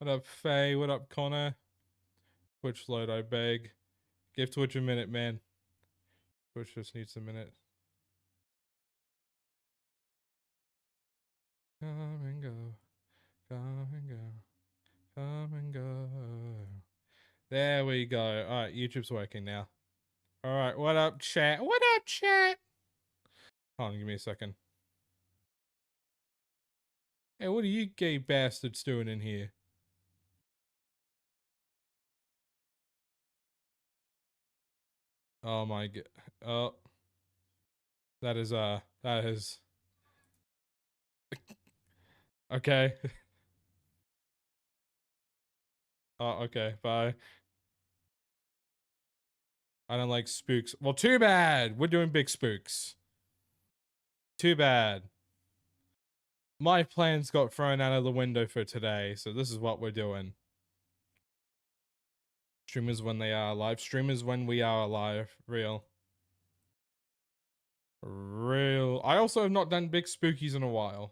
What up, Faye? What up, Connor? Twitch load, I beg. Give Twitch a minute, man. Twitch just needs a minute. Come and go. Come and go. Come and go. There we go. Alright, YouTube's working now. Alright, what up, chat? What up, chat? Hold on, give me a second. Hey, what are you gay bastards doing in here? Oh my god. Oh. That is, okay. Oh, okay, bye. I don't like spooks. Well, too bad. We're doing big spooks. Too bad. My plans got thrown out of the window for today, so this is what we're doing. Streamers when they are alive. Streamers when we are alive. Real. Real. I also have not done big spookies in a while.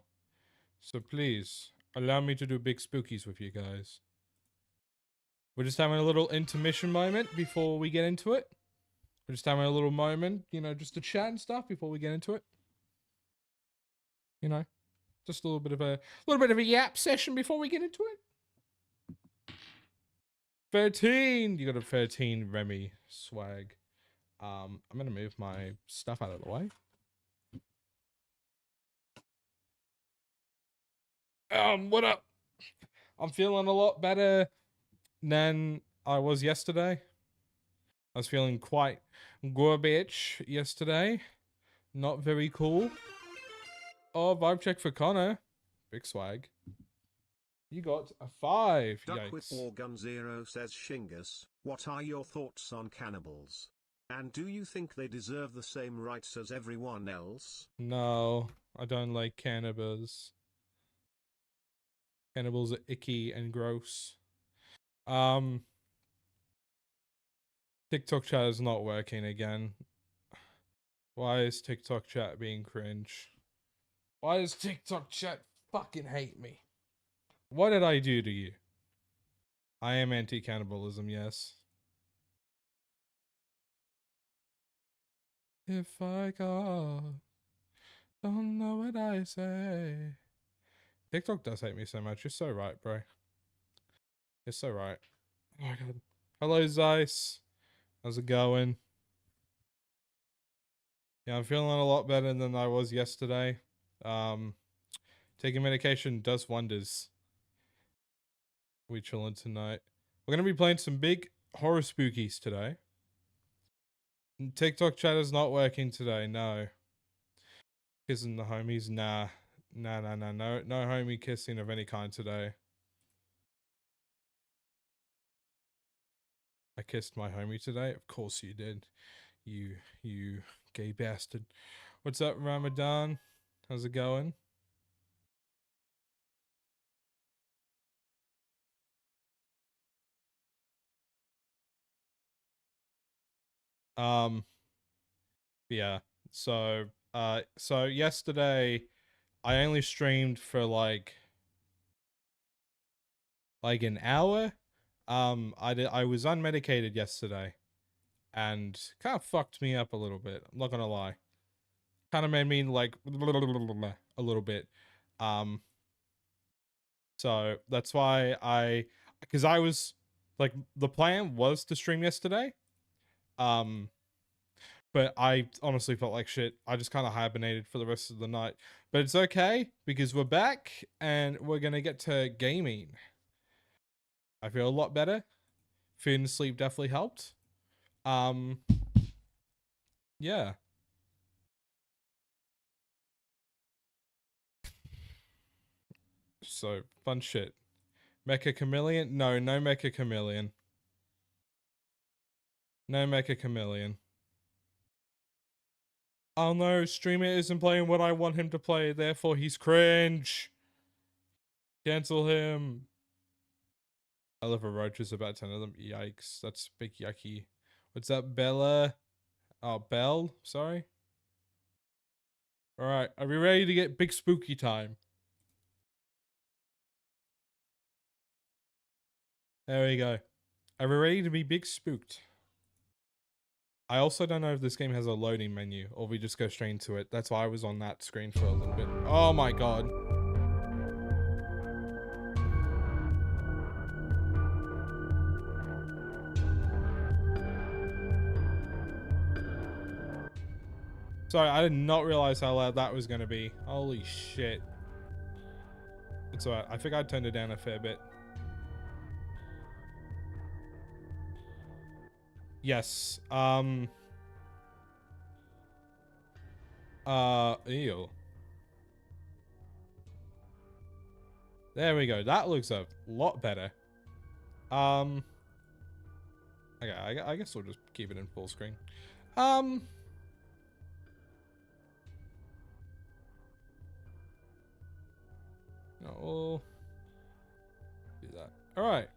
So please, allow me to do big spookies with you guys. We're just having a little intermission moment before we get into it. We're just having a little moment, you know, just to chat and stuff before we get into it. You know, just a little bit of a yap session before we get into it. 13! You got a 13 Remy swag. I'm gonna move my stuff out of the way. What up? I'm feeling a lot better than I was yesterday. I was feeling quite garbage yesterday. Not very cool. Oh, vibe check for Connor. Big swag. You got a 5. Duck with Yikes. Gun Zero says, Shingus, what are your thoughts on cannibals? And do you think they deserve the same rights as everyone else? No, I don't like cannibals. Cannibals are icky and gross. TikTok chat is not working again. Why is TikTok chat being cringe? Why does TikTok chat fucking hate me? What did I do to you? I am anti-cannibalism, yes. If I go, don't know what I say. TikTok does hate me so much. You're so right, bro. You're so right. Oh my god. Hello, Zeiss. How's it going? Yeah, I'm feeling a lot better than I was yesterday. Taking medication does wonders. We chilling tonight. We're gonna be playing some big horror spookies today. TikTok chat is not working today, no. Kissing the homies, nah. No homie kissing of any kind today. I kissed my homie today? Of course you did. You gay bastard. What's up, Ramadan? How's it going? Yeah. So yesterday I only streamed for like an hour. I was unmedicated yesterday and kind of fucked me up a little bit. I'm not gonna lie. Kind of made me like a little bit. So that's why because I was like, the plan was to stream yesterday. But I honestly felt like shit. I just kind of hibernated for the rest of the night. But it's okay because we're back and we're gonna get to gaming. I feel a lot better. Food and sleep definitely helped. Yeah. So fun shit. Mecha Chameleon? No Mecha Chameleon. No Mecha Chameleon. Oh no, streamer isn't playing what I want him to play, therefore he's cringe. Cancel him. I love a roach, is about 10 of them. Yikes, that's big yucky. What's up, Bella? Oh, Belle? Sorry. Alright, are we ready to get big spooky time? There we go. Are we ready to be big spooked? I also don't know if this game has a loading menu or we just go straight into it. That's why I was on that screen for a little bit. Oh my god. Sorry, I did not realize how loud that was going to be. Holy shit. It's alright. I think I turned it down a fair bit. Yes. Ew. There we go. That looks a lot better. Okay, I guess we'll just keep it in full screen. No, we'll do that. Alright.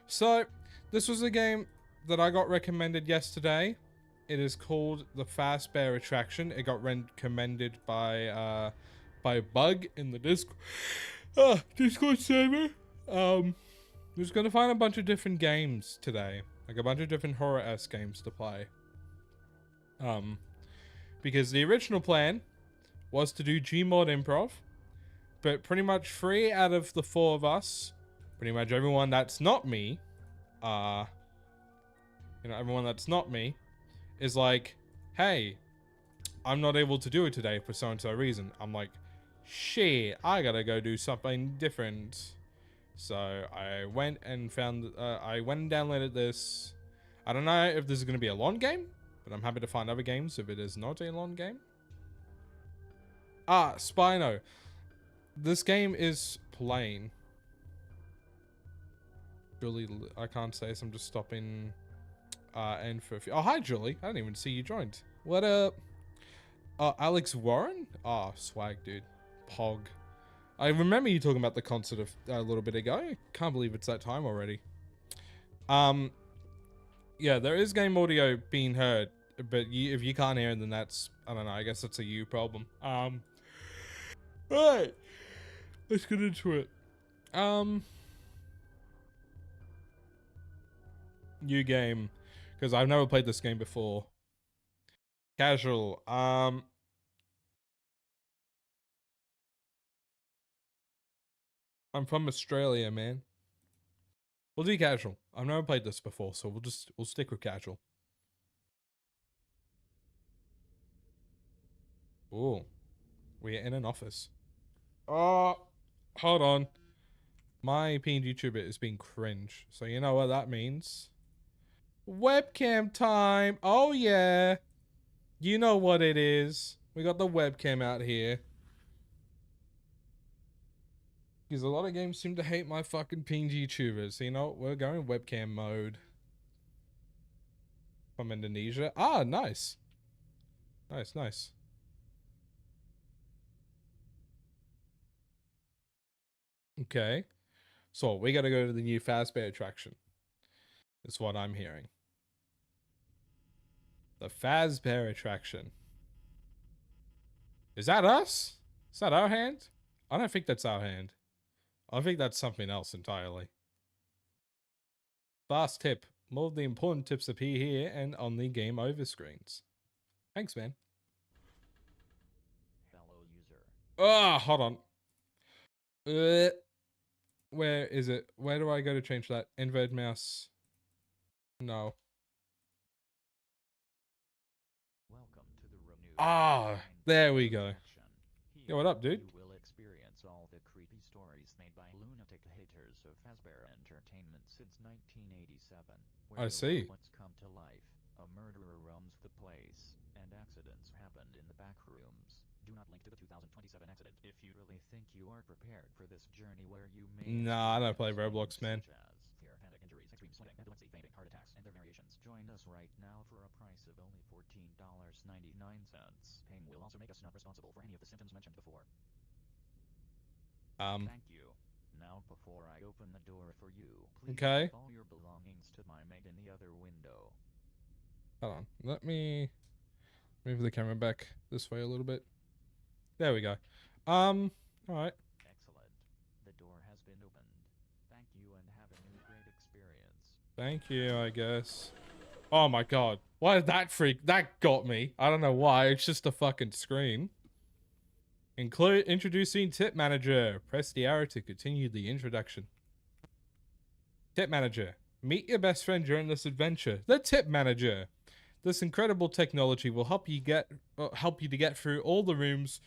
So, this was a game that I got recommended yesterday. It is called the Fazbear Attraction. It got recommended by Bug in the Discord server. We're just gonna find a bunch of different games today, like a bunch of different horror-esque games to play. Because the original plan was to do Gmod Improv, but pretty much 3 out of the 4 of us, pretty much everyone that's not me, everyone that's not me, is like, hey, I'm not able to do it today for so-and-so reason. I'm like, shit, I gotta go do something different. So I went and downloaded this. I don't know if this is gonna be a long game, but I'm happy to find other games if it is not a long game. Spino. This game is plain. Julie, I can't say, so I'm just stopping and for a few. Oh, hi, Julie. I didn't even see you joined. What up? Alex Warren? Swag, dude. Pog. I remember you talking about the concert a little bit ago. I can't believe it's that time already. Yeah, there is game audio being heard, but if you can't hear it, then that's, I don't know, I guess that's a you problem. Right. Let's get into it. New game. Because I've never played this game before. Casual. I'm from Australia, man. We'll do casual. I've never played this before, so we'll stick with casual. Ooh. We're in an office. Oh, hold on. My PNG tuber is being cringe. So you know what that means. Webcam time. Oh yeah. You know what it is. We got the webcam out here. Because a lot of games seem to hate my fucking PNG tubers. So you know what? We're going webcam mode. From Indonesia. Nice. Nice. Okay. So we gotta go to the new Fazbear attraction. That's what I'm hearing. The Fazbear attraction. Is that us? Is that our hand? I don't think that's our hand. I think that's something else entirely. Fast tip. More of the important tips appear here and on the game over screens. Thanks, man. Fellow user. Hold on. Where is it? Where do I go to change that? Invert mouse. No. Welcome to the renewed There we go. Yo, what up, dude? You will experience all the creepy stories made by lunatic haters of Fazbear Entertainment since 1987. I see. What's come to life. A murderer roams the place, and accidents happened in the back rooms. Do not link to the 2027 accident if you really think you are prepared for this journey where you may. Nah, I don't play Roblox, man. Such as fear, panic, injuries, extreme sweating, epilepsy, fainting, heart attacks, and their variations. Join us right now for a price of only $14.99. Paying will also make us not responsible for any of the symptoms mentioned before. Thank you. Now, before I open the door for you, please Okay. leave all your belongings to my mate in the other window. Hold on. Let me move the camera back this way a little bit. There we go. Alright. Excellent. The door has been opened. Thank you and have a new great experience. experience. Thank you, I guess. Oh my god. Why did that freak? That got me. I don't know why. It's just a fucking screen. Introducing Tip Manager. Press the arrow to continue the introduction. Tip Manager. Meet your best friend during this adventure. The Tip Manager. This incredible technology will help you to get through all the rooms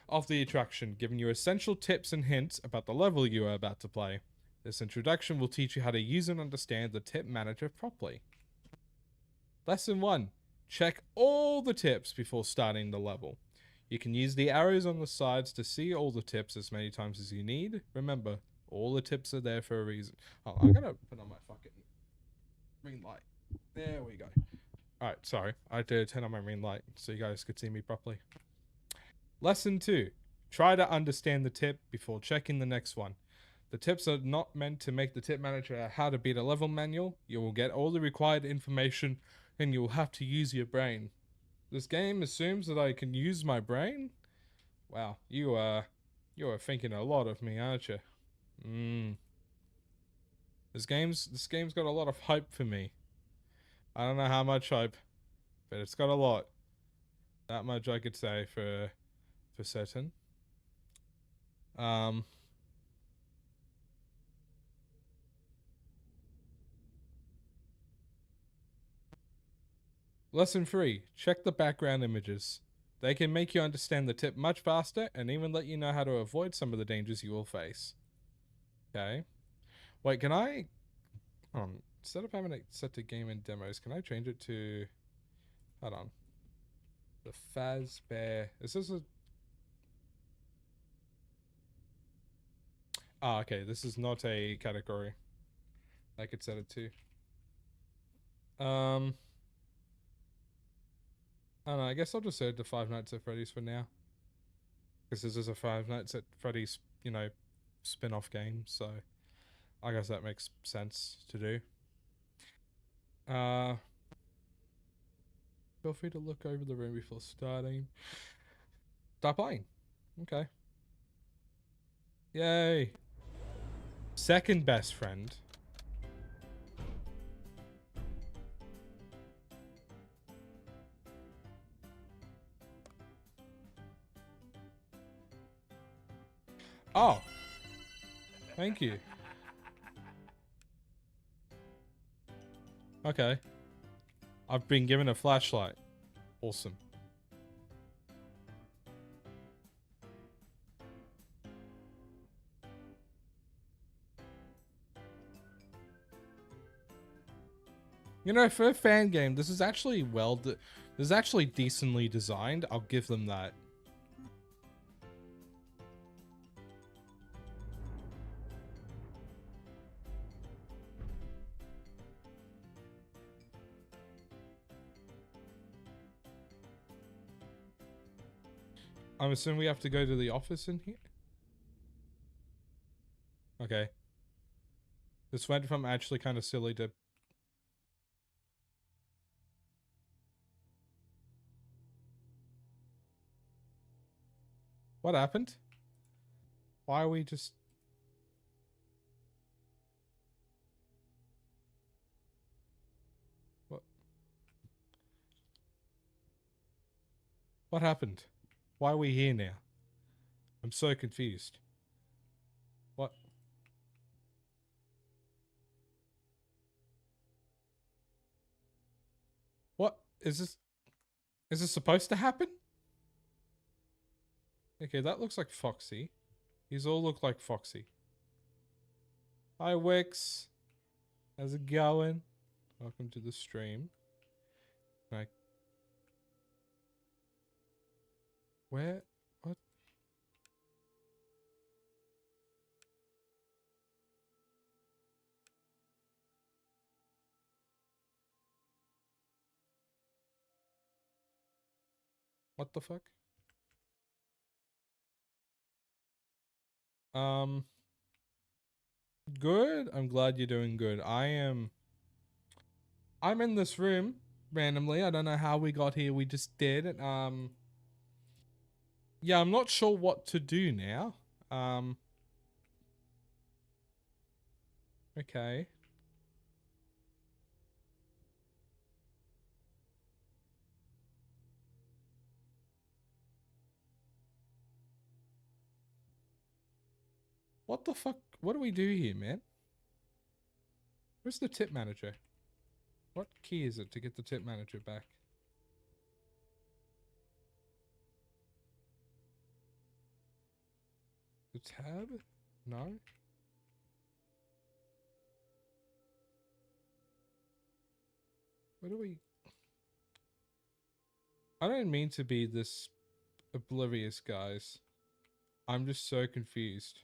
of the attraction, giving you essential tips and hints about the level you are about to play. This introduction will teach you how to use and understand the Tip Manager properly. Lesson 1. Check all the tips before starting the level. You can use the arrows on the sides to see all the tips as many times as you need. Remember, all the tips are there for a reason. Oh, I'm gonna put on my fucking ring light. There we go. Alright, sorry. I had to turn on my ring light so you guys could see me properly. Lesson 2. Try to understand the tip before checking the next one. The tips are not meant to make the Tip Manager a how to beat a level manual. You will get all the required information and you will have to use your brain. This game assumes that I can use my brain? Wow, you are thinking a lot of me, aren't you? This game's got a lot of hype for me. I don't know how much hype, but it's got a lot. That much I could say for certain. Lesson 3. Check the background images. They can make you understand the tip much faster and even let you know how to avoid some of the dangers you will face. Okay. Wait, can I... instead of having it set to game and demos, can I change it to... Hold on. The Fazbear... Is this a... Ah, okay. This is not a category I could set it to. I don't know, I guess I'll just set it to Five Nights at Freddy's for now. Because this is a Five Nights at Freddy's, you know, spin-off game, so I guess that makes sense to do. Feel free to look over the room before starting. Start playing. Okay. Yay. Second best friend. Oh. Thank you. Okay. I've been given a flashlight. Awesome. You know, for a fan game, this is actually this is actually decently designed. I'll give them that. I'm assuming we have to go to the office in here? Okay. This went from actually kind of silly to... What happened? Why are we just... What? What happened? Why are we here now? I'm so confused. What? What? Is this supposed to happen? Okay, that looks like Foxy. These all look like Foxy. Hi, Wix. How's it going? Welcome to the stream. Like, where? What? What the fuck? Good. I'm glad you're doing good. I'm in this room randomly. I don't know how we got here. We just did. Yeah, I'm not sure what to do now. Okay. What the fuck? What do we do here, man? Where's the tip manager? What key is it to get the tip manager back? The tab? No? What do we... I don't mean to be this oblivious, guys. I'm just so confused.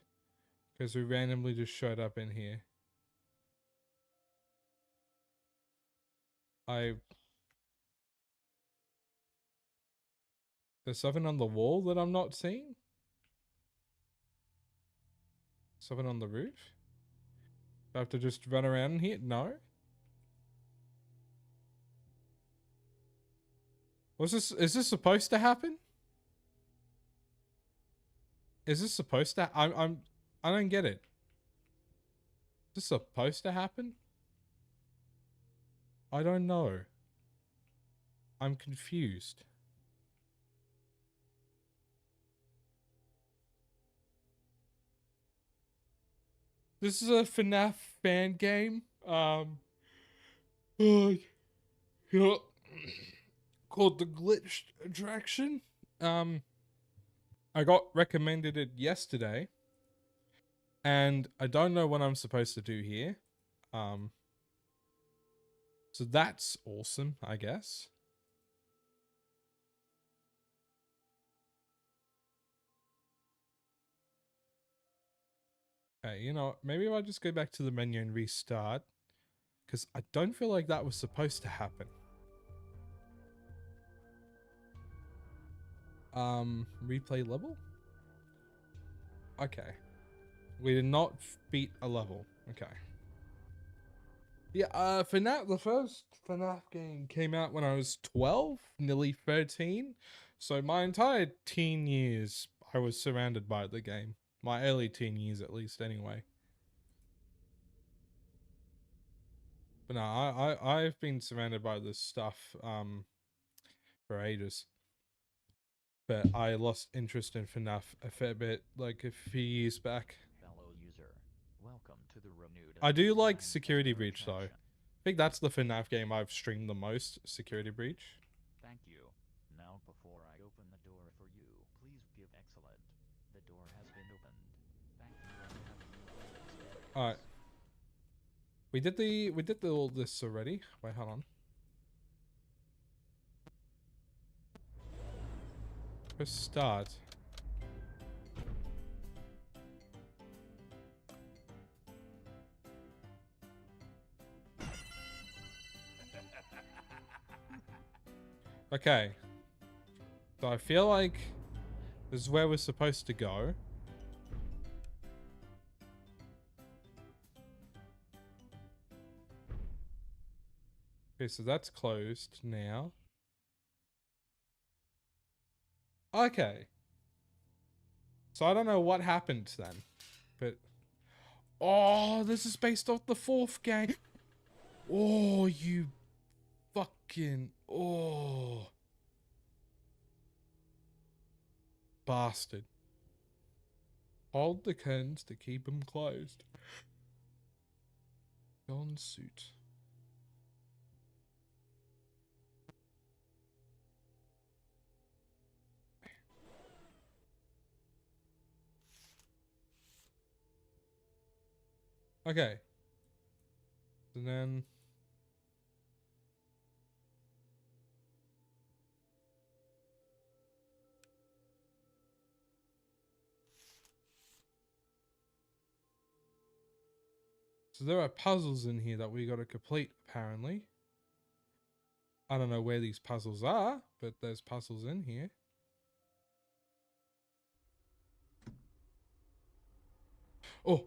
Because we randomly just showed up in here. There's something on the wall that I'm not seeing? Something on the roof? Do I have to just run around in here? No? Is this supposed to happen? Is this supposed to... I don't get it. Is this supposed to happen? I don't know. I'm confused. This is a FNAF fan game. Yeah, called the Glitched Attraction. I got recommended it yesterday, and I don't know what I'm supposed to do here. So that's awesome, I guess. Okay, you know, maybe if I just go back to the menu and restart, because I don't feel like that was supposed to happen. Replay level? Okay. We did not beat a level. Okay. Yeah, FNAF, the first FNAF game came out when I was 12, nearly 13. So my entire teen years, I was surrounded by the game. My early teen years, at least, anyway. But no, I've been surrounded by this stuff, for ages. But I lost interest in FNAF a fair bit, like a few years back. Fellow user, welcome to the renewed I do like Design Security Expert Breach, though. attraction. I think that's the FNAF game I've streamed the most, Security Breach. Thank you. Now before I open the door for you, please give excellent. The door has been opened. Thank you and have a pleasant experience. Alright. We did all this already. Wait, hold on. Press start. Okay. So I feel like this is where we're supposed to go. Okay, so that's closed now. Okay. So I don't know what happened then, but... Oh, this is based off the fourth game. Oh, you fucking... Oh. Bastard. Hold the curtains to keep them closed. Don suit. Okay. And then... So there are puzzles in here that we gotta complete, apparently. I don't know where these puzzles are, but there's puzzles in here. Oh!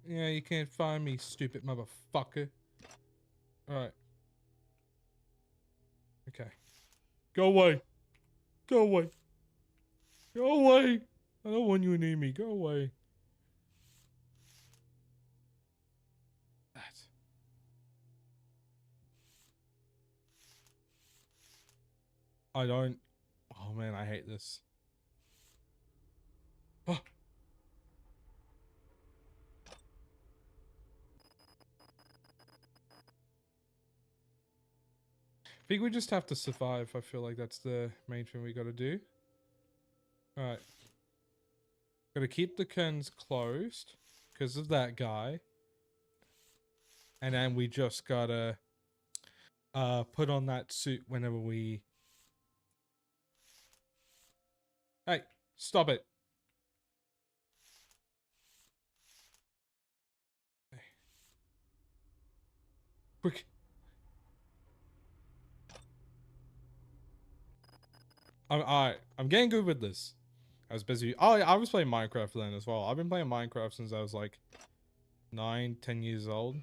Yeah, you can't find me, stupid motherfucker. Alright. Okay. Go away. Go away. Go away. I don't want you near me. Go away. That. I don't. Oh man, I hate this. Oh. I think we just have to survive. I feel like that's the main thing we gotta do. Alright. Gotta keep the curtains closed because of that guy. And then we just gotta put on that suit whenever we... Hey, stop it. Quick. I'm getting good with this. I was busy. Oh, yeah, I was playing Minecraft then as well. I've been playing Minecraft since I was like 9, 10 years old.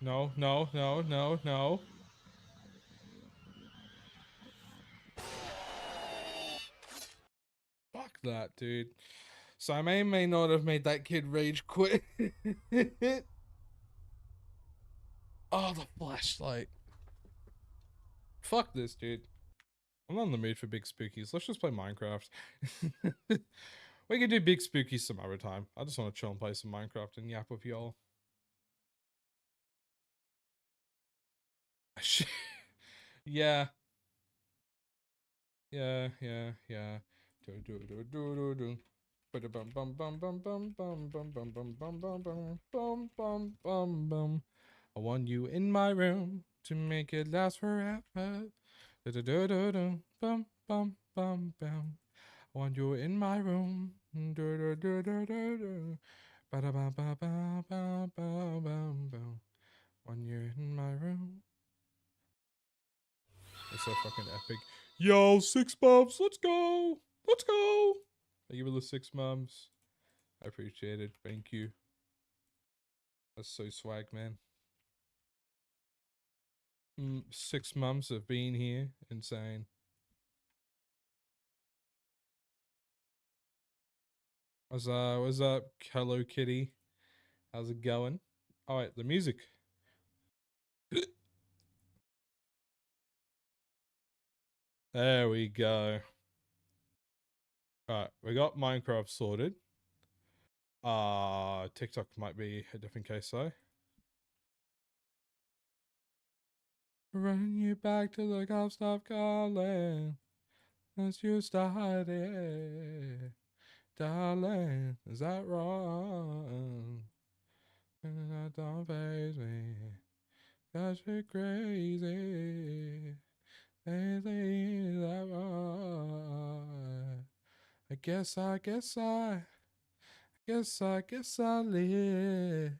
No, no, no, no, no. Fuck that, dude. So I may not have made that kid rage quit. Oh, the flashlight. Fuck this, dude. I'm not in the mood for big spookies. Let's just play Minecraft. We can do big spookies some other time. I just want to chill and play some Minecraft and yap with y'all. Yeah. Yeah, yeah, yeah. Do do do do do do. Bum bum bum bum bum bum bum bum bum bum bum bum bum bum bum bum. I want you in my room to make it last forever. Do do do do do. Bum bum bum bum. I want you in my room. Do do do do do do. Ba da ba ba ba ba ba bum bum. Want you in my room. It's so fucking epic. Yo, 6 months. Let's go. Let's go. Thank you for the 6 months. I appreciate it. Thank you. That's so swag, man. 6 months of being here. Insane. What's up, Hello Kitty? How's it going? Oh wait, the music. There we go. Alright, we got Minecraft sorted. TikTok might be a different case though. Run you back to the golf stop calling. As you started. Darling, is that wrong? And that don't faze me. Cause you're crazy. Is that wrong? I guess I live.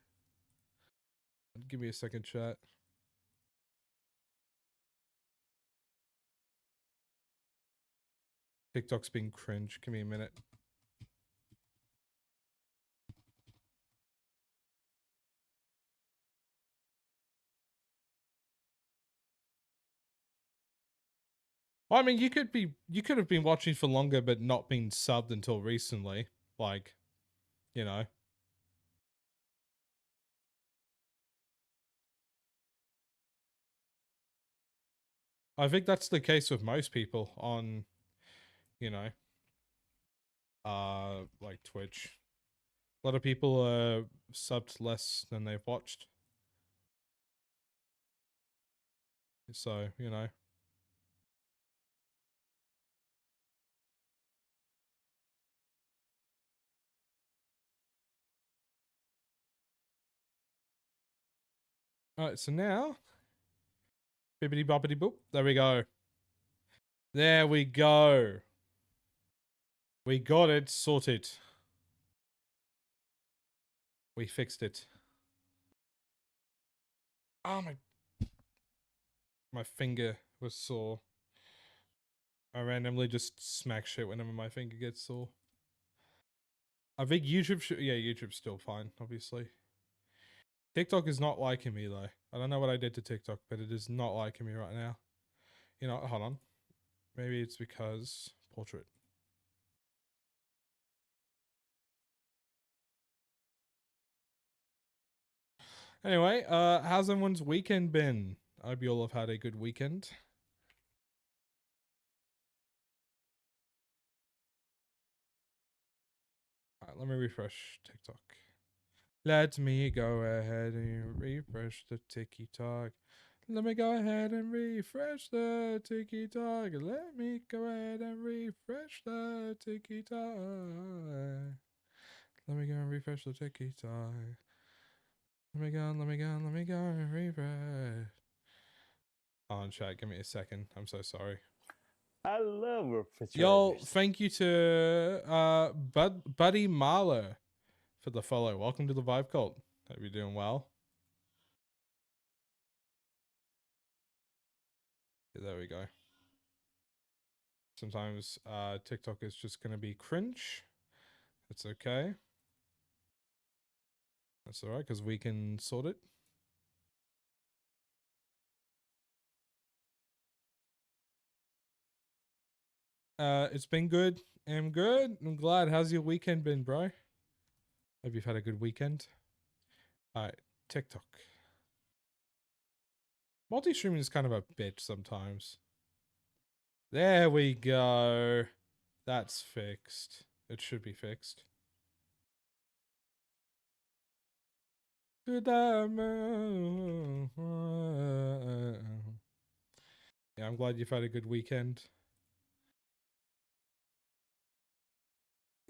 Give me a second, chat. TikTok's being cringe. Give me a minute. Well, I mean, you could have been watching for longer, but not been subbed until recently. Like, you know. I think that's the case with most people on, you know, like Twitch. A lot of people subbed less than they've watched. So, you know. Alright, so now bibbity boppity boop. There we go. There we go. We got it sorted. We fixed it. Oh my finger was sore. I randomly just smack shit whenever my finger gets sore. I think YouTube yeah, YouTube's still fine, obviously. TikTok is not liking me though. I don't know what I did to TikTok, but it is not liking me right now. You know, hold on. Maybe it's because portrait. Anyway, how's everyone's weekend been? I hope you all have had a good weekend. Alright, let me refresh TikTok. Let me go ahead and refresh the TikTok. Let me go ahead and refresh the TikTok. Let me go ahead and refresh the TikTok. Let me go and refresh the TikTok. Let me go and refresh. On chat, give me a second. I'm so sorry. I love refrigerators. Yo, thank you to Buddy Marlow for the follow. Welcome to the Vibe Cult. Hope you're doing well. Yeah, there we go. Sometimes TikTok is just gonna be cringe. It's okay. That's alright, because we can sort it. It's been good. I'm good. I'm glad. How's your weekend been, bro? Hope you've had a good weekend. Alright, TikTok. Multi-streaming is kind of a bitch sometimes. There we go. That's fixed. It should be fixed. To the moon. Yeah, I'm glad you've had a good weekend.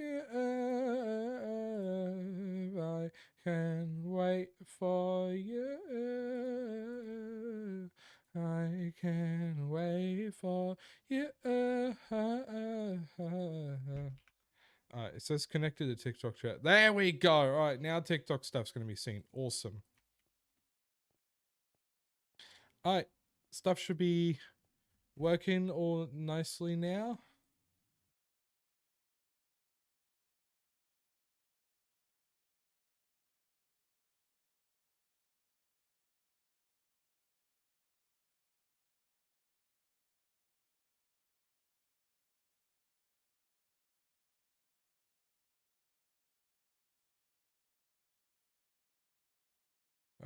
If I can wait for you, I can wait for you. Alright, it says connected to TikTok chat. There we go. Alright, now TikTok stuff's going to be seen. Awesome. Alright, stuff should be working all nicely now.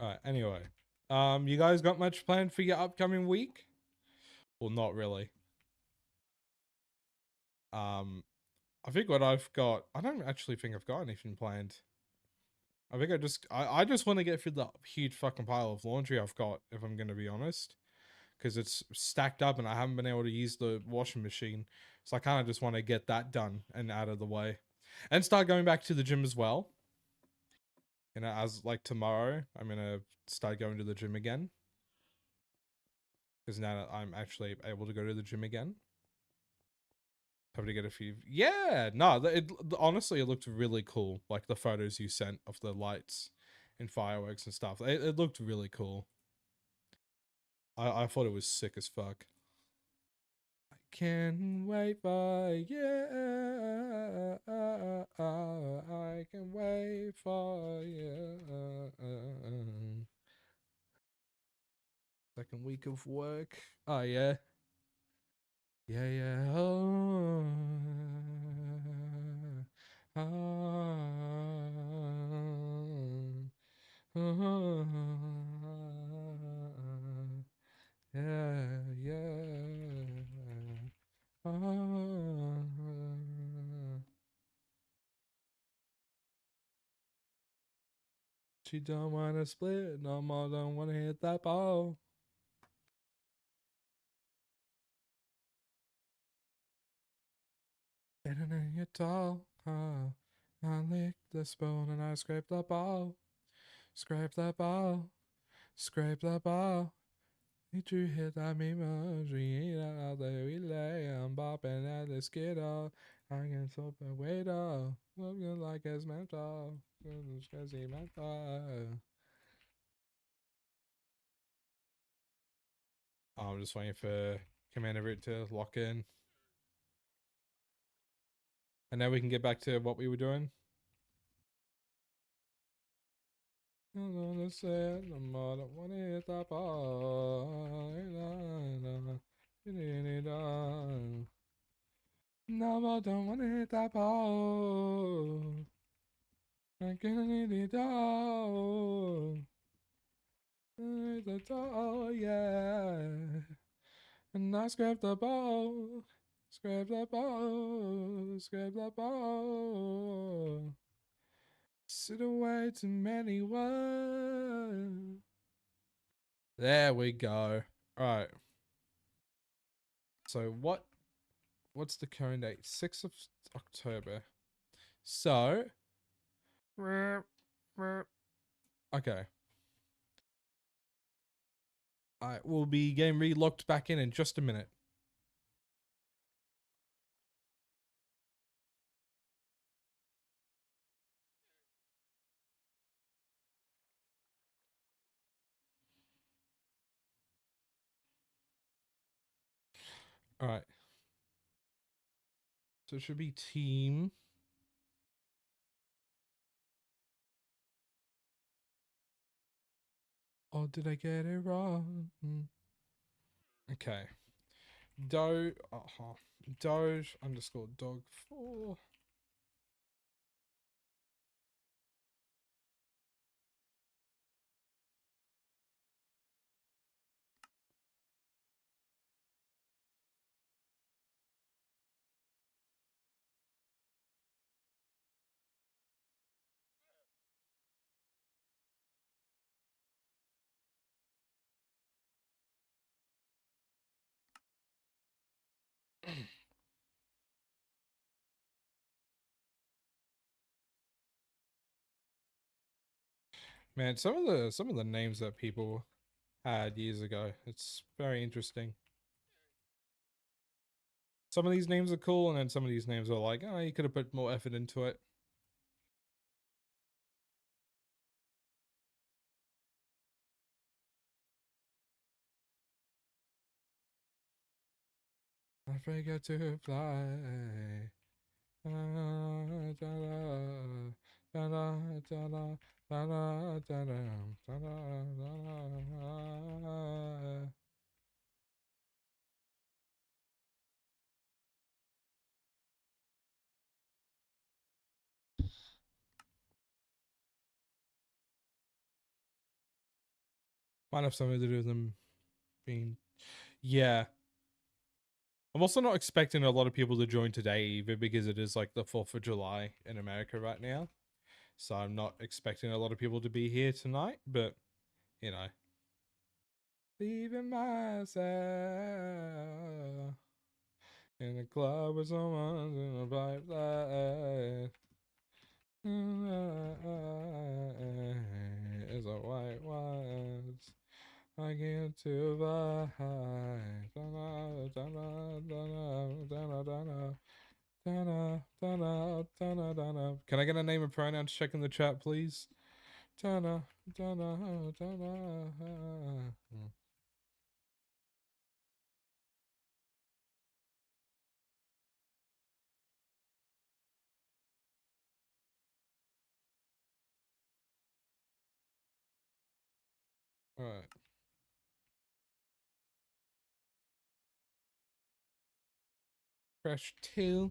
Alright, anyway. You guys got much planned for your upcoming week? Well, not really. I think what I've got, I don't actually think I've got anything planned. I think I just want to get through the huge fucking pile of laundry I've got, if I'm going to be honest. Because it's stacked up and I haven't been able to use the washing machine. So I kind of just want to get that done and out of the way. And start going back to the gym as well. You know, as like tomorrow, I'm going to start going to the gym again. Because now that I'm actually able to go to the gym again. Hope to get a few. Yeah, no, honestly, it looked really cool. Like the photos you sent of the lights and fireworks and stuff. It looked really cool. I thought it was sick as fuck. I can't wait for you. I can wait for you. Second week of work. Oh, yeah. Yeah, yeah. Oh, oh, yeah, yeah. Oh. She don't wanna split no more, don't wanna hit that ball. Getting in your tall, I lick the spoon and I scrape the ball. Scrape the ball, scrape the ball. Did you hit that memo? She ain't out there, we lay. I'm bopping at the skittle. I can soap and wait up. Looking like it's mental. Crazy mental. I'm just waiting for Commander Root to lock in. And now we can get back to what we were doing. I'm gonna say no more, don't wanna hit that ball. No, I don't want to hit that ball. I'm gonna need it all. The doll, yeah. And I scrape the ball. Scrape the ball. Scrape the ball. Sit away too many words. There we go. Alright. So what's the current date? 6th of October. So okay. Alright, we'll be getting re-locked back in just a minute. Alright. So it should be team. Oh, did I get it wrong? Okay. Doge underscore dog 4. Man, some of the names that people had years ago, it's very interesting. Some of these names are cool, and then some of these names are like, oh, you could have put more effort into it. I forget to fly. Might have something to do with them being... Yeah. I'm also not expecting a lot of people to join today either, because it is like the 4th of July in America right now. So I'm not expecting a lot of people to be here tonight, but, you know. Leaving myself in a club with someone in a bright light. Is a white ones. I get to the high. Can I get a name and pronoun to check in the chat, please? Alright. Fresh 2.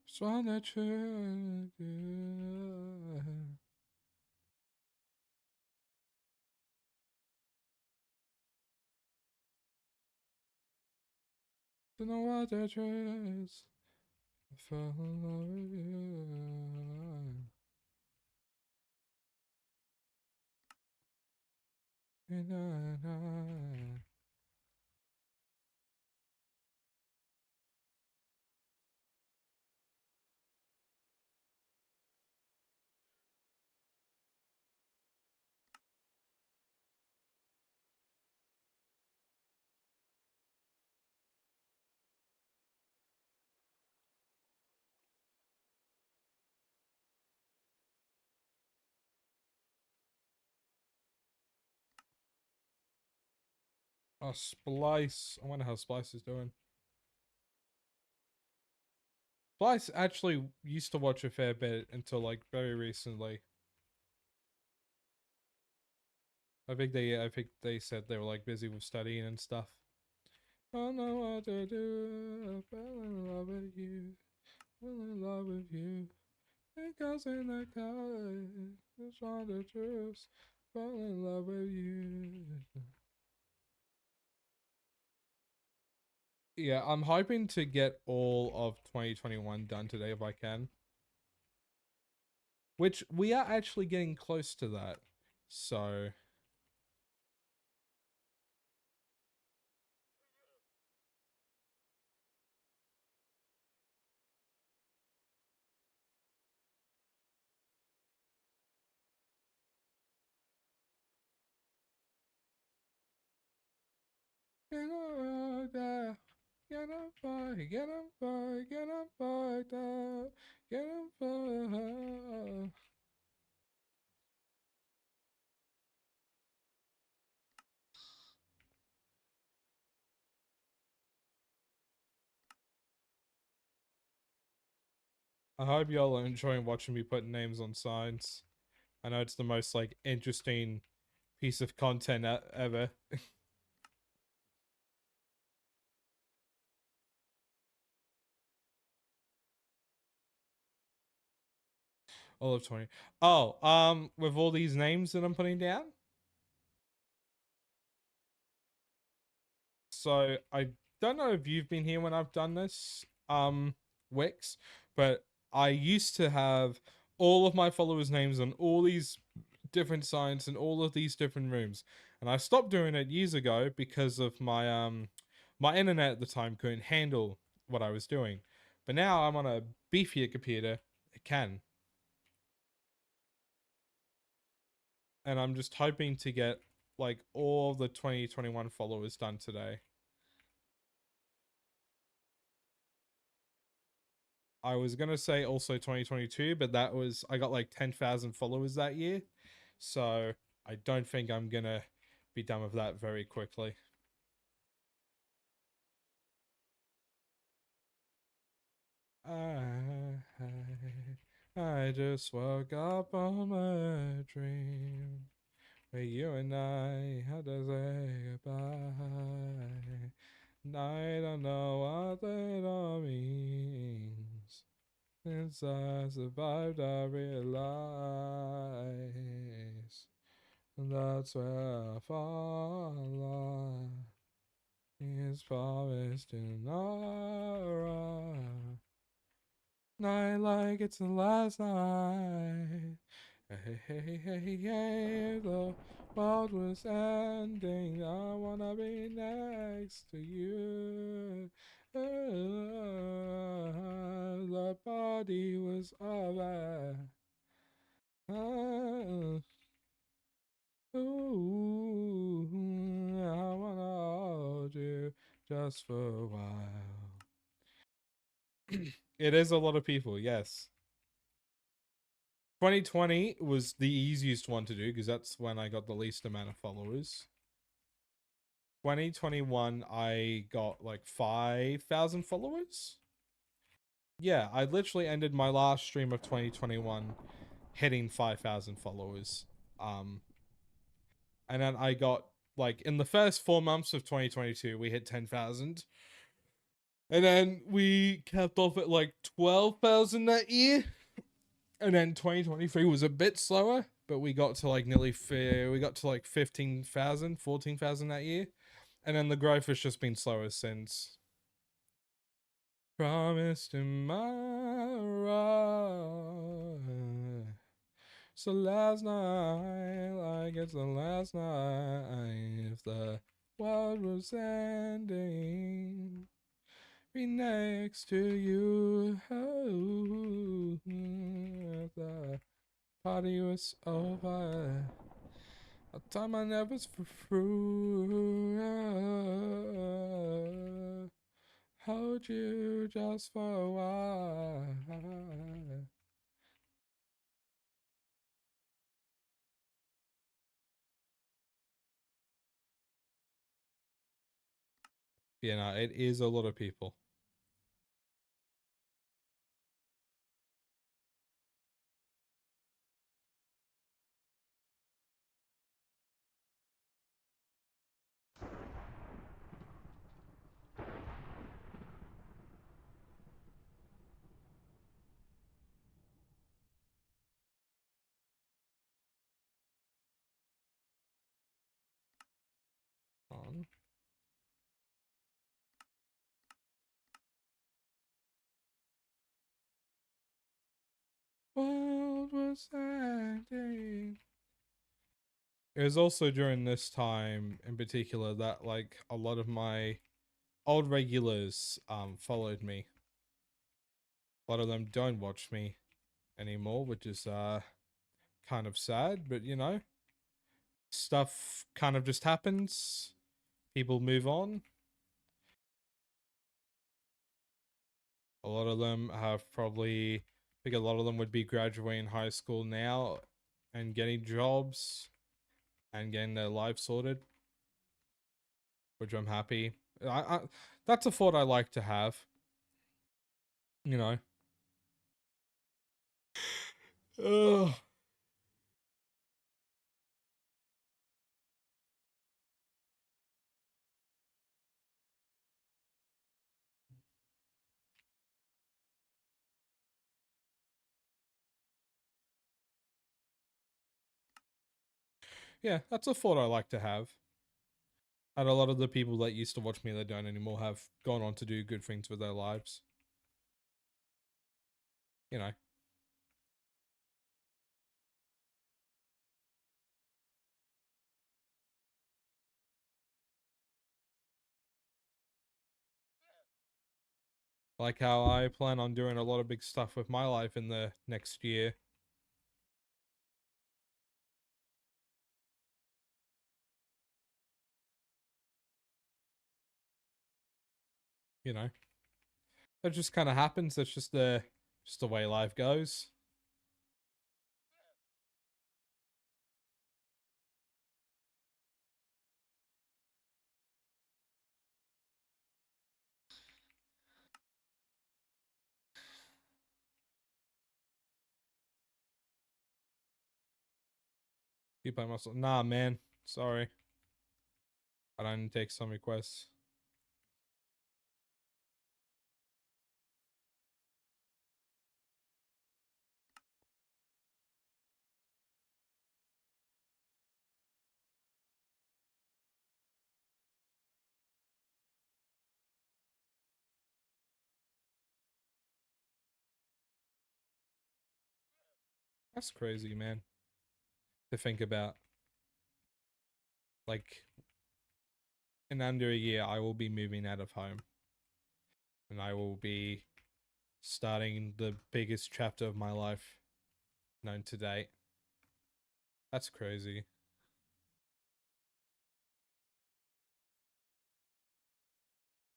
So that you don't know what that is. I fell in love with you. And I. Oh, Splice. I wonder how Splice is doing. Splice actually used to watch a fair bit until like very recently. I think they said they were like busy with studying and stuff. I don't know what to do. I fell in love with you. Fell in love with you. It goes in the car. It's on the truth. Fell in love with you. Yeah, I'm hoping to get all of 2021 done today if I can. Which we are actually getting close to that. So get on fire, get on fire, get on fire, get on fire, get on fire. I hope y'all are enjoying watching me put names on signs. I know it's the most like interesting piece of content ever. All of 20. Oh, with all these names that I'm putting down. So I don't know if you've been here when I've done this, Wix, but I used to have all of my followers' names on all these different signs in all of these different rooms. And I stopped doing it years ago because of my internet at the time couldn't handle what I was doing. But now I'm on a beefier computer, it can. And I'm just hoping to get like all the 2021 followers done today. I was gonna say also 2022, but that was I got like 10,000 followers that year, so I don't think I'm gonna be done with that very quickly. I just woke up on a dream where you and I had to say goodbye. And I don't know what that all means. Since I survived, I realize that's where I fall. Is promised tomorrow. Night like it's the last night. Hey, hey, hey, hey, the world was ending. I wanna be next to you. The body was over. Ooh, I wanna hold you just for a while. It is a lot of people, yes. 2020 was the easiest one to do because that's when I got the least amount of followers. 2021, I got like 5,000 followers. Yeah, I literally ended my last stream of 2021 hitting 5,000 followers. And then I got like in the first 4 months of 2022, we hit 10,000. And then we capped off at like 12,000 that year. And then 2023 was a bit slower, but we got to like we got to like 15,000, 14,000 that year. And then the growth has just been slower since. Promise tomorrow. So last night, like it's the last night, if the world was ending, be next to you. Oh, if the party was over, I'll tie my nerves for through. Hold you just for a while. Yeah, no, it is a lot of people. was ending. It was also during this time in particular that like a lot of my old regulars followed me. A lot of them don't watch me anymore, which is kind of sad, but you know, stuff kind of just happens. People move on. A lot of them have probably, I think a lot of them would be graduating high school now and getting jobs and getting their life sorted, which I'm happy. That's a thought I like to have, you know. Ugh. Yeah, that's a thought I like to have. And a lot of the people that used to watch me that don't anymore have gone on to do good things with their lives. You know. Like how I plan on doing a lot of big stuff with my life in the next year. You know. That just kind of happens. That's just the way life goes. Keep by myself. Nah, man. Sorry. I don't take some requests. That's crazy, man. To think about. Like, in under a year, I will be moving out of home. And I will be starting the biggest chapter of my life known to date. That's crazy.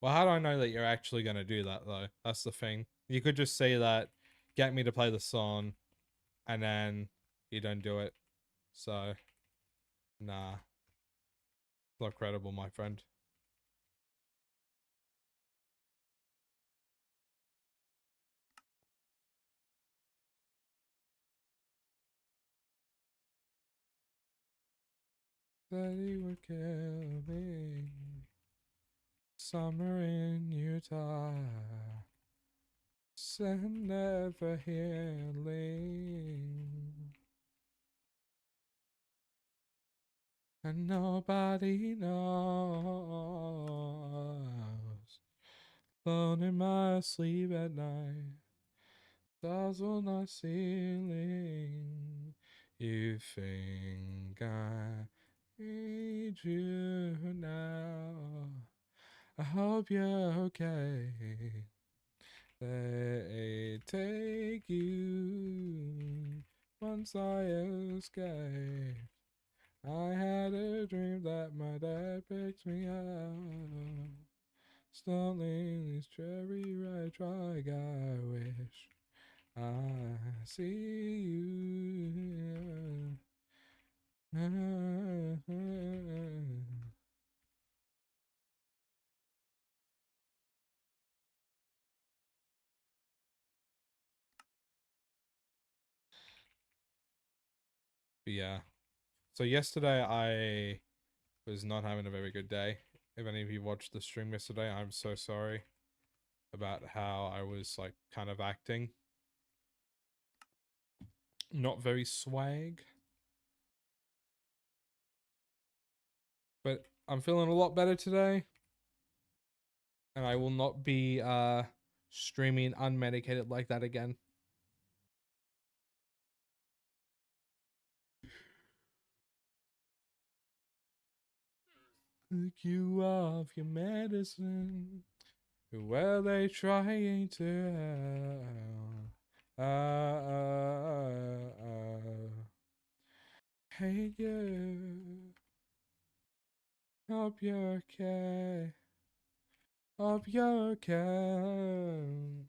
Well, how do I know that you're actually going to do that, though? That's the thing. You could just say that, get me to play the song, and then you don't do it. So, nah. It's not credible, my friend. That he would kill me. Summer in Utah. Send never healing. And nobody knows. Alone in my sleep at night. Stars on the ceiling. You think I need you now. I hope you're okay. They take you once I escaped. I had a dream that my dad picked me up. Stalling these cherry red trike, I wish I see you. But yeah. So yesterday I was not having a very good day. If any of you watched the stream yesterday, I'm so sorry about how I was like kind of acting. Not very swag. But I'm feeling a lot better today. And I will not be streaming unmedicated like that again. Took you off your medicine. Well, they trying to. Hey, you. Hope you're okay. Hope you're okay.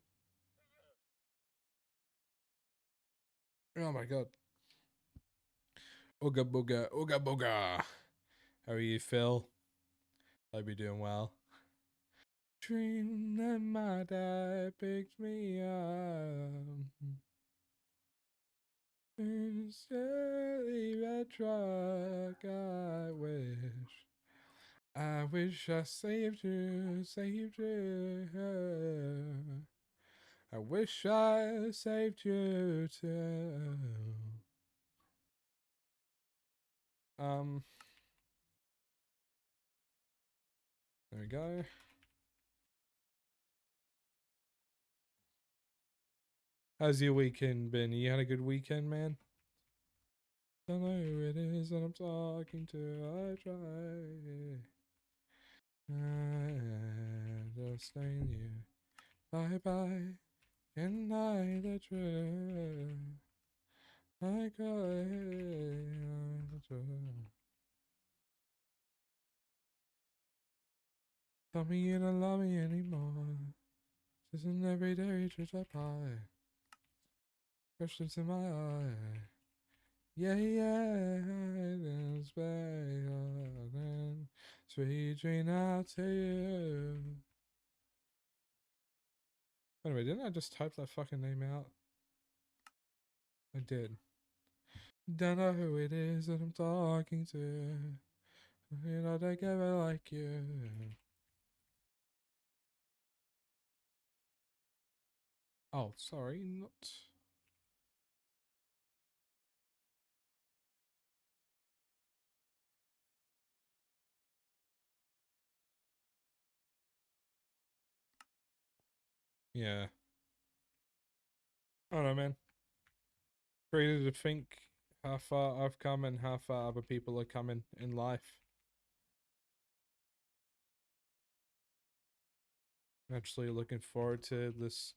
Oh my god. Ooga booga, ooga booga. How are you, Phil? Hope you're doing well. Dream that my dad picked me up. In a silly red truck, I wish I saved you, saved you. I wish I saved you too. There we go. How's your weekend been? You had a good weekend, man? Don't know who it is that I'm talking to. I try. I just ain't you. Bye bye. Good night, the truth. I cry the truth. Tell me you don't love me anymore. Just an everyday treat I pie. Questions in my eye. Yeah, it's better than sweet dream out to you. Anyway, didn't I just type that fucking name out? I did. Don't know who it is that I'm talking to. You know, they get it like you. Oh, sorry, not. Yeah. I don't know, man. Crazy to think how far I've come and how far other people are coming in life. I'm actually looking forward to this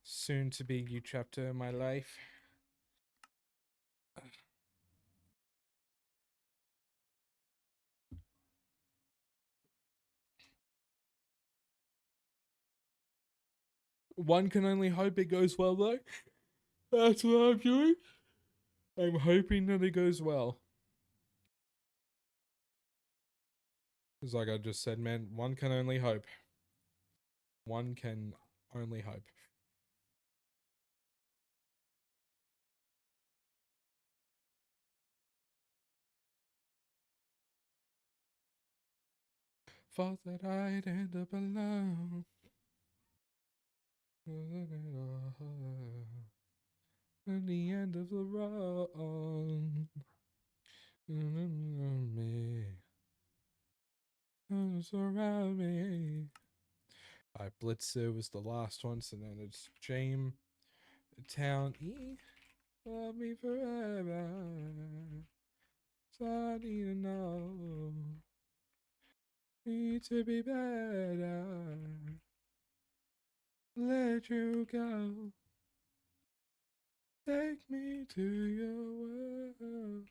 soon to be new chapter in my life. One can only hope it goes well, though. That's what I'm doing. I'm hoping that it goes well. Because, like I just said, man, one can only hope. One can only hope. Thought that I'd end up alone. At the end of the road. Me. Surround me. Alright, Blitzer was the last one, so then it's James Town E. Love me forever. So I need to know. Need to be better. Let you go. Take me to your world.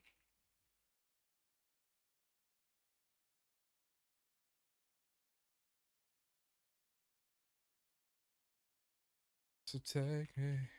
So take me.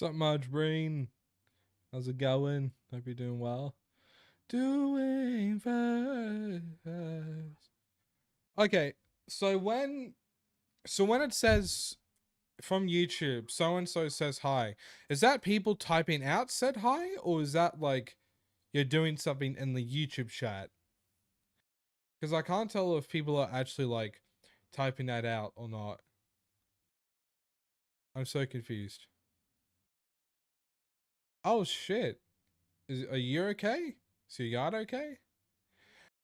Sup, Marge Breen? How's it going? Hope you're doing well. Doing fast. Okay, so when it says from YouTube, so and so says hi, is that people typing out said hi, or is that like you're doing something in the YouTube chat? Because I can't tell if people are actually like typing that out or not. I'm so confused. Oh shit. Are you okay? Is your yard okay?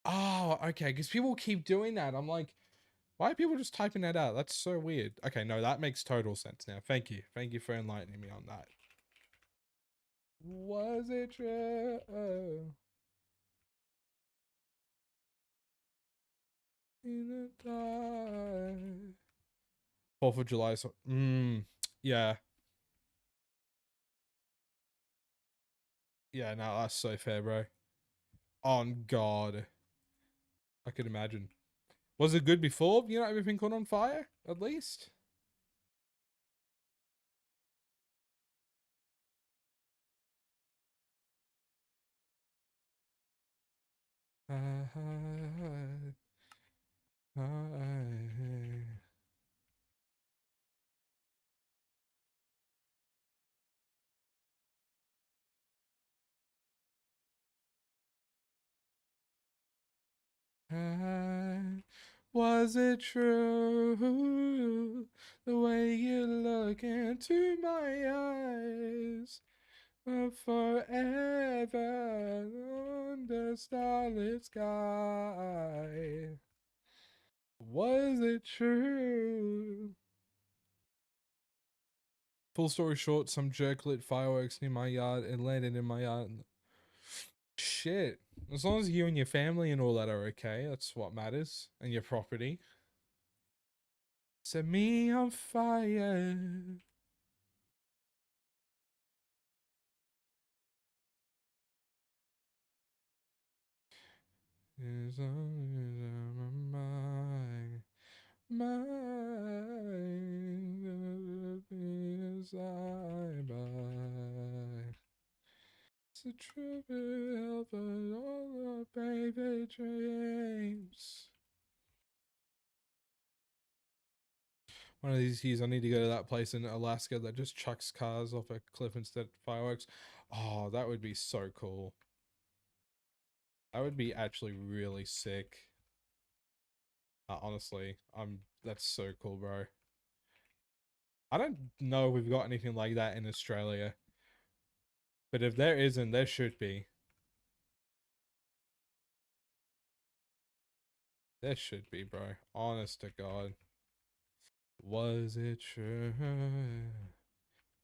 Oh, okay. Because people keep doing that. I'm like, why are people just typing that out? That's so weird. Okay, no, that makes total sense now. Thank you. Thank you for enlightening me on that. Was it true? In the dark. 4th of July. So, yeah. Yeah, no, that's so fair, bro. On God. I could imagine. Was it good before, you know, everything caught on fire, at least? Was it true the way you look into my eyes? Forever under starlit sky. Was it true? Full story short, some jerk lit fireworks near my yard and landed in my yard. Shit. As long as you and your family and all that are okay, that's what matters. And your property. Set me on fire. As long as I'm on my mind as I by. It's a tribute of all the baby dreams. One of these years, I need to go to that place in Alaska that just chucks cars off a cliff instead of fireworks. Oh, that would be so cool. That would be actually really sick. Honestly, that's so cool, bro. I don't know if we've got anything like that in Australia. But if there isn't, there should be. There should be, bro. Honest to God. Was it true?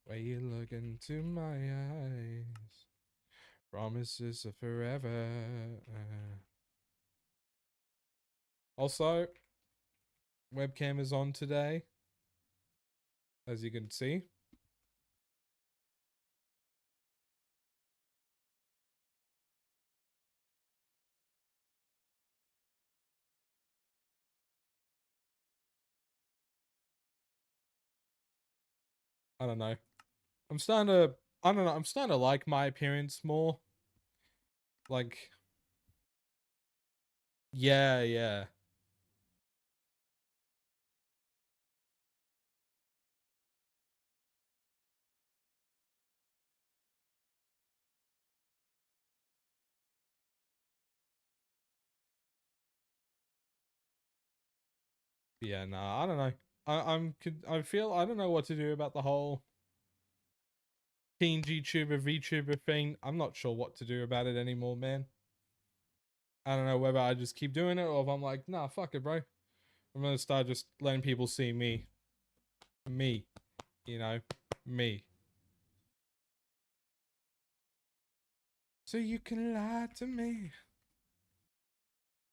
Where you look into my eyes? Promises of forever. Also, webcam is on today, as you can see. I don't know. I'm starting to, I don't know, I'm starting to like my appearance more. Like, yeah, yeah. Yeah, nah, I don't know. I feel, I don't know what to do about the whole teen GTuber, VTuber thing. I'm not sure what to do about it anymore, man. I don't know whether I just keep doing it or if I'm like, nah, fuck it, bro. I'm gonna start just letting people see me. Me. You know? Me. So you can lie to me.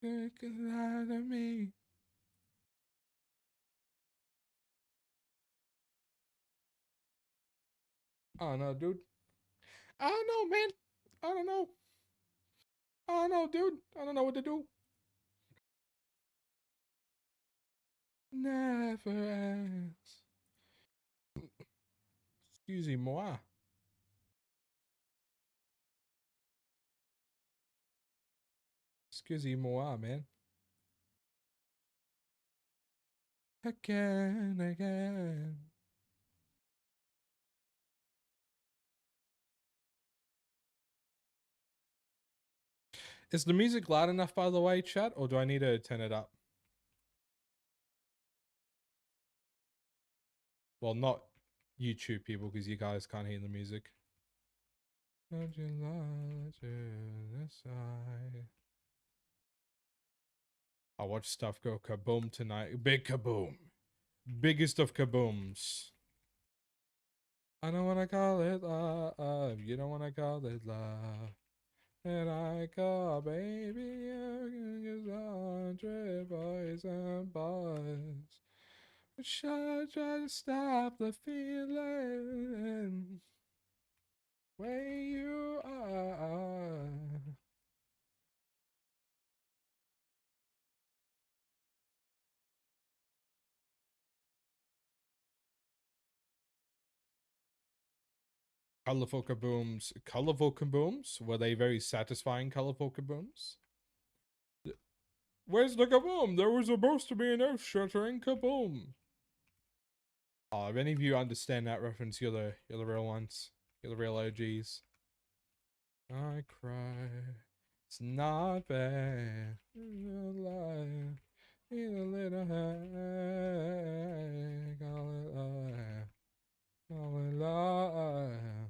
You can lie to me. I don't know, dude. I don't know, man. I don't know. I don't know, dude. I don't know what to do. Never ends. Excusez-moi. Excusez-moi, man. Again. Is the music loud enough, by the way, chat, or do I need to turn it up? Well, not YouTube people, because you guys can't hear the music. Don't you love this side? I watched stuff go kaboom tonight. Big kaboom. Biggest of kabooms. I don't wanna call it love. You don't wanna call it love. And I call baby, you can use 100 boys and boys. Should I try to stop the feeling where you are? Colorful kabooms. Colorful kabooms? Were they very satisfying colorful kabooms? Where's the kaboom? There was supposed to be an earth-shattering kaboom. Oh, if any of you understand that reference, you're the real ones. You're the real OGs. I cry. It's not bad. Lie. In a little hay. Call it lie. Call it lie.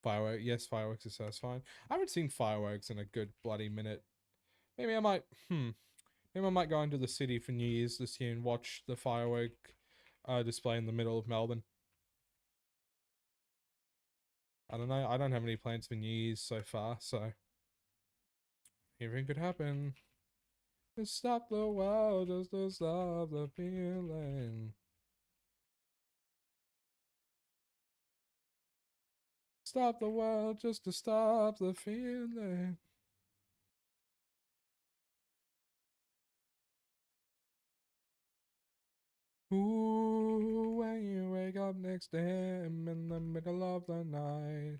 Fireworks. Yes, fireworks are satisfying. I haven't seen fireworks in a good bloody minute. Maybe I might. Maybe I might go into the city for New Year's this year and watch the firework display in the middle of Melbourne. I don't know. I don't have any plans for New Year's so far, so anything could happen. Just stop the world, just to stop the feeling. Stop the world just to stop the feeling. Ooh, when you wake up next to him in the middle of the night,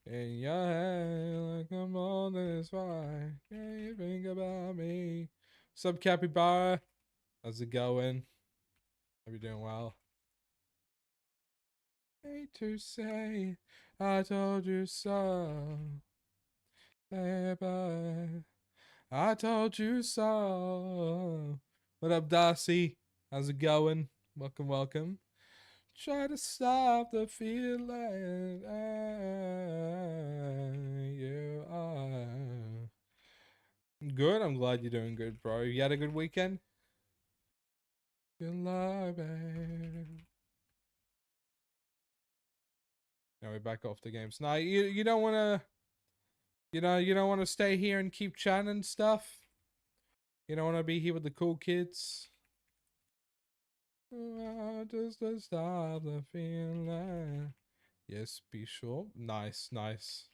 in your head like a morning is fine. Can you think about me? What's up, Capybara? How's it going? Hope you're doing well. Hate to say I told you so. Say bye. I told you so. What up, Darcy? How's it going? Welcome, welcome. Try to stop the feeling you are. Good. I'm glad you're doing good, bro. You had a good weekend? Good luck, babe. Now we're back off the games. No, you don't want to. You don't want to stay here and keep chatting and stuff. You don't want to be here with the cool kids. Just to stop the feeling. Yes, be sure. Nice, nice.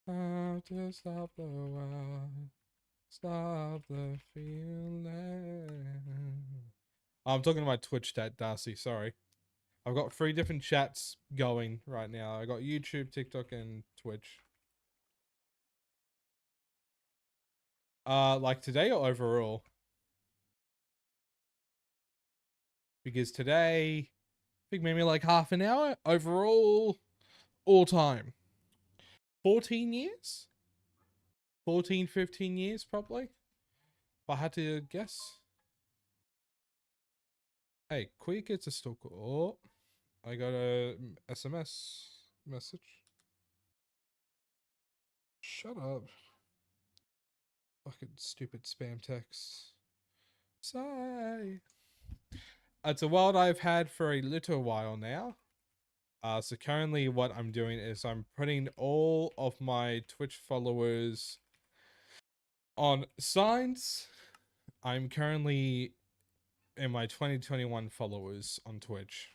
To stop the world. Stop the feeling. I'm talking to my Twitch chat, Darcy. Sorry. I've got 3 different chats going right now. I got YouTube, TikTok, and Twitch. Like today or overall? Because today, I think maybe like half an hour. Overall, all time. 14 years? 14, 15 years probably? If I had to guess. Hey, Queer Kids are still cool. Oh, I got a SMS message. Shut up. Fucking stupid spam texts. Sigh. It's a world I've had for a little while now. So currently what I'm doing is I'm putting all of my Twitch followers on signs. I'm currently in my 2021 followers on Twitch.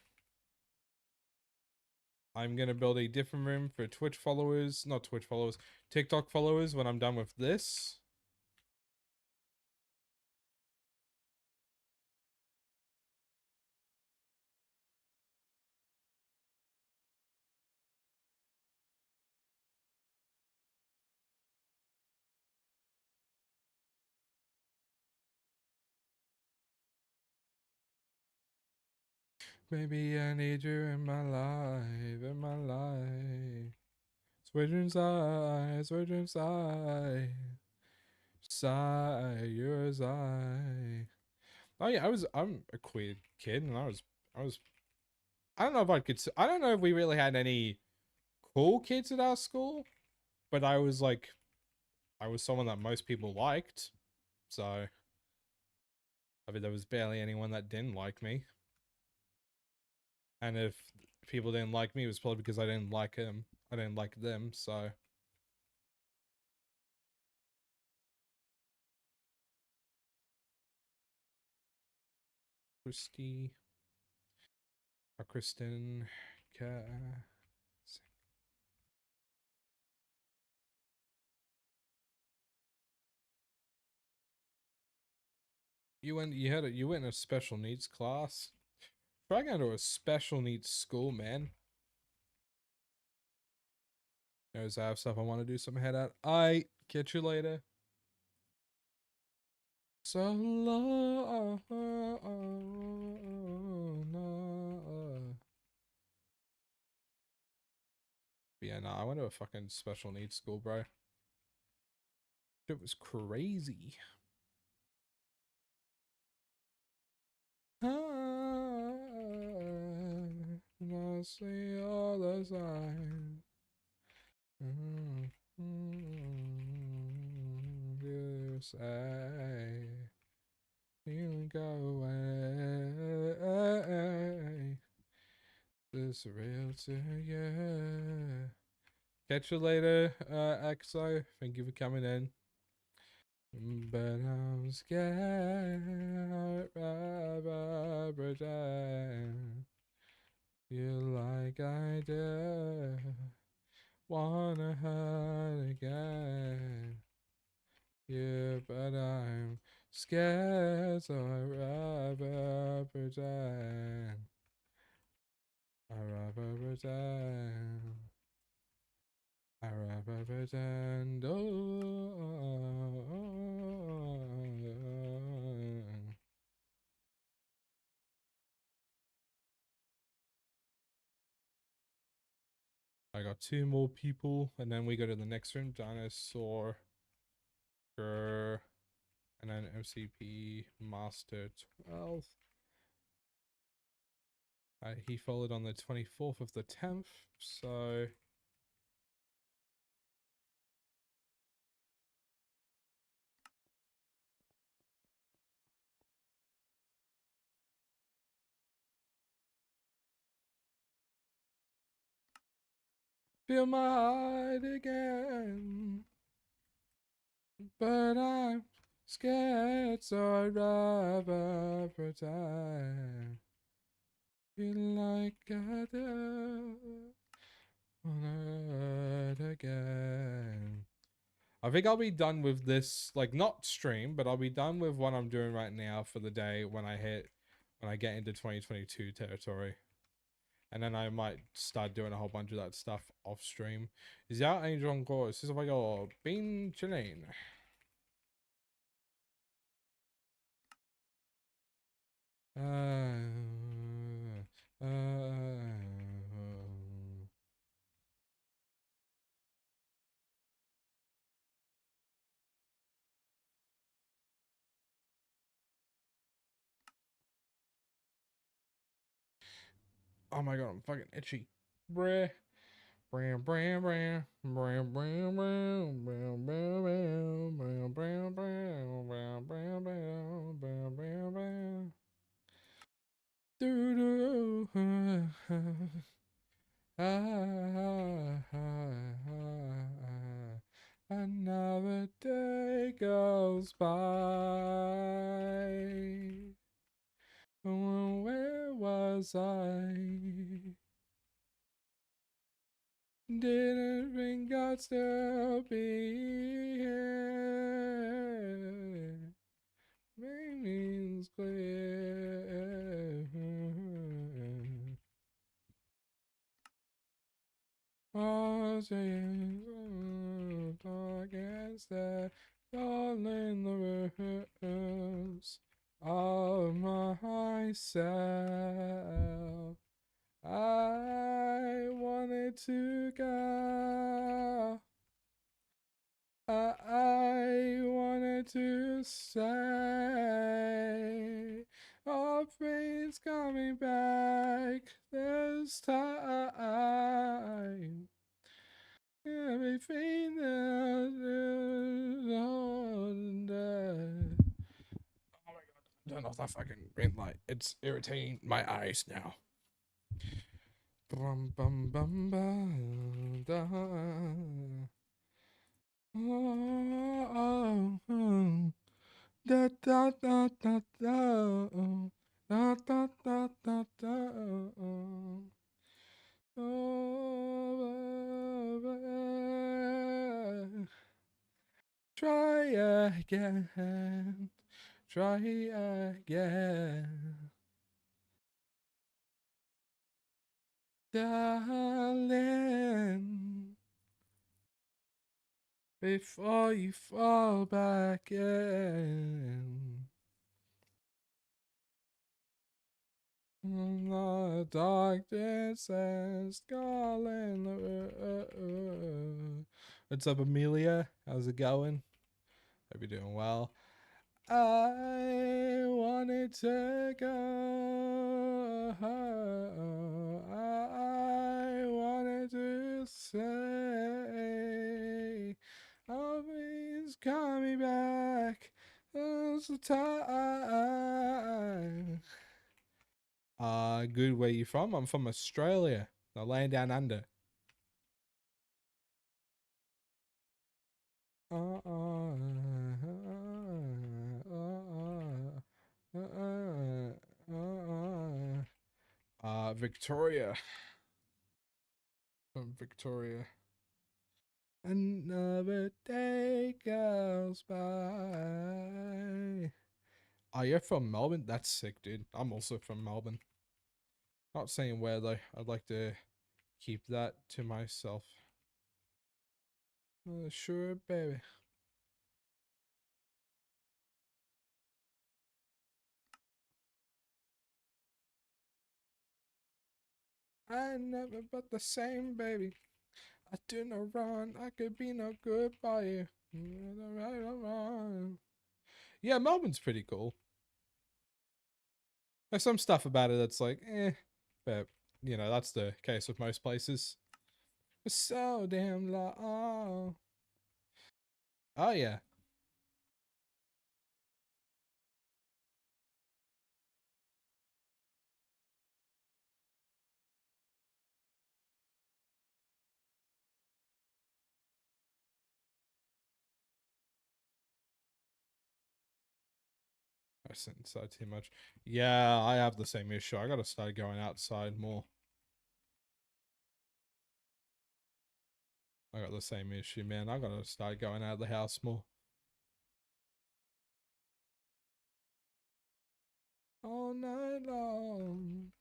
I'm going to build a different room for Twitch followers, not Twitch followers, TikTok followers when I'm done with this. Maybe I need you in my life, in my life. Switch inside, switch inside. Sigh, your sigh. Oh yeah, I'm a queer kid, and I was. I don't know if I could. I don't know if we really had any cool kids at our school, but I was like, I was someone that most people liked. So, I mean, there was barely anyone that didn't like me. And if people didn't like me, it was probably because I didn't like him. I didn't like them. So. Christy. Or Kristen. You went in a special needs class? Try going to a special needs school, man. Knows I have stuff I want to do some head out. I catch you later. So long. Yeah, no, I went to a fucking special needs school, bro. It was crazy. I see all the signs. You say you go away. This real to you. Catch you later, EXO. Thank you for coming in. But I'm scared of pretend you like I do. Wanna hurt again. Yeah, but I'm scared, so I'd rather pretend. I'd rather pretend. I'd rather pretend. I got 2 more people, and then we go to the next room. Dinosaur. And then MCP Master 12. He followed on the 24th of the 10th, so feel my heart again, but I'm scared, so I'd rather pretend. Feel like I do on it again. I think I'll be done with this, like, not stream, but I'll be done with what I'm doing right now for the day when I get into 2022 territory. And then I might start doing a whole bunch of that stuff off stream. Is that Angel encore? This is like a bean chilling. Oh my god, I'm fucking itchy. Bruh. Bram bram bram bram bram bram bram bram bram bram bram bram bram bram bram bram bram. Doo doo. Another day goes by. Where was I? Didn't think I'd still be here. Meaning's clear. Oh, against that all in the rooms of myself. to go. I wanted to say, all things coming back this time. Everything that is on there. Oh my god, turn off that fucking green light. It's irritating my eyes now. Bum bum bum bum da. Oh, da da da da da. Da da da da da. Try again. Try again. Darling, before you fall back in. The darkness is calling. What's up, Amelia? How's it going? Hope you're doing well. I wanted to go. I wanted to say, always coming back. There's the time. Good. Where you from? I'm from Australia, the land down under. Victoria. From Victoria. Another day goes by. Oh, you're from Melbourne? That's sick, dude. I'm also from Melbourne. Not saying where though. I'd like to keep that to myself. Sure, baby. I never but the same, baby. I do no wrong. I could be no good by you. Right or wrong. Yeah, Melbourne's pretty cool. There's some stuff about it that's like, but you know, that's the case with most places. It's so damn long. Oh yeah. I sit inside too much. Yeah, I have the same issue. I gotta start going outside more. I got the same issue, man. I gotta start going out of the house more. All night long.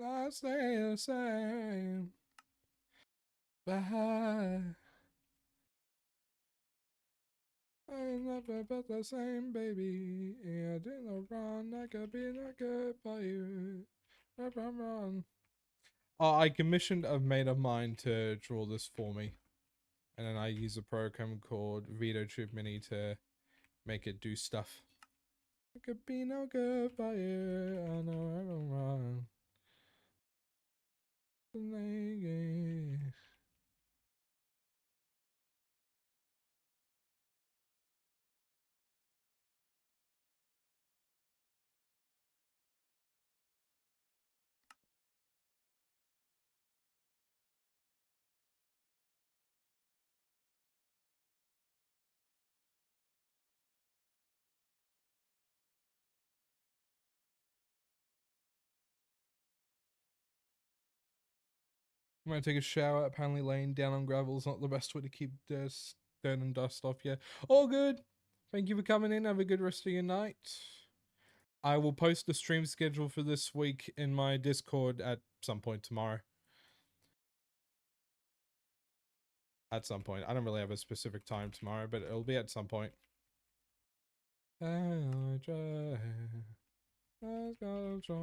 I stay the same. Bye. I ain't never but the same, baby. Yeah, I did no wrong. I could be not good by you. If I'm wrong. Oh, I commissioned a mate of mine to draw this for me. And then I use a program called VideoTube Mini to make it do stuff. I could be no good by you. I know I'm wrong. I'm gonna take a shower. Apparently laying down on gravel is not the best way to keep dirt and dust off. Yeah. All good. Thank you for coming in. Have a good rest of your night. I will post the stream schedule for this week in my Discord at some point tomorrow. At some point. I don't really have a specific time tomorrow, but it'll be at some point. I try. Let's go try.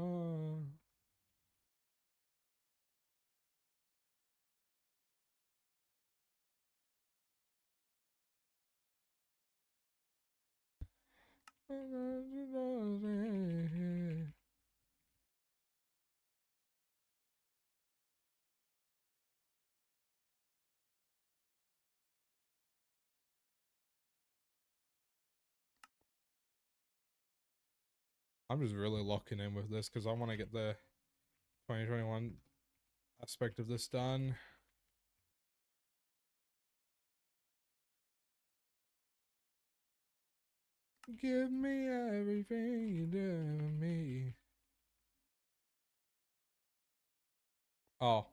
I'm just really locking in with this because I want to get the 2021 aspect of this done. Give me everything you do to me. Oh.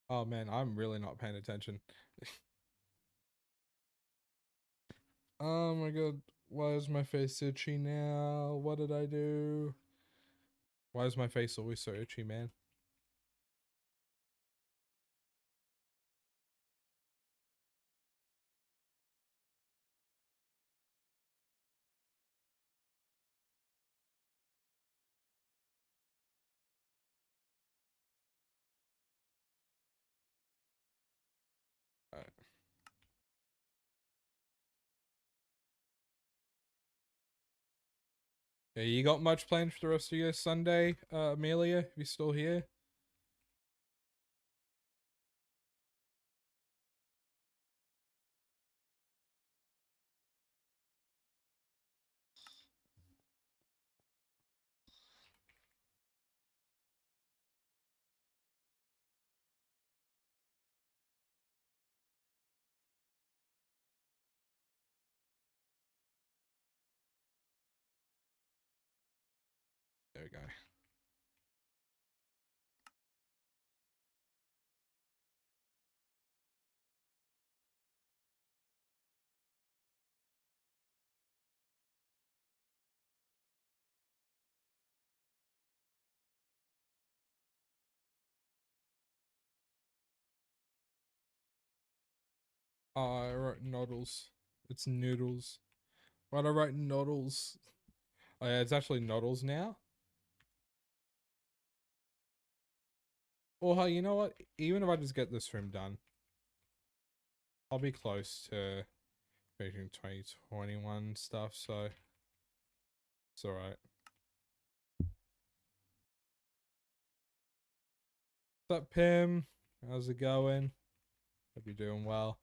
Oh man, I'm really not paying attention. Oh my god, why is my face itchy now? What did I do? Why is my face always so itchy, man? Alright. Yeah, you got much planned for the rest of your Sunday, Amelia? If you still here? There we go. Oh, I wrote noodles. It's noodles. Why'd I write noodles? Oh yeah, it's actually noodles now. Or hey, you know what? Even if I just get this room done, I'll be close to finishing 2021 stuff, so it's alright. What's up, Pim? How's it going? Hope you're doing well.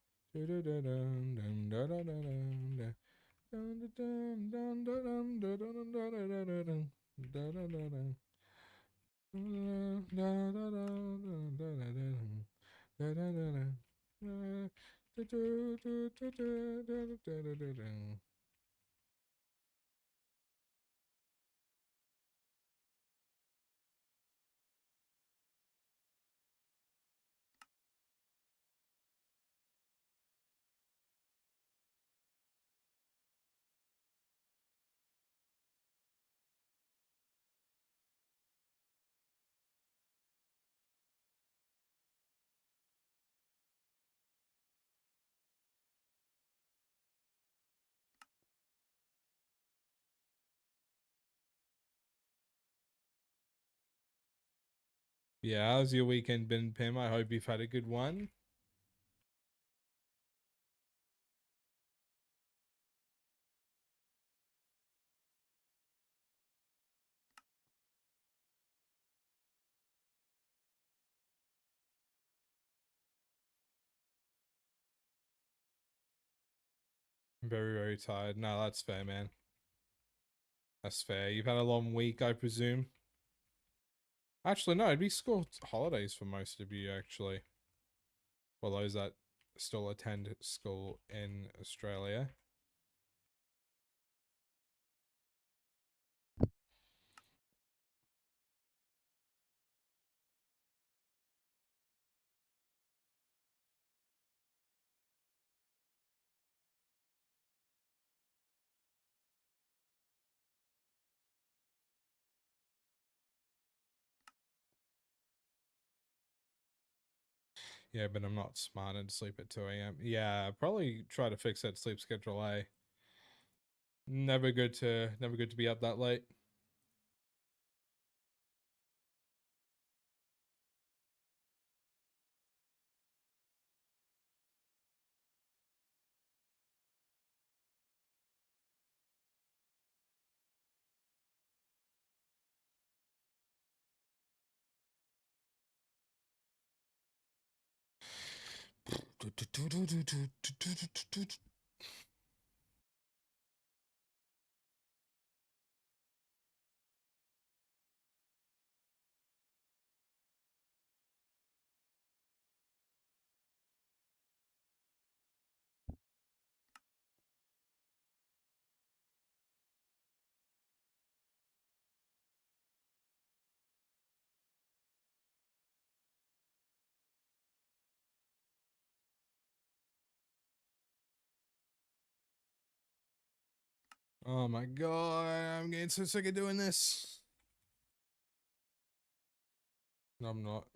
Yeah, how's your weekend been, Pim? I hope you've had a good one. I'm very, very tired. No, that's fair, man. That's fair. You've had a long week, I presume. Actually, no, it'd be school holidays for most of you, actually. For those that still attend school in Australia. Yeah, but I'm not smart and sleep at 2 a.m. Yeah, probably try to fix that sleep schedule, eh? Never good to be up that late. Oh my god, I'm getting so sick of doing this. No, I'm not.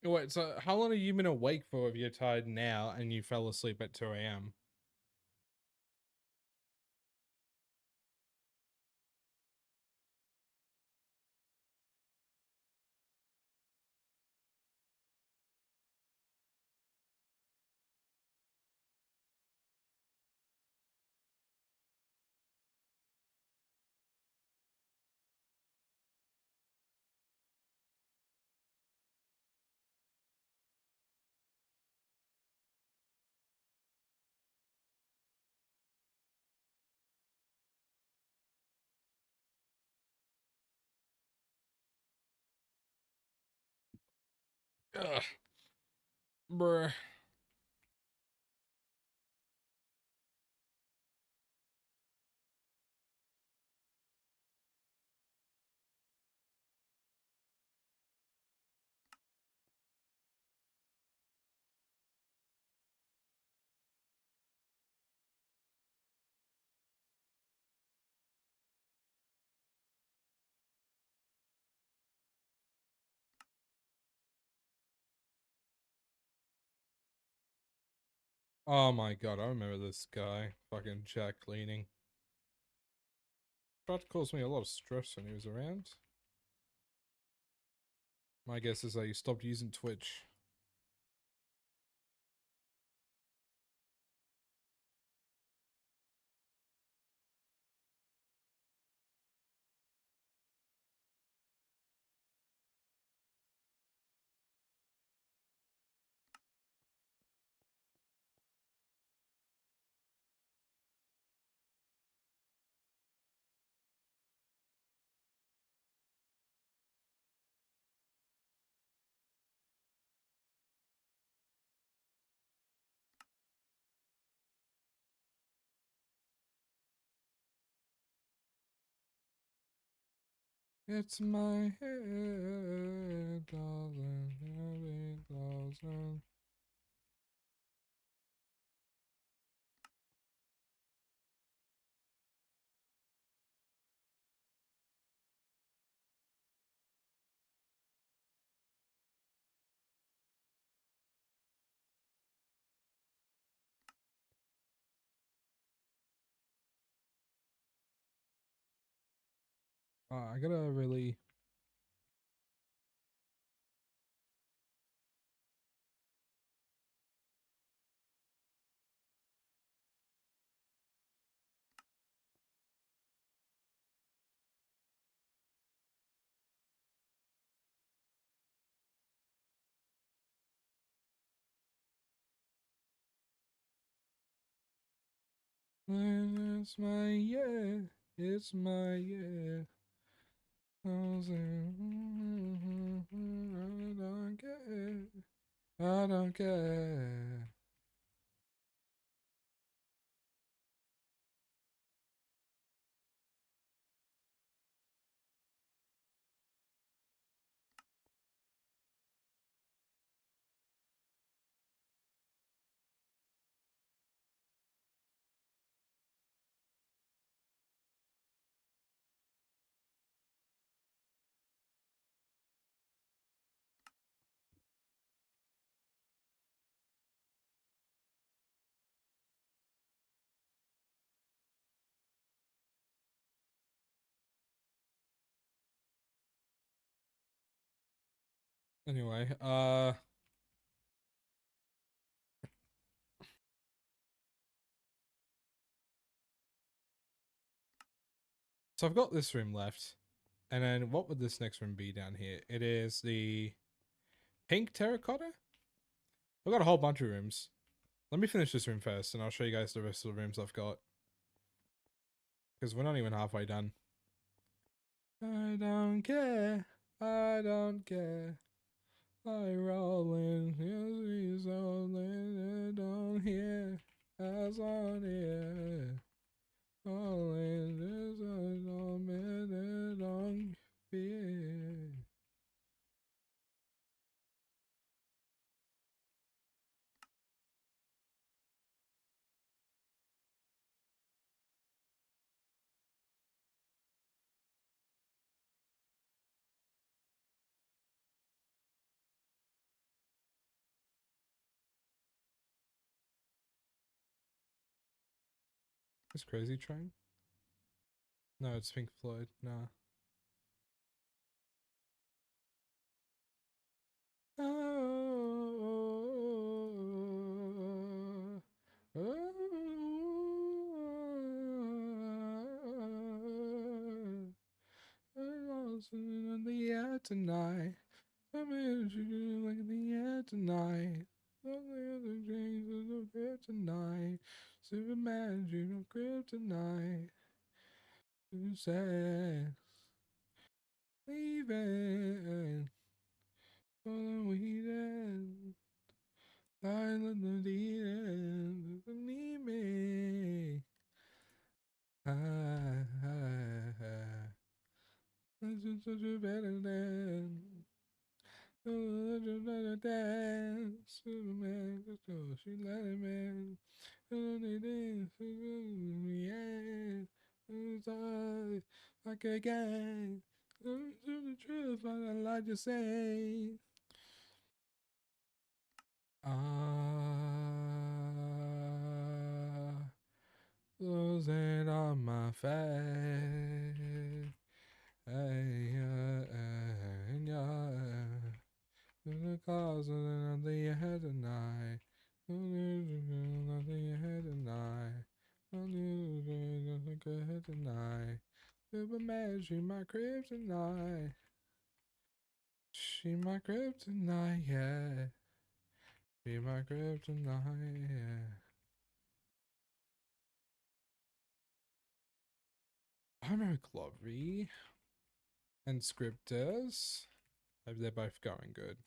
Wait, so how long have you been awake for if you're tired now and you fell asleep at 2 a.m.? Ugh. Bruh. Oh my god, I remember this guy. Fucking Jack cleaning. Tried to cause me a lot of stress when he was around. My guess is that he stopped using Twitch. It's my head, darling, every thousand. I gotta really... It's my yeah, it's my yeah. I don't care. I don't care. Anyway, so I've got this room left. And then what would this next room be down here? It is the pink terracotta? I've got a whole bunch of rooms. Let me finish this room first, and I'll show you guys the rest of the rooms I've got. Because we're not even halfway done. I don't care. I don't care. I roll in his only don't hear as on here. All in this don't fear. Is Crazy Train? No, it's Pink Floyd. Nah. In the air tonight. I'm in like the air tonight. The dreams of kryptonite. Superman, dream of kryptonite. Who said leaving for the weekend? I let the demons need me. This is such a better than. Dance, Superman, just go, she let him in. Yeah, it's all like a gang. To the truth, but I like to say. Losing on my face. Hey, the cause of the head tonight. Nothing ahead tonight. Nothing ahead tonight. Superman, she my crib tonight. She my crib tonight, yeah. She my crib tonight, yeah. I'm Clovey and Scripters. Hope they're both going good.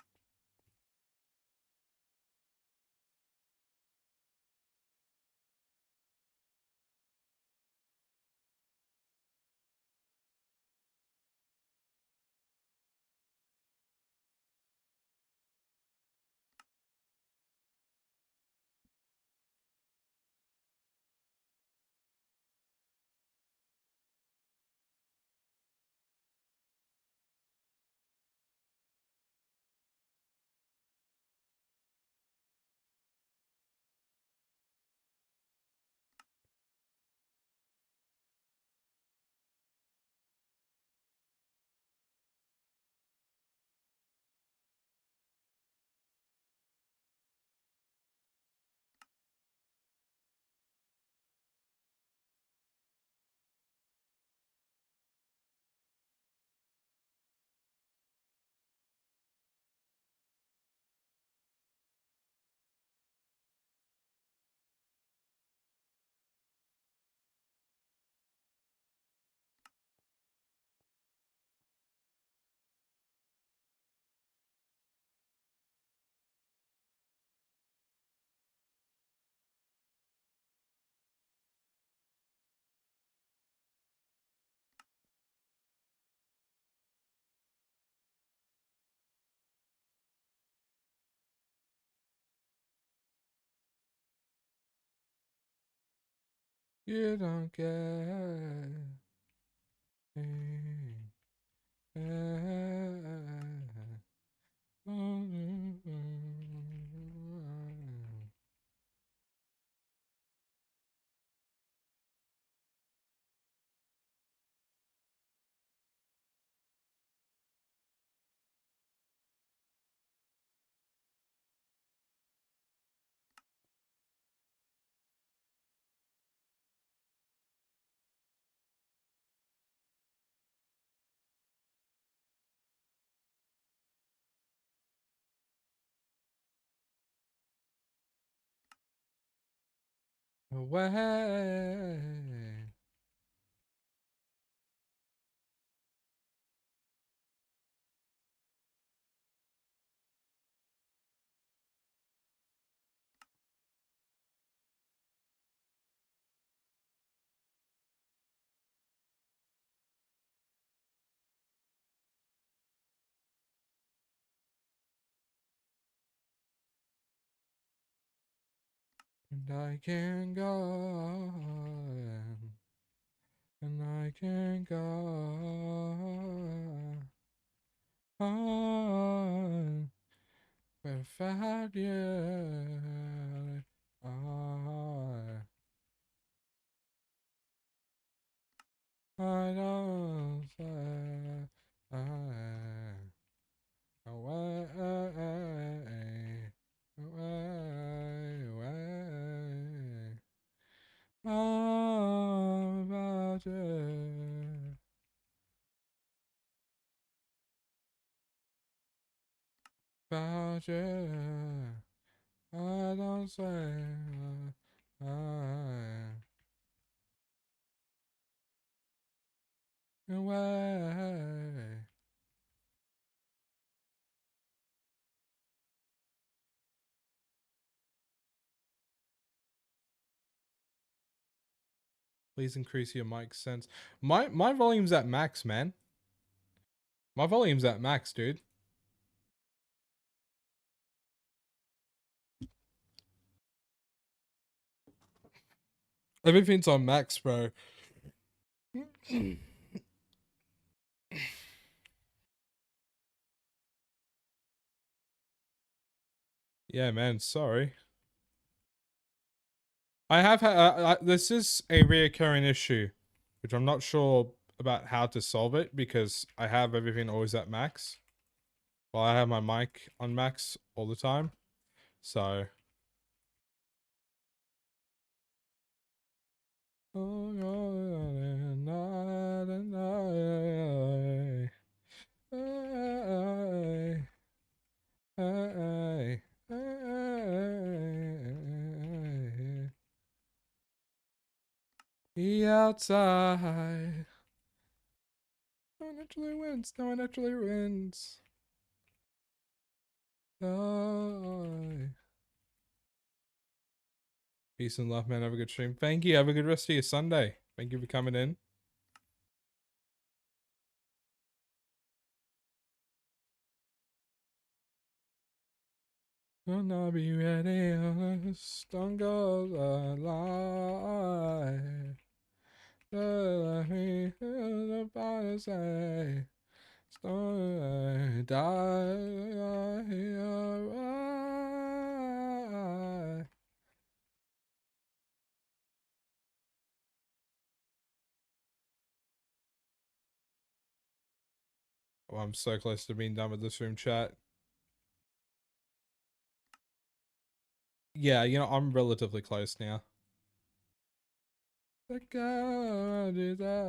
You don't care. away. And I can go, and I can go on without you. I don't say away, away. All about you, about you. I don't say away. Please increase your mic sense. My volume's at max, man. My volume's at max, dude. Everything's on max, bro. Yeah, man. Sorry. I have this is a reoccurring issue, which I'm not sure about how to solve it because I have everything always at max. Well, I have my mic on max all the time, so. The outside. No one actually wins. No one actually wins. Oh. Peace and love, man. Have a good stream. Thank you. Have a good rest of your Sunday. Thank you for coming in. Gonna be ready on the stone goes alive. Let me hear the body say, stone die. Oh, I'm so close to being done with this room chat. Yeah, you know, I'm relatively close now. The God is God.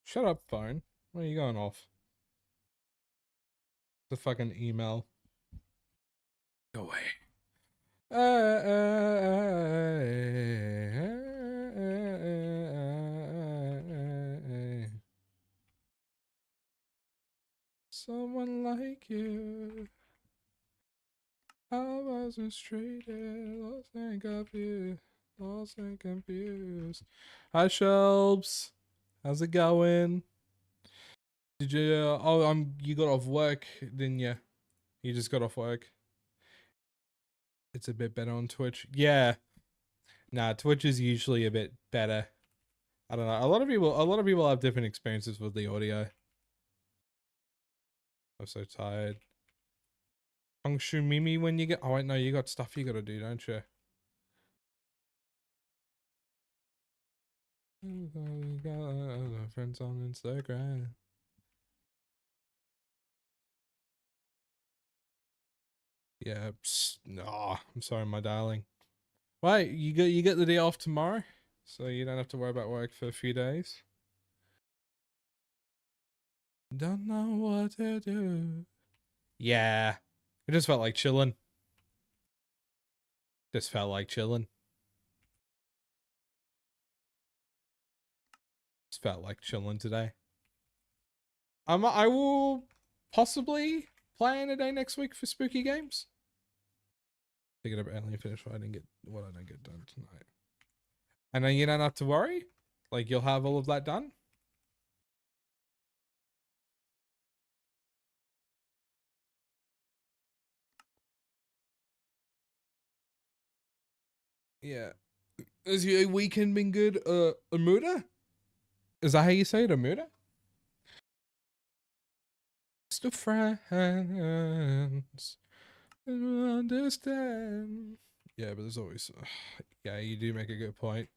Shut up, phone. Where are you going off? The fucking email. Go away. Someone like you. I was mistreated, lost and confused, lost and confused. Hi, Shelbs. How's it going? Did you? You got off work, didn't you? You just got off work. It's a bit better on Twitch. Yeah. Nah, Twitch is usually a bit better. I don't know. A lot of people have different experiences with the audio. I'm so tired. Hongshu Mimi when you get. Oh wait, no, you got stuff you gotta do, don't you? You got other friends on Instagram. Yeah. No, I'm sorry, my darling. Wait, you get the day off tomorrow, so you don't have to worry about work for a few days. Don't know what to do. Yeah, it just felt like chilling. Just felt like chilling. Just felt like chilling today. I will possibly plan a day next week for spooky games. Pick it up early and finish what I don't get done tonight. And then you don't have to worry. Like, you'll have all of that done. Yeah. Has your weekend been good, Amuda? Is that how you say it, Amuda? Still friends. Understand. Yeah, but there's always... yeah, you do make a good point.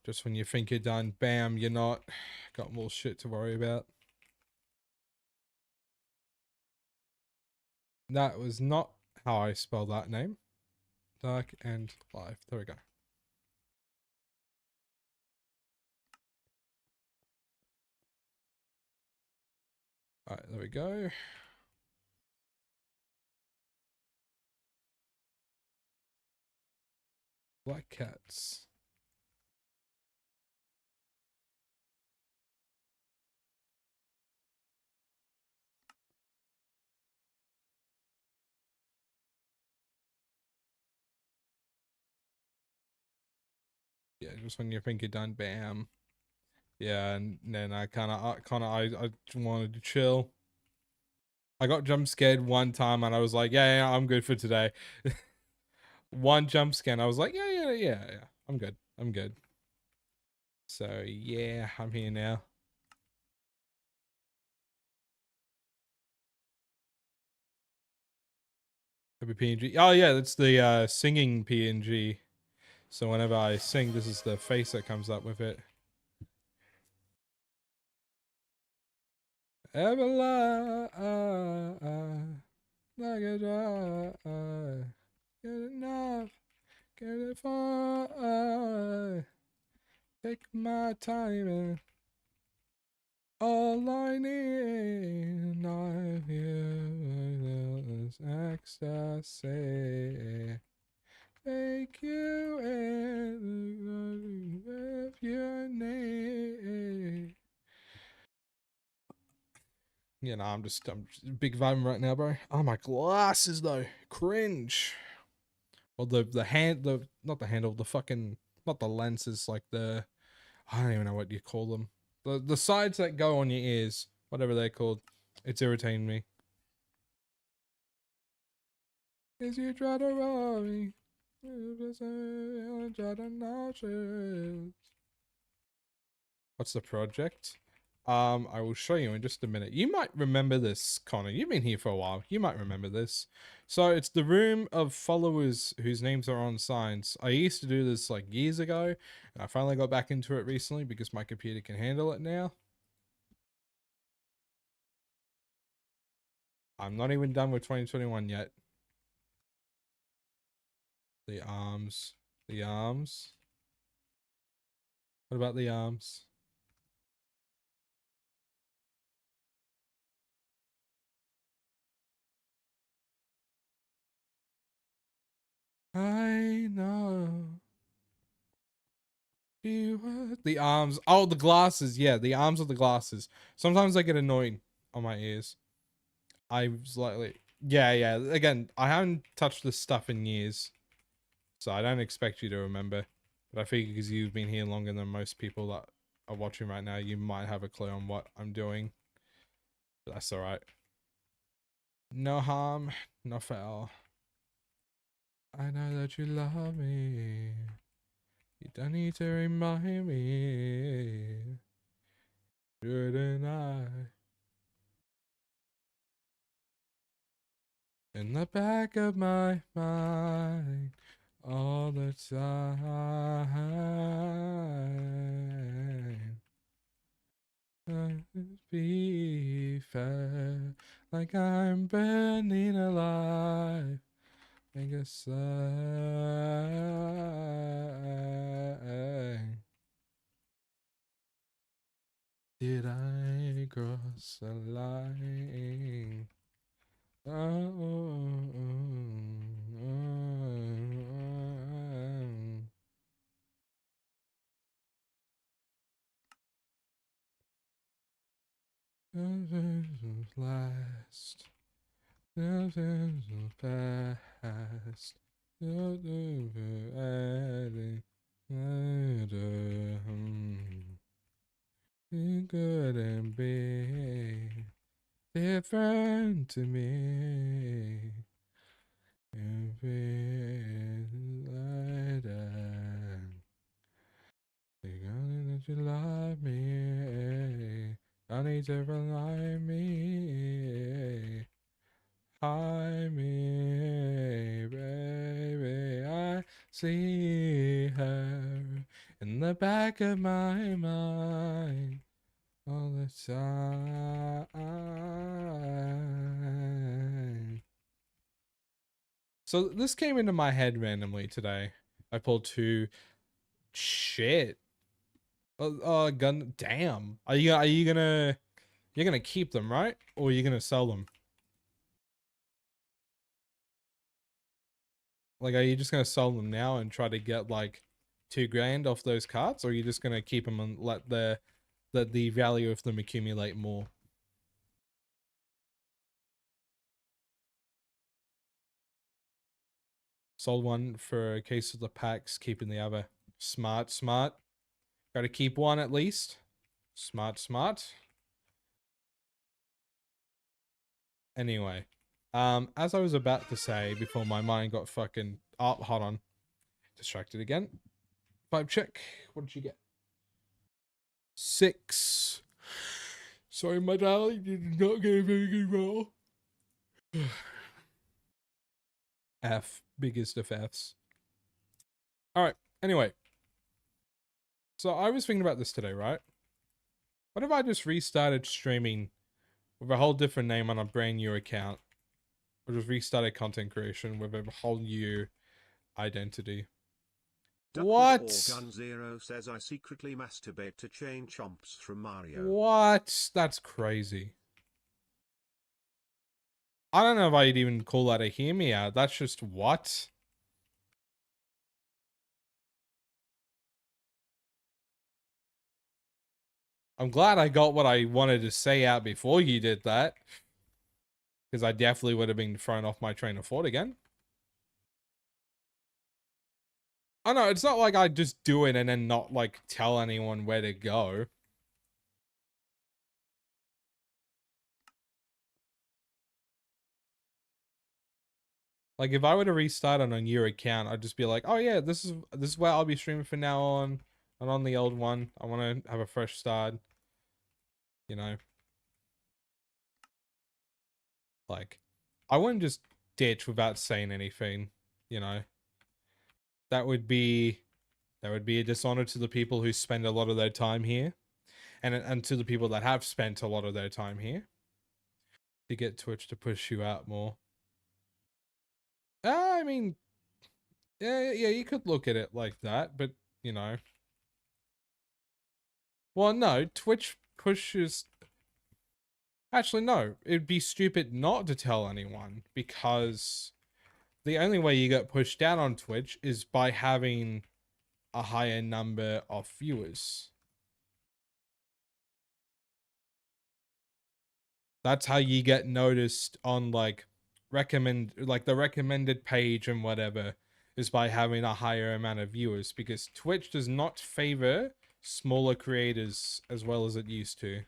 Just when you think you're done, bam, you're not. Got more shit to worry about. That was not how I spell that name. Dark and live. There we go. Alright, there we go. Black cats. Yeah, just when you think you're done, bam. Yeah, and then I wanted to chill. I got jump scared one time and I was like, yeah, I'm good for today. One jump scare, I was like, yeah, I'm good. I'm good. So yeah, I'm here now. Happy PNG. Oh yeah, that's the singing PNG. So whenever I sing, this is the face that comes up with it. Ever like a dry, get enough, get it far. Take my time and all I need, I feel is ecstasy. Take you in with your name. You know, I'm just big vibing right now, bro. Oh, my glasses though, cringe. Well, not the handle, the fucking, not the lenses, like the, I don't even know what you call them. The sides that go on your ears, whatever they're called. It's irritating me. Is you try to rob me? What's the project? I will show you in just a minute. You might remember this, Connor. You've been here for a while. You might remember this. So it's the room of followers whose names are on signs. I used to do this like years ago, and I finally got back into it recently because my computer can handle it now. I'm not even done with 2021 yet. The arms. The arms. What about the arms? I know. The arms. Oh, the glasses. Yeah, the arms of the glasses. Sometimes I get annoyed on my ears. I slightly. Yeah. Again, I haven't touched this stuff in years, so I don't expect you to remember. But I figure because you've been here longer than most people that are watching right now, you might have a clue on what I'm doing. But that's alright. No harm, no foul. I know that you love me. You don't need to remind me. Good and I. In the back of my mind, all the time. Let's be fair, like I'm burning alive. Make a sigh. Did I cross a line? Last. Nothing's past. It couldn't be different to me. If it's like that, you gotta that you love me. I need to rely me. Hi me, baby. I see her in the back of my mind all the time. So this came into my head randomly today. I pulled two. Shit. Gun. Damn. Are you gonna you're gonna keep them, right? Or are you gonna sell them? Like, are you just gonna sell them now and try to get like 2 grand off those cards, or are you just gonna keep them and let the value of them accumulate more? Sold one for a case of the packs, keeping the other. Smart, smart. Gotta keep one at least. Smart, smart. Anyway, as I was about to say before my mind got fucking... Oh, hold on. Distracted again. Vibe check. What did you get? 6. Sorry, my darling, you did not get a very good roll. F. Biggest of Fs. Alright, anyway. So I was thinking about this today, right? What if I just restarted streaming with a whole different name on a brand new account? Or just restarted content creation with a whole new identity? What? Gun Zero says I secretly masturbate to chain chomps from Mario. What? That's crazy. I don't know if I'd even call that a hear me out. That's just what? I'm glad I got what I wanted to say out before you did that. Because I definitely would have been thrown off my train of thought again. I know, it's not like I just do it and then not, like, tell anyone where to go. Like, if I were to restart on a new account, I'd just be like, oh yeah, this is where I'll be streaming from now on. And on the old one, I want to have a fresh start. You know? Like, I wouldn't just ditch without saying anything, you know? That would be a dishonor to the people who spend a lot of their time here. And to the people that have spent a lot of their time here. To get Twitch to push you out more. I mean, yeah, you could look at it like that, but, you know. Well, no, Twitch pushes... Actually, no, it'd be stupid not to tell anyone, because the only way you get pushed down on Twitch is by having a higher number of viewers. That's how you get noticed on, like, the recommended page and whatever, is by having a higher amount of viewers, because Twitch does not favor smaller creators as well as it used to.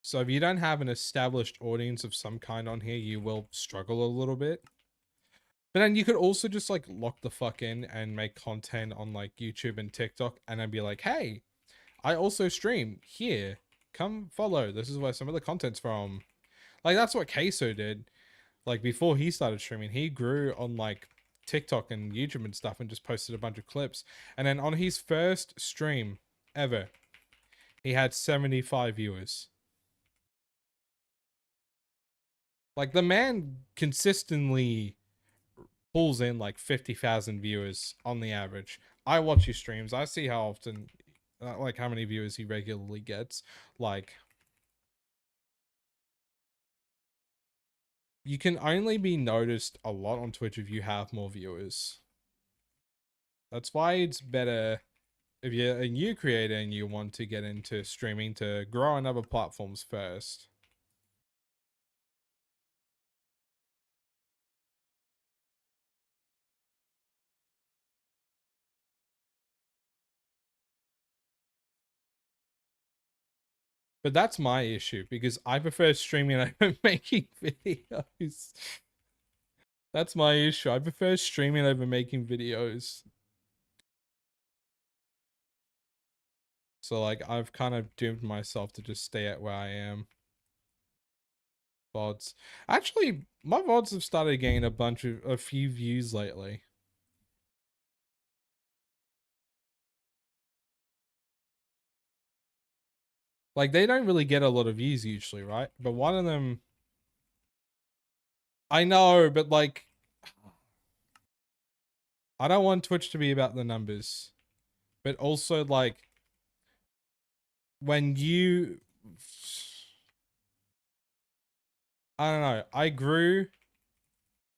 So if you don't have an established audience of some kind on here, you will struggle a little bit. But then you could also just, like, lock the fuck in and make content on, like, YouTube and TikTok, and then be like, hey, I also stream here. Come follow. This is where some of the content's from. Like, that's what Queso did. Like, before he started streaming, he grew on, like, TikTok and YouTube and stuff and just posted a bunch of clips. And then on his first stream ever, he had 75 viewers. Like, the man consistently pulls in like 50,000 viewers on the average. I watch his streams. I see how often, like, how many viewers he regularly gets. Like, you can only be noticed a lot on Twitch if you have more viewers. That's why it's better if you're a new creator and you want to get into streaming to grow on other platforms first. But that's my issue because I prefer streaming over making videos. That's my issue. I prefer streaming over making videos. So, like, I've kind of doomed myself to just stay at where I am. VODs. Actually, my VODs have started getting a few views lately. Like, they don't really get a lot of views usually, right? But one of them... I know, but like... I don't want Twitch to be about the numbers. But also, like... When you... I don't know. I grew...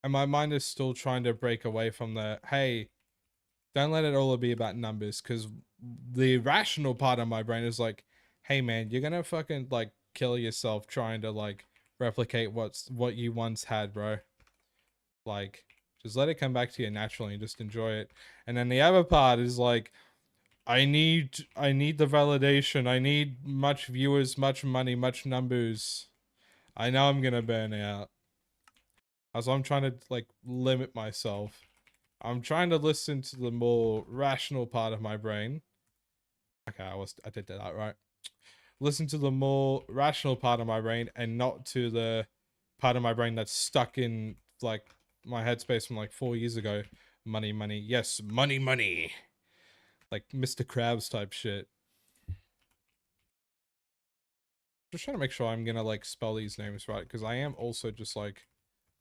And my mind is still trying to break away from the... Hey, don't let it all be about numbers. Because the rational part of my brain is like... Hey, man, you're gonna fucking, like, kill yourself trying to, like, replicate what you once had, bro. Like, just let it come back to you naturally and just enjoy it. And then the other part is like, I need the validation. I need much viewers, much money, much numbers. I know I'm gonna burn out. So I'm trying to, like, limit myself. I'm trying to listen to the more rational part of my brain. Okay, I did that right. Listen to the more rational part of my brain and not to the part of my brain that's stuck in, like, my headspace from like 4 years ago. Money, money. Yes, money, money. Like Mr. Krabs type shit. Just trying to make sure I'm gonna, like, spell these names right, because I am also just like,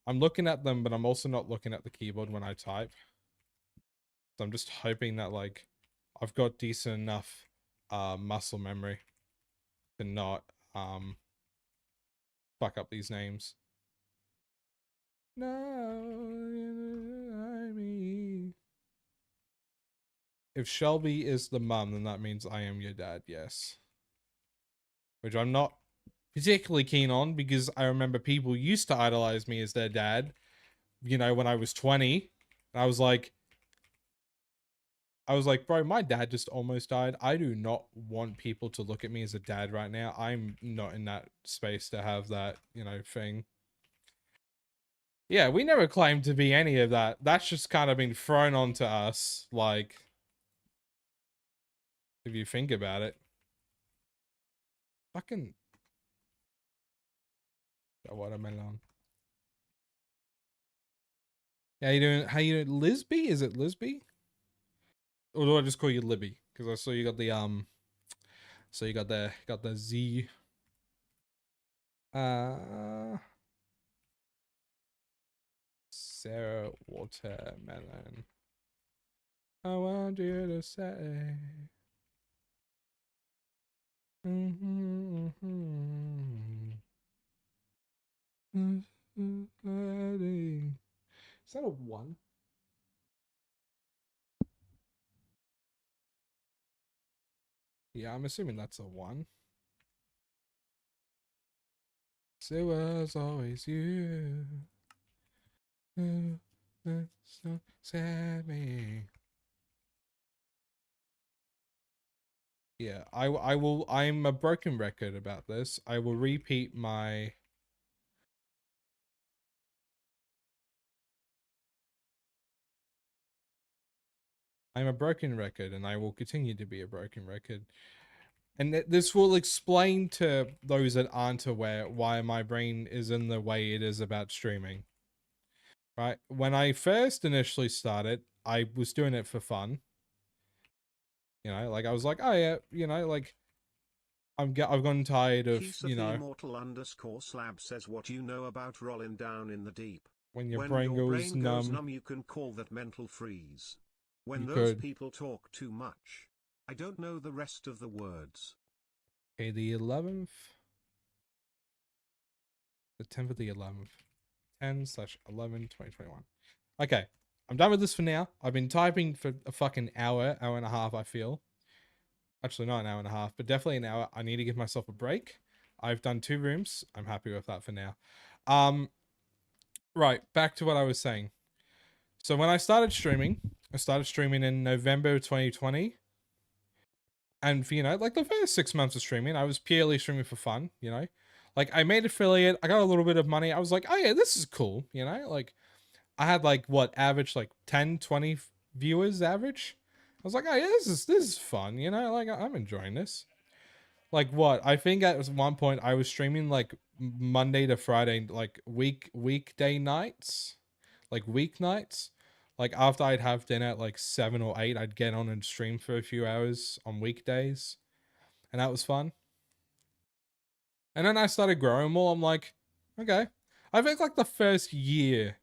I'm looking at them, but I'm also not looking at the keyboard when I type. So I'm just hoping that, like, I've got decent enough muscle memory to not fuck up these names. No, I mean, if Shelby is the mum, then that means I am your dad, yes. Which I'm not particularly keen on, because I remember people used to idolize me as their dad, you know, when I was 20. And I was like, bro, my dad just almost died. I do not want people to look at me as a dad right now. I'm not in that space to have that, you know, thing. Yeah, we never claimed to be any of that. That's just kind of been thrown onto us, like, if you think about it. Fucking... A watermelon. How you doing? How you doing? Lisby? Is it Lisby? Or do I just call you Libby? Because I saw you got the so you got the Z. Sarah Watermelon. I want you to say. Is that a one? Yeah, I'm assuming that's a one. So it was always you. So sad me. Yeah, I will. I'm a broken record about this. I will repeat my... I'm a broken record, and I will continue to be a broken record. And this will explain to those that aren't aware why my brain is in the way it is about streaming. Right? When I first initially started, I was doing it for fun. You know, like, I was like, oh yeah, you know, like, I've gotten tired of, Keys you of know, Immortal_Slab says what you know about rolling down in the deep. when your When brain your goes brain goes numb. numb, you can call that mental freeze. When You those could. people talk too much. I don't know the rest of the words. Okay, the 11th. The 10th of the 11th. 10/11/2021. Okay, I'm done with this for now. I've been typing for a fucking hour and a half, I feel. Actually, not an hour and a half, but definitely an hour. I need to give myself a break. I've done 2 rooms. I'm happy with that for now. Right, back to what I was saying. So when I started streaming in November 2020. And for, you know, like the first 6 months of streaming, I was purely streaming for fun, you know? Like, I made affiliate, I got a little bit of money. I was like, oh yeah, this is cool, you know? Like, I had like, what, average, like 10, 20 viewers average? I was like, oh yeah, this is fun, you know? Like, I'm enjoying this. Like, what? I think at one point I was streaming like Monday to Friday, like weekday nights, like weeknights. Like after I'd have dinner at like 7 or 8, I'd get on and stream for a few hours on weekdays. And that was fun. And then I started growing more. I'm like, okay. I think like the first year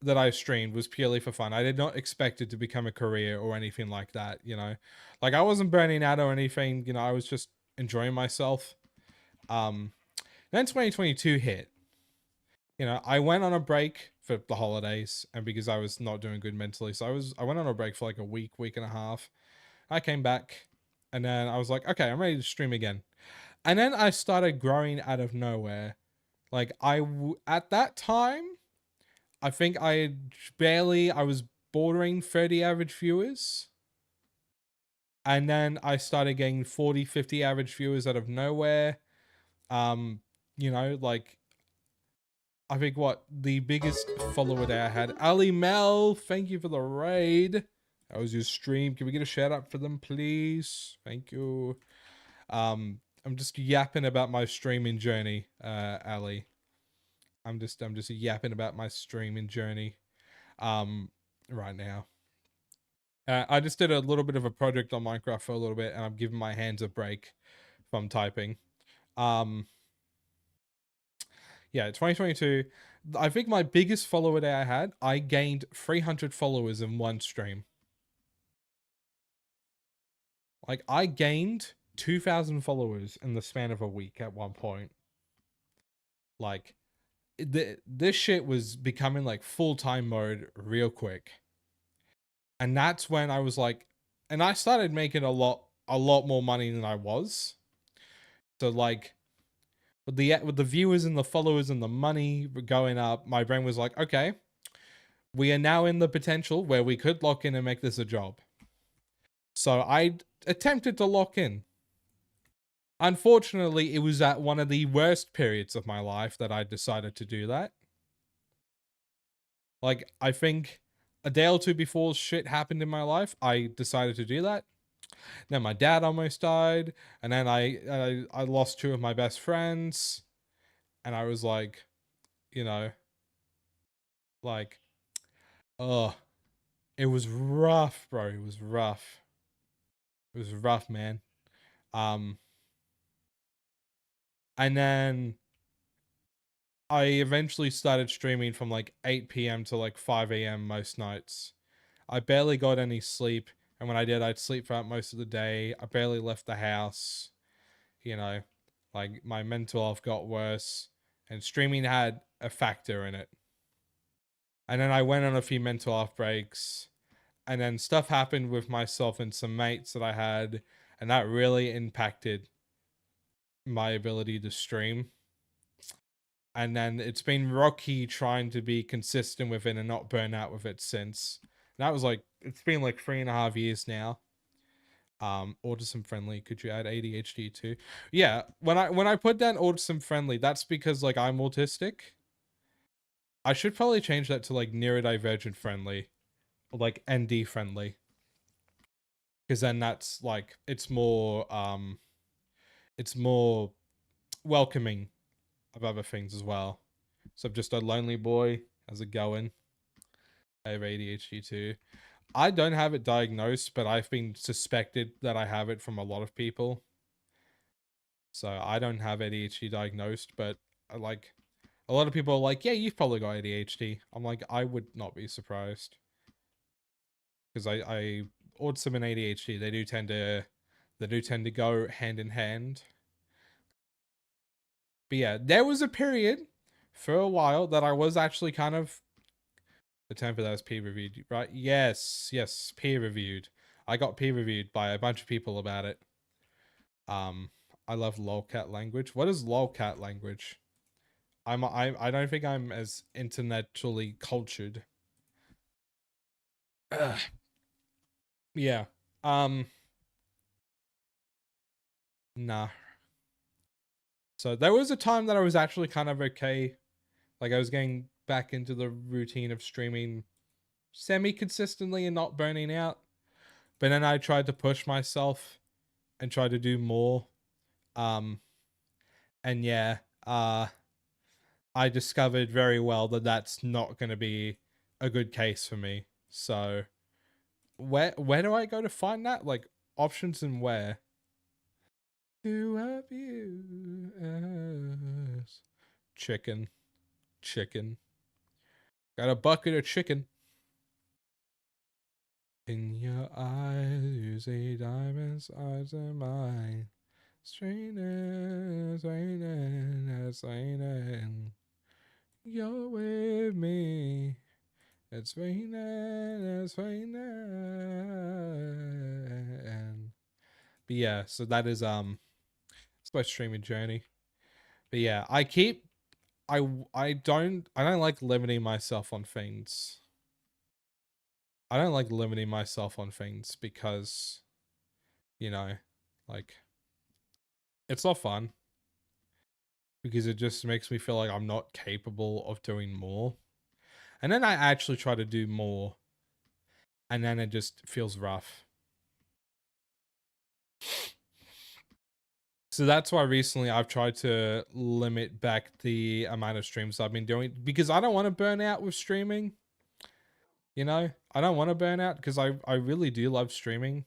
that I streamed was purely for fun. I did not expect it to become a career or anything like that, you know. Like I wasn't burning out or anything, you know, I was just enjoying myself. Then 2022 hit. You know, I went on a break for the holidays and because I was not doing good mentally. So I went on a break for like a week and a half. I came back and then I was like, okay, I'm ready to stream again. And then I started growing out of nowhere. Like at that time, I think I was bordering 30 average viewers. And then I started getting 40, 50 average viewers out of nowhere. You know, like I think what the biggest follower that I had, Ali Mel, thank you for the raid. That was your stream. Can we get a shout out for them, please? Thank you. I'm just yapping about my streaming journey, Ali. I'm just yapping about my streaming journey, right now. I just did a little bit of a project on Minecraft for a little bit, and I'm giving my hands a break from typing. Yeah, 2022. I think my biggest follower day I had, I gained 300 followers in one stream. Like, I gained 2,000 followers in the span of a week at one point. Like, this shit was becoming like full-time mode real quick. And that's when I was like, and I started making a lot more money than I was. So like, with the viewers and the followers and the money going up, my brain was like, okay, we are now in the potential where we could lock in and make this a job. So I attempted to lock in. Unfortunately, it was at one of the worst periods of my life that I decided to do that. Like, I think a day or two before shit happened in my life, I decided to do that. Then my dad almost died, and then I lost 2 of my best friends, and I was like, you know, like, oh, it was rough, bro. It was rough. It was rough, man. And then I eventually started streaming from like 8 p.m. to like 5 a.m. most nights. I barely got any sleep, and when I did, I'd sleep throughout most of the day. I barely left the house. You know, like my mental health got worse, and streaming had a factor in it. And then I went on a few mental health breaks, and then stuff happened with myself and some mates that I had, and that really impacted my ability to stream. And then it's been rocky trying to be consistent with it and not burn out with it since. That was like, it's been like 3.5 years now. Autism friendly. Could you add ADHD too? Yeah, when I put down autism friendly, that's because like I'm autistic. I should probably change that to like neurodivergent friendly, or like ND friendly, because then that's like it's more welcoming of other things as well. So I'm just a lonely boy. How's it going? I have ADHD too. I don't have it diagnosed, but I've been suspected that I have it from a lot of people. So I don't have ADHD diagnosed, but like a lot of people are like, yeah, you've probably got ADHD. I'm like, I would not be surprised because I autism and ADHD they do tend to go hand in hand. But yeah, there was a period for a while that I was actually kind of the term for that is peer reviewed, right? Yes, peer reviewed. I got peer reviewed by a bunch of people about it. I love lolcat language. What is lolcat language? I don't think I'm as intellectually cultured. Ugh. Yeah. Nah. So there was a time that I was actually kind of okay. Like I was getting back into the routine of streaming semi-consistently and not burning out. But then I tried to push myself and try to do more. And yeah, I discovered very well that that's not going to be a good case for me. So where do I go to find that? Like options and where? To abuse chicken. Got a bucket of chicken. In your eyes, you see diamonds, eyes in mine. Straining, straining. You're with me. It's raining, it's raining. But yeah, so that is it's my streaming journey. But yeah, I don't like limiting myself on things. I don't like limiting myself on things because, you know, like it's not fun because it just makes me feel like I'm not capable of doing more. And then I actually try to do more and then it just feels rough. So that's why recently I've tried to limit back the amount of streams I've been doing because I don't want to burn out with streaming. You know, I don't want to burn out because I really do love streaming.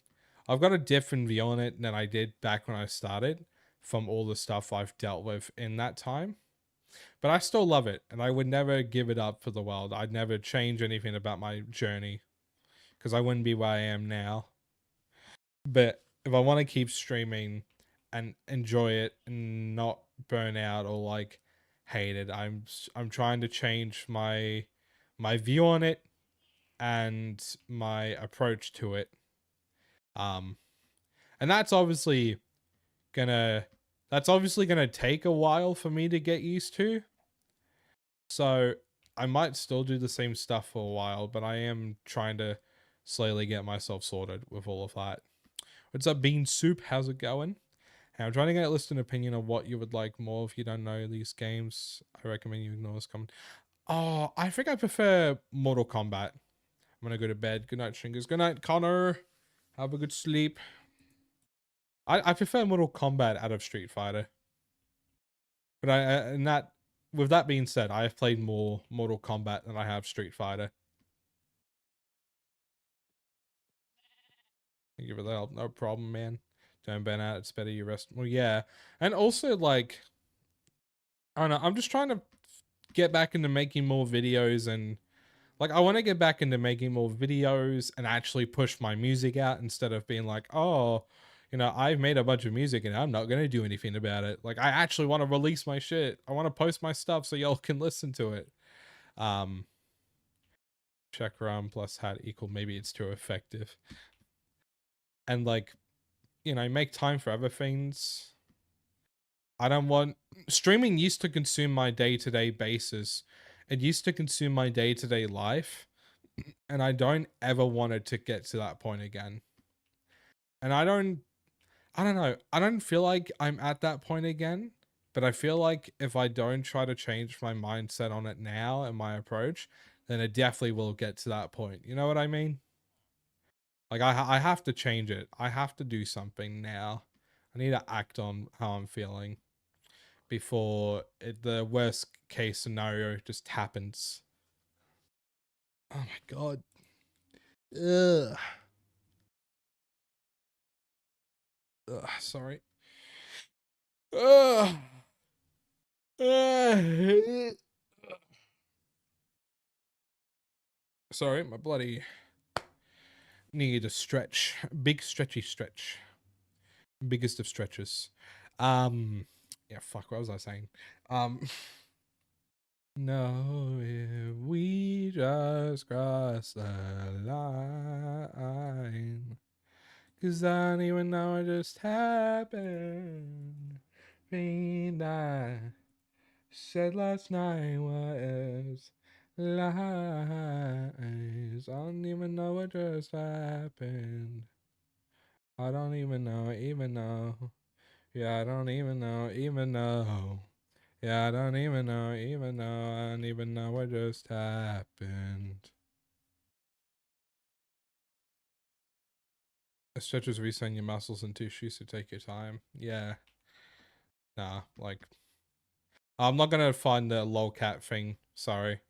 I've got a different view on it than I did back when I started from all the stuff I've dealt with in that time. But I still love it and I would never give it up for the world. I'd never change anything about my journey because I wouldn't be where I am now. But if I want to keep streaming and enjoy it and not burn out or like hate it, I'm trying to change my view on it and my approach to it. Um and gonna that's obviously gonna take a while for me to get used to. So I might still do the same stuff for a while, but I am trying to slowly get myself sorted with all of that. What's up, Bean Soup? How's it going? And I'm trying to get a list and opinion of what you would like more. If you don't know these games, I recommend you ignore this comment. Oh, I think I prefer Mortal Kombat. I'm gonna go to bed. Good night, Shingers. Good night, Connor. Have a good sleep. I prefer Mortal Kombat out of Street Fighter. But with that being said, I have played more Mortal Kombat than I have Street Fighter. Thank you for the help. No problem, man. Don't burn out. It's better you rest. Well, yeah. And also, like, I don't know. I'm just trying to get back into making more videos and, like, I want to get back into making more videos and actually push my music out instead of being like, oh, you know, I've made a bunch of music and I'm not going to do anything about it. Like, I actually want to release my shit. I want to post my stuff so y'all can listen to it. Check run plus hat equal maybe it's too effective. And like, you know, make time for other things. I don't want streaming used to consume my day-to-day basis. It used to consume my day-to-day life. And I don't ever want it to get to that point again. And I don't know. I don't feel like I'm at that point again. But I feel like if I don't try to change my mindset on it now and my approach, then it definitely will get to that point. You know what I mean? Like I have to change it. I have to do something now. I need to act on how I'm feeling before the worst case scenario just happens. Oh my god. Ugh. Ugh, sorry. Uh, sorry, my bloody need a stretch. Big stretchy stretch. Biggest of stretches. Yeah, fuck, what was I saying? No, if we just cross the line. 'Cause I don't even know what just happened. Thing I said last night was lies. I don't even know what just happened. I don't even know, even know. Yeah, I don't even know, even know. Yeah, I don't even know, even know. I don't even know what just happened. A stretch is resetting your muscles and tissues, so take your time. Yeah. Nah, like, I'm not gonna find the lolcat thing. Sorry.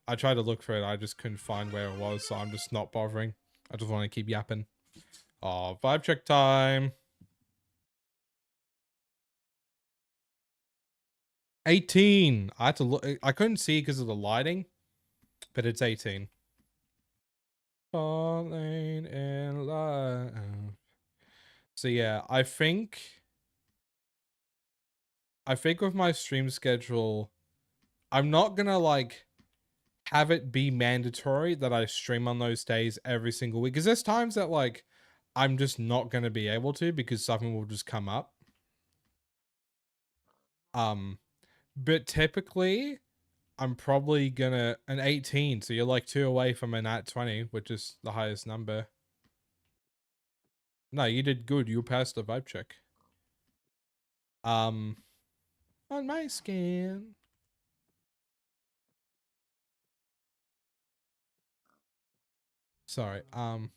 I tried to look for it, I just couldn't find where it was, so I'm just not bothering. I just want to keep yapping. Oh, vibe check time. 18. I had to look. I couldn't see because of the lighting, but it's 18. Falling in love. So yeah, I think with my stream schedule, I'm not gonna like have it be mandatory that I stream on those days every single week. Because there's times that like I'm just not gonna be able to because something will just come up. But typically I'm probably gonna an 18, so you're like 2 away from a nat 20, which is the highest number. No, you did good. You passed the vibe check. On my scan. Sorry. What's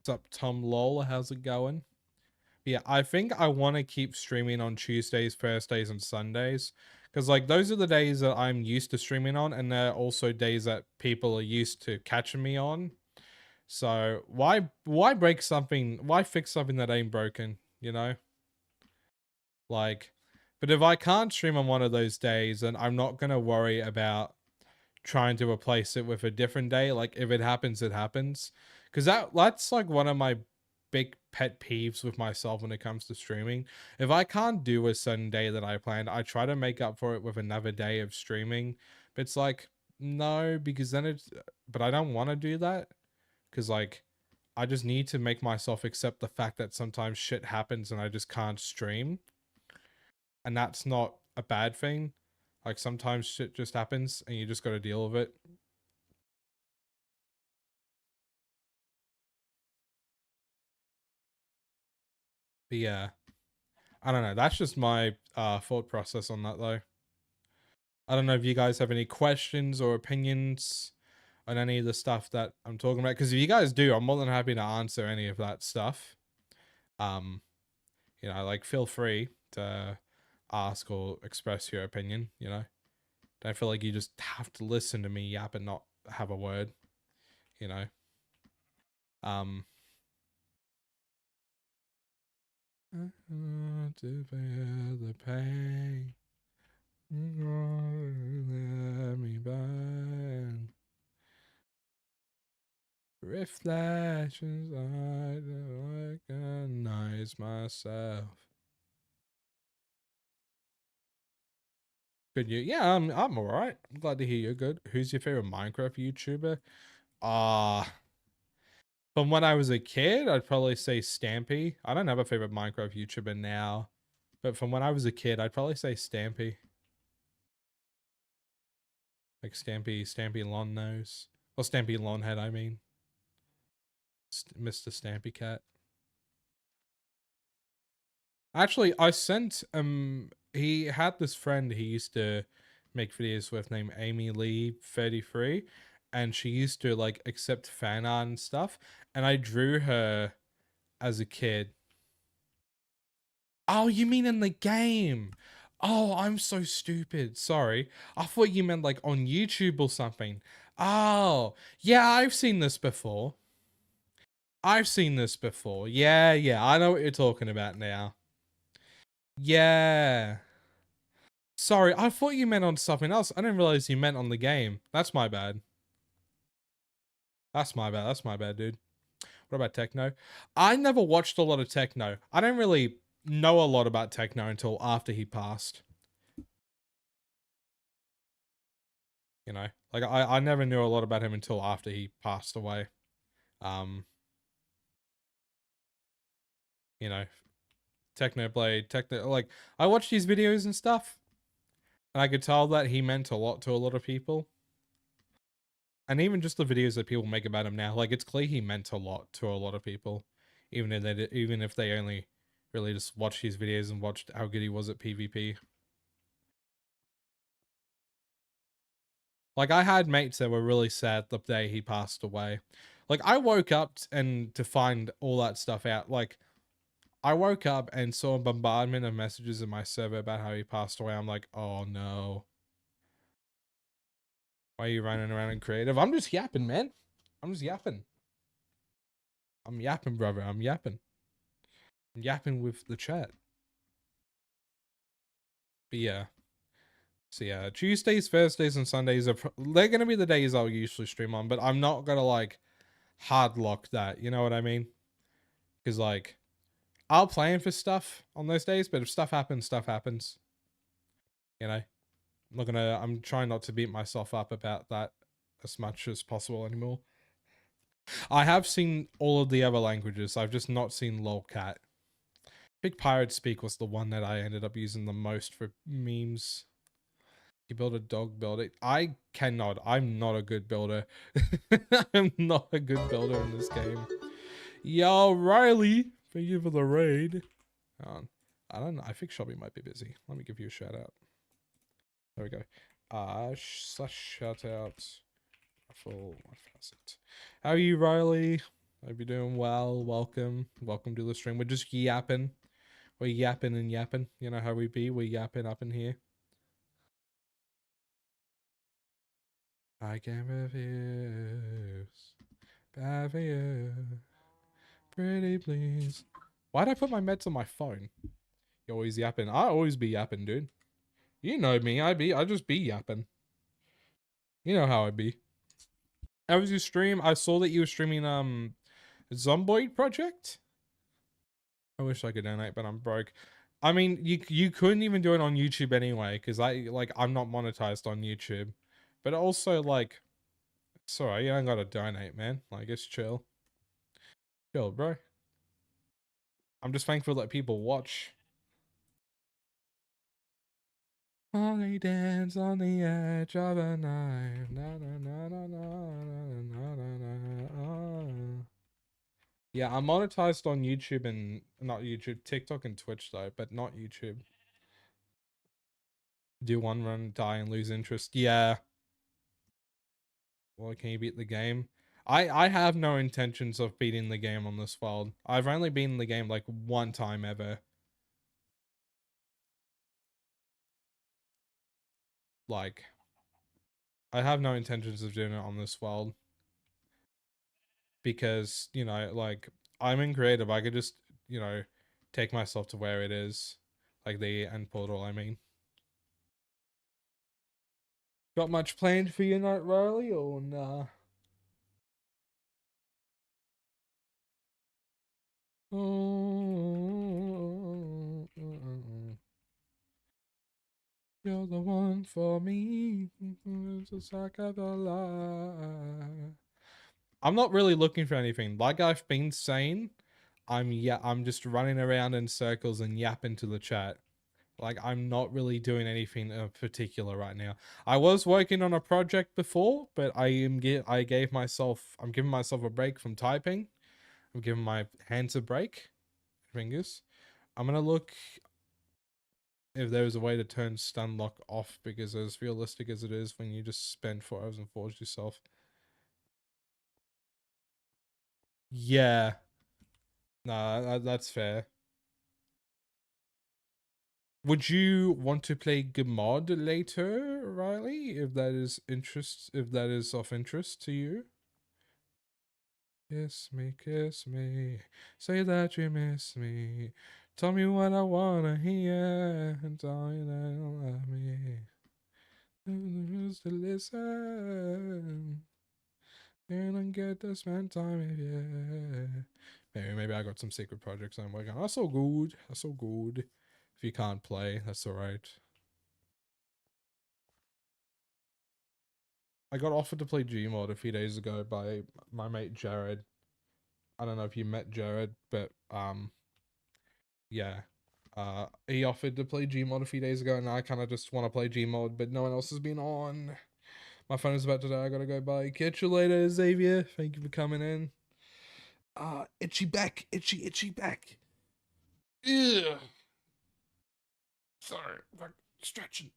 up, Tom Lol? How's it going? Yeah, I think I want to keep streaming on Tuesdays, Thursdays, and Sundays. Because, like, those are the days that I'm used to streaming on, and they're also days that people are used to catching me on. So, why break something? Why fix something that ain't broken, you know? Like, but if I can't stream on one of those days, then I'm not going to worry about trying to replace it with a different day. Like, if it happens, it happens. Because that's like one of my big pet peeves with myself when it comes to streaming. If I can't do a certain day that I planned, I try to make up for it with another day of streaming. But it's like, no, because then it's, but I don't want to do that. Because, like, I just need to make myself accept the fact that sometimes shit happens and I just can't stream. And that's not a bad thing. Like, sometimes shit just happens and you just got to deal with it. But yeah, I don't know. That's just my thought process on that, though. I don't know if you guys have any questions or opinions on any of the stuff that I'm talking about. Because if you guys do, I'm more than happy to answer any of that stuff. You know, like, feel free to ask or express your opinion, you know. Don't feel like you just have to listen to me yap and not have a word, you know. To bear the pain, let me burn. Reflections, I don't recognize myself. Good, you? Yeah, I'm all right. I'm glad to hear you're good. Who's your favorite Minecraft YouTuber? From when I was a kid, I'd probably say Stampy. I don't have a favorite Minecraft YouTuber now, but from when I was a kid, I'd probably say Stampy. Like Stampy Lawn Nose. Or Stampy Lawn Head, I mean. Mr. Stampy Cat. Actually, I sent, he had this friend he used to make videos with named Amy Lee 33, and she used to, like, accept fan art and stuff, and I drew her as a kid. Oh, you mean in the game? Oh, I'm so stupid. Sorry. I thought you meant like on YouTube or something. Oh, yeah, I've seen this before. I've seen this before. Yeah, I know what you're talking about now. Yeah. Sorry, I thought you meant on something else. I didn't realize you meant on the game. That's my bad. That's my bad, dude. What about techno? I never watched a lot of techno. I don't really know a lot about techno until after he passed. You know, like I never knew a lot about him until after he passed away. You know, Technoblade, like I watched his videos and stuff, and I could tell that he meant a lot to a lot of people. And even just the videos that people make about him now, like it's clear he meant a lot to a lot of people, even if they only really just watched his videos and watched how good he was at PvP. Like I had mates that were really sad the day he passed away. Like I woke up and to find all that stuff out. Like I woke up and saw a bombardment of messages in my server about how he passed away. I'm like, oh no. Why are you running around in creative? I'm just yapping, man. I'm just yapping. I'm yapping, brother. I'm yapping. I'm yapping with the chat. But yeah. So yeah, Tuesdays, Thursdays, and Sundays they're gonna be the days I'll usually stream on, but I'm not gonna like hard lock that. You know what I mean? Because like I'll plan for stuff on those days, but if stuff happens, stuff happens. You know, I'm trying not to beat myself up about that as much as possible anymore. I have seen all of the other languages. I've just not seen lolcat. Big Pirate Speak was the one that I ended up using the most for memes. You build a dog, build it. I cannot. I'm not a good builder. I'm not a good builder in this game. Yo, Riley. Thank you for the raid. I don't know. I think Shelby might be busy. Let me give you a shout out. There we go. Shout out. Full facet. How are you, Riley? Hope you're doing well. Welcome to the stream. We're just yapping. We're yapping and yapping. You know how we be. We're yapping up in here. I can refuse. Bad for you. Pretty please. Why'd I put my meds on my phone? You're always yapping. I always be yapping, dude. You know me. I just be yapping. You know how I be. How was your stream? I saw that you were streaming Zomboid Project. I wish I could donate, but I'm broke. I mean, you couldn't even do it on YouTube anyway, because I'm not monetized on YouTube. But also like, sorry, you don't gotta donate, man. Like it's chill. Chill, bro. I'm just thankful that people watch. Only dance on the edge of a knife. Na, na, na, na, na, na, na, na. Yeah, I'm monetized on YouTube and not YouTube, TikTok and Twitch though, but not YouTube. Do one run, die, and lose interest. Yeah. Well, can you beat the game? I have no intentions of beating the game on this world. I've only beaten the game like one time ever. Like, I have no intentions of doing it on this world. Because, you know, like, I'm in creative. I could just, you know, take myself to where it is. Like the end portal, I mean. Got much planned for your night, Riley, or nah? You're the one for me. It's a sack of a lie. I'm not really looking for anything. Like I've been saying, I'm just running around in circles and yapping to the chat. Like I'm not really doing anything in particular right now. I was working on a project before, but I'm giving myself a break from typing. I'm giving my hands a break. Fingers. I'm gonna look if there's a way to turn stun lock off, because as realistic as it is when you just spend 4 hours and forge yourself. Yeah. Nah, that's fair. Would you want to play Gmod later, Riley? If that is of interest to you? kiss me, say that you miss me. Tell me what I wanna hear, and tell me that you love me. Who's to listen? And I get to spend time with you. Maybe I got some secret projects I'm working on. That's so good. That's so good. If you can't play, that's alright. I got offered to play Gmod a few days ago by my mate Jared. I don't know if you met Jared, but yeah. He offered to play Gmod a few days ago, and I kind of just want to play Gmod, but no one else has been on. My phone is about to die. I gotta go. Bye. Catch you later, Xavier. Thank you for coming in. Itchy back. Itchy back. Ew. Sorry, like stretching.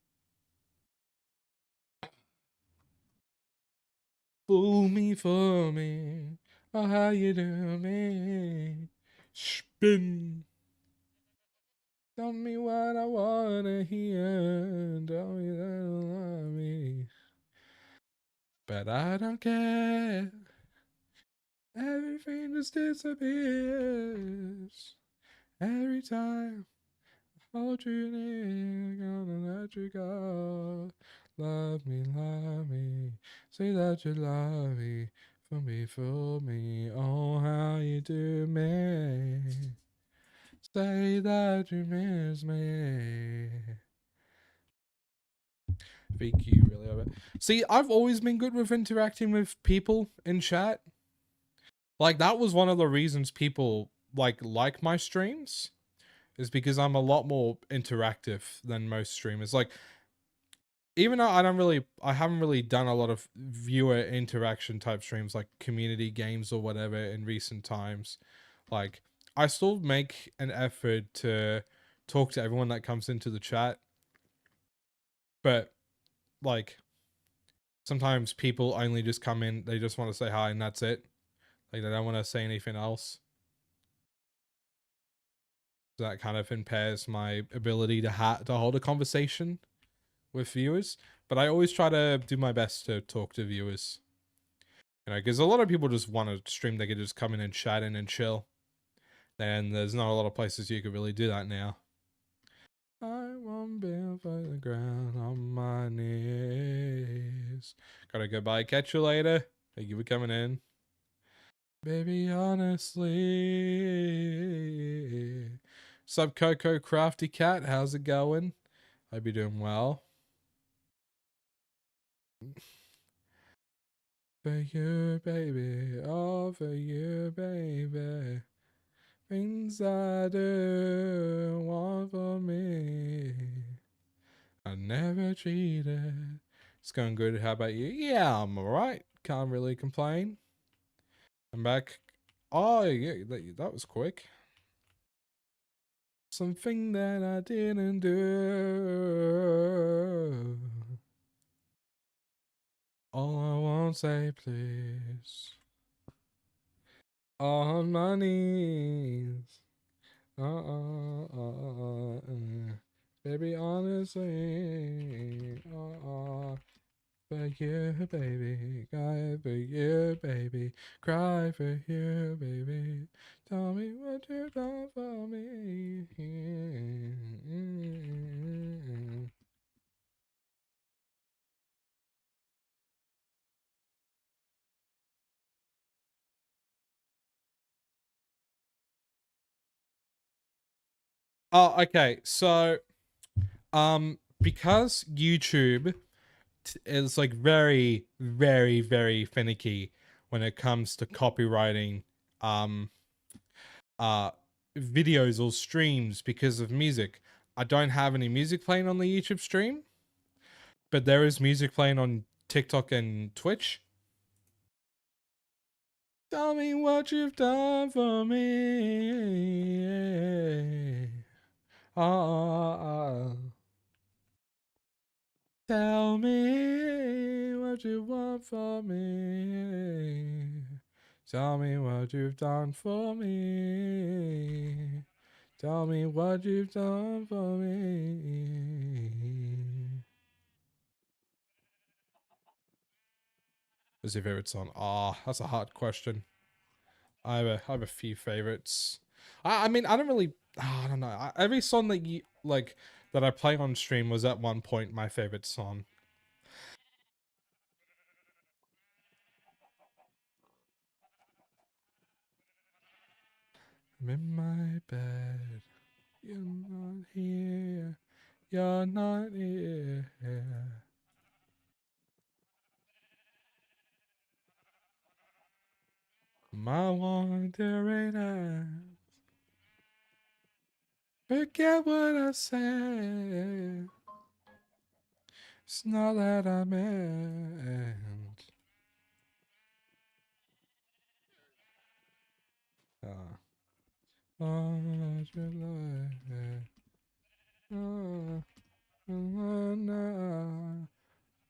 Fool me. Oh, how you do me? Spin. Tell me what I wanna hear. Tell me that you love me. But I don't care. Everything just disappears. Every time I hold you near, gonna let you go. Love me. Say that you love me. For me. Oh, how you do me. Say that you miss me. VQ really over. See, I've always been good with interacting with people in chat. Like, that was one of the reasons people like my streams, is because I'm a lot more interactive than most streamers. Like, even though I haven't really done a lot of viewer interaction type streams like community games or whatever in recent times, like, I still make an effort to talk to everyone that comes into the chat. But like, sometimes people only just come in, they just want to say hi and that's it. Like, they don't want to say anything else. So that kind of impairs my ability to hold a conversation with viewers. But I always try to do my best to talk to viewers. You know, because a lot of people just want to stream, they could just come in and chat in and chill. And there's not a lot of places you could really do that now. I won't be off the ground on my knees. Gotta go bye. Catch you later. Thank you for coming in. Baby, honestly. Sup, Coco Crafty Cat? How's it going? Hope you're doing well. For you, baby. Oh, for you, baby. Things I do want for me. I never cheated. It's going good. How about you? Yeah, I'm alright. Can't really complain. I'm back. Oh, yeah, that was quick. Something that I didn't do. All I won't say, please. On my knees. Baby, honestly. For you, baby. Cry for you, baby. Cry for you, baby. Tell me what you've done for me. Oh, okay. So, because YouTube is like very, very, very finicky when it comes to copywriting, um, uh, videos or streams because of music. I don't have any music playing on the YouTube stream, but there is music playing on TikTok and Twitch. Tell me what you've done for me. Ah. Tell me what you want from me. Tell me what you've done for me. Tell me what you've done for me. What's your favorite song? Ah, that's a hard question. I have a few favorites. I mean, I don't really. I don't know. Every song that you like that I play on stream was at one point my favorite song. I'm in my bed. You're not here. You're not here. My wandering eyes. Forget what I said. It's not that I meant. Oh,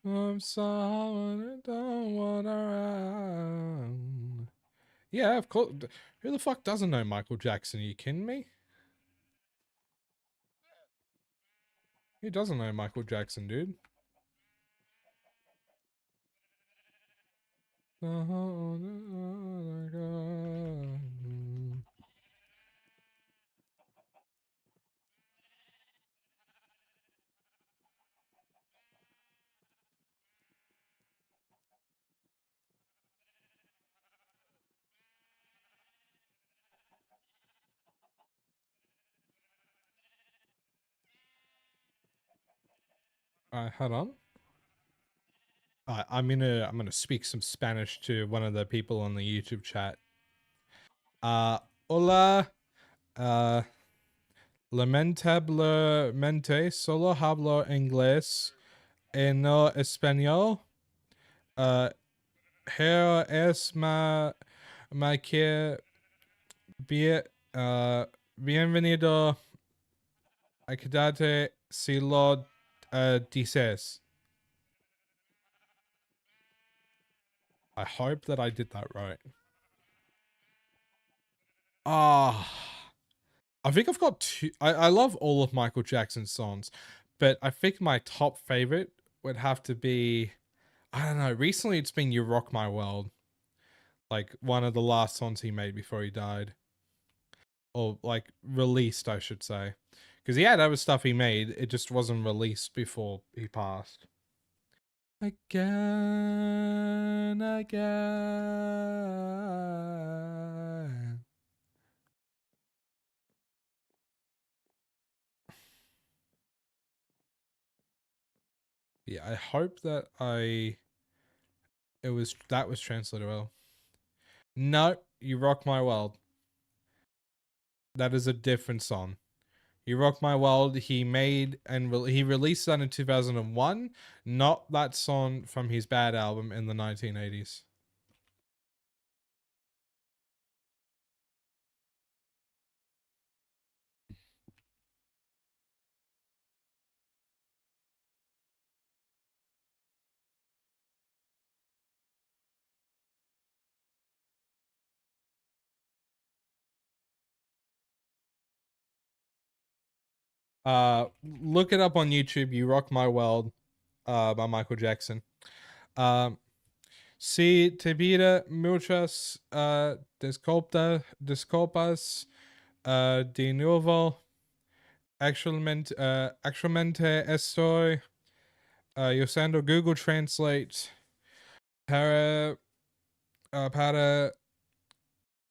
I'm someone I don't want around. Yeah, of course. Who the fuck doesn't know Michael Jackson? Are you kidding me? Who doesn't know Michael Jackson, dude? Hold on. I'm gonna speak some Spanish to one of the people on the YouTube chat. Hola. Lamentablemente solo hablo inglés y no español. Here es que bien, bienvenido a quedarte si lo dices. I hope that I did that right. I think I've got two. I love all of Michael Jackson's songs, but I think my top favorite would have to be, I don't know, recently it's been You Rock My World. Like one of the last songs he made before he died. Or like released, I should say. Because he had other stuff he made, it just wasn't released before he passed. Again. Yeah, I hope that that was translated well. No, You Rock My World. That is a different song. You Rock My World, he made and he released that in 2001, not that song from his Bad album in the 1980s. Look it up on YouTube. You Rock My World, by Michael Jackson. Si te pide muchas disculpas de nuevo. Actualmente estoy usando Google Translate para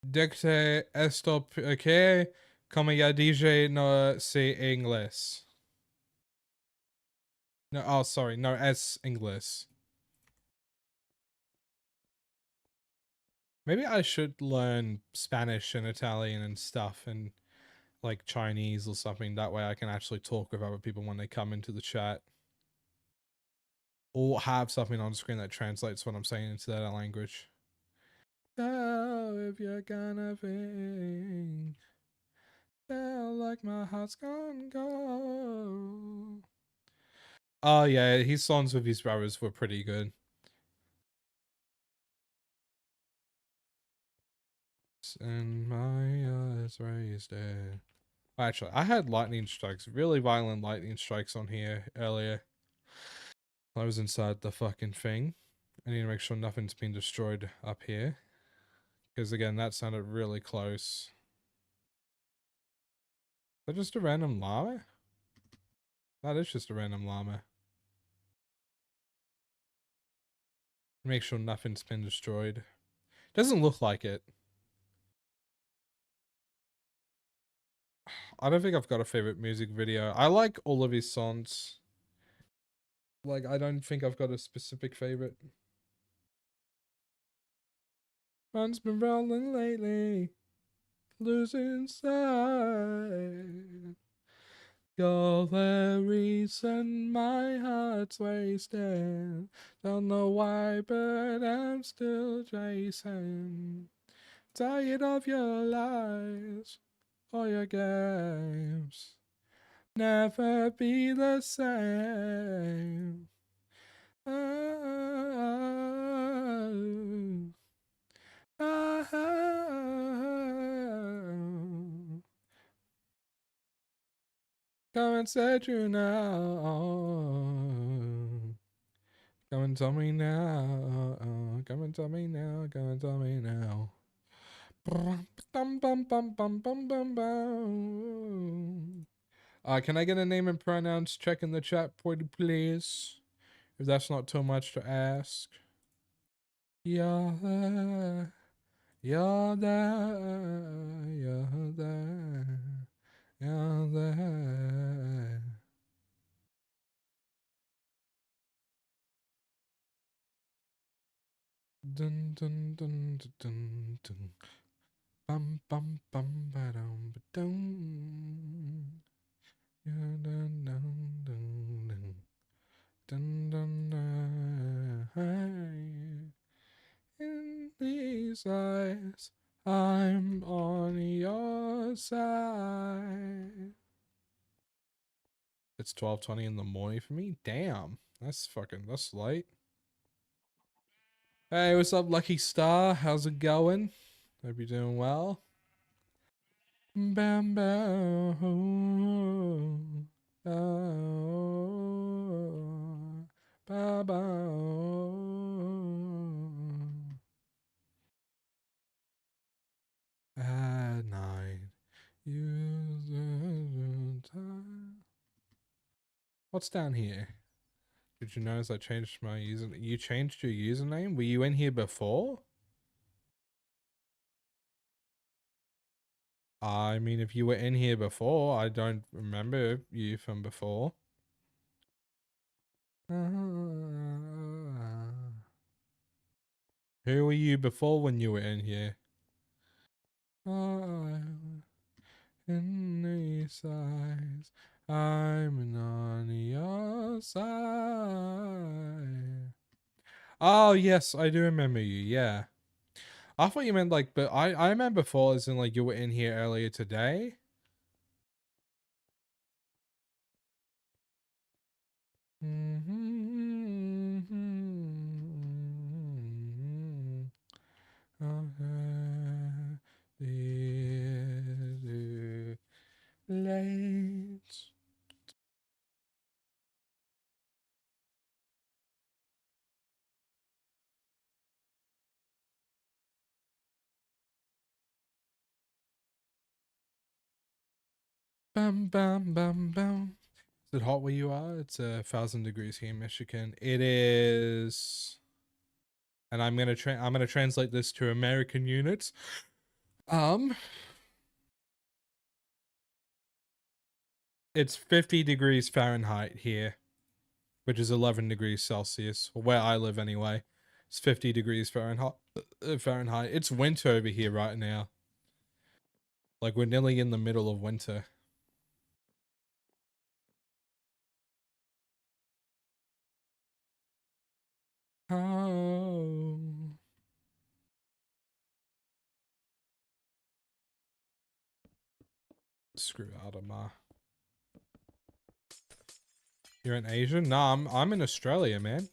dicte esto que, como ya dije, no sé inglés. No, oh, sorry, no es inglés. Maybe I should learn Spanish and Italian and stuff and like Chinese or something. That way I can actually talk with other people when they come into the chat. Or have something on screen that translates what I'm saying into that language. Oh, if you're gonna think, feel like my heart's gonna go. Oh yeah, his songs with his brothers were pretty good. And my eyes raised it. Actually, I had lightning strikes, really violent lightning strikes on here earlier. I was inside the fucking thing. I need to make sure nothing's been destroyed up here. Because again, that sounded really close. Is that just a random llama? That is just a random llama. Make sure nothing's been destroyed. Doesn't look like it. I don't think I've got a favorite music video. I like all of his songs. Like, I don't think I've got a specific favorite. Fun's been rolling lately. Losing sight. You're the reason my heart's wasting. Don't know why, but I'm still chasing. Tired of your lies, all your games. Never be the same. Oh, oh, oh. Come and set you now. Come and tell me now. Come and tell me now. Come and tell me now. Can I get a name and pronouns check in the chat, please? If that's not too much to ask. You're there. You're there. You're there. You're there. Dun dun dun dun dun. Bum bum bum ba dum ba dum. Dun dun dun dun dun dun dun. In these eyes, I'm on your side. It's 12:20 in the morning for me. Damn, that's late. Hey, what's up, Lucky Star? How's it going? Hope you're doing well. Bam bam. Oh, ba ba. At night, use the time. What's down here? Did you notice I changed my user? You changed your username? Were you in here before? I mean, if you were in here before, I don't remember you from before. Who were you before when you were in here? In these eyes, I'm on your side. Oh, yes, I do remember you, yeah. I thought you meant like, but I remember before as in like you were in here earlier today. Late. Bam bam bam bam. Is it hot where you are? It's 1,000 degrees here in Michigan. It is, and I'm gonna translate this to American units. It's 50 degrees Fahrenheit here, which is 11 degrees Celsius, where I live anyway. It's 50 degrees Fahrenheit. It's winter over here right now. Like, we're nearly in the middle of winter. Oh. Screw Adama. You're in Asia? Nah, I'm in Australia, man.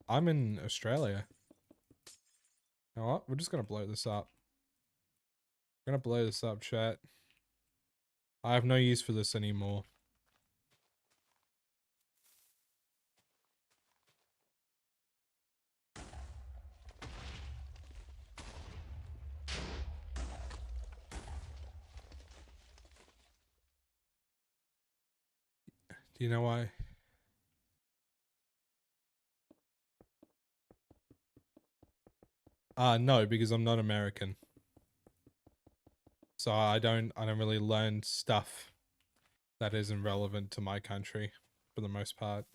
I'm in Australia. You know what? We're just gonna blow this up. We're gonna blow this up, chat. I have no use for this anymore. Do you know why? No, because I'm not American. So I don't really learn stuff that isn't relevant to my country for the most part.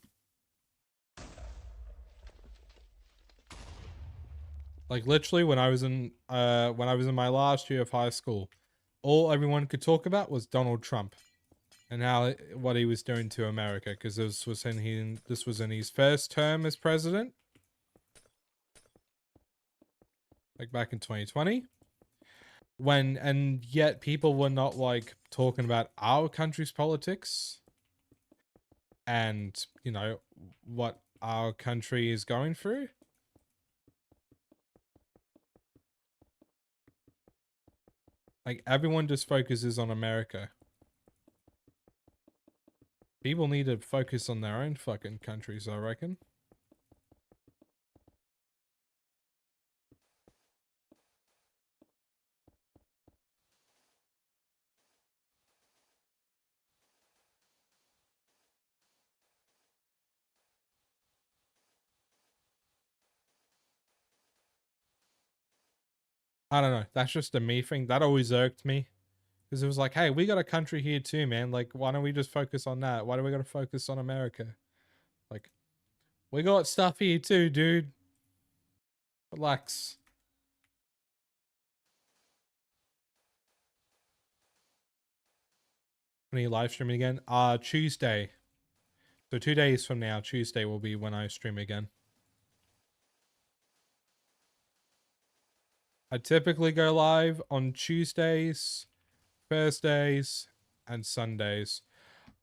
Like literally when I was in my last year of high school, all everyone could talk about was Donald Trump and what he was doing to America, because this was in his first term as president, like back in 2020. And yet people were not like talking about our country's politics and, you know, what our country is going through. Like everyone just focuses on America. People need to focus on their own fucking countries, I reckon. I don't know. That's just a me thing. That always irked me. Because it was like, hey, we got a country here too, man. Like, why don't we just focus on that? Why do we got to focus on America? Like, we got stuff here too, dude. Relax. When are you live streaming again? Tuesday. So 2 days from now, Tuesday will be when I stream again. I typically go live on Tuesdays, Thursdays, and Sundays.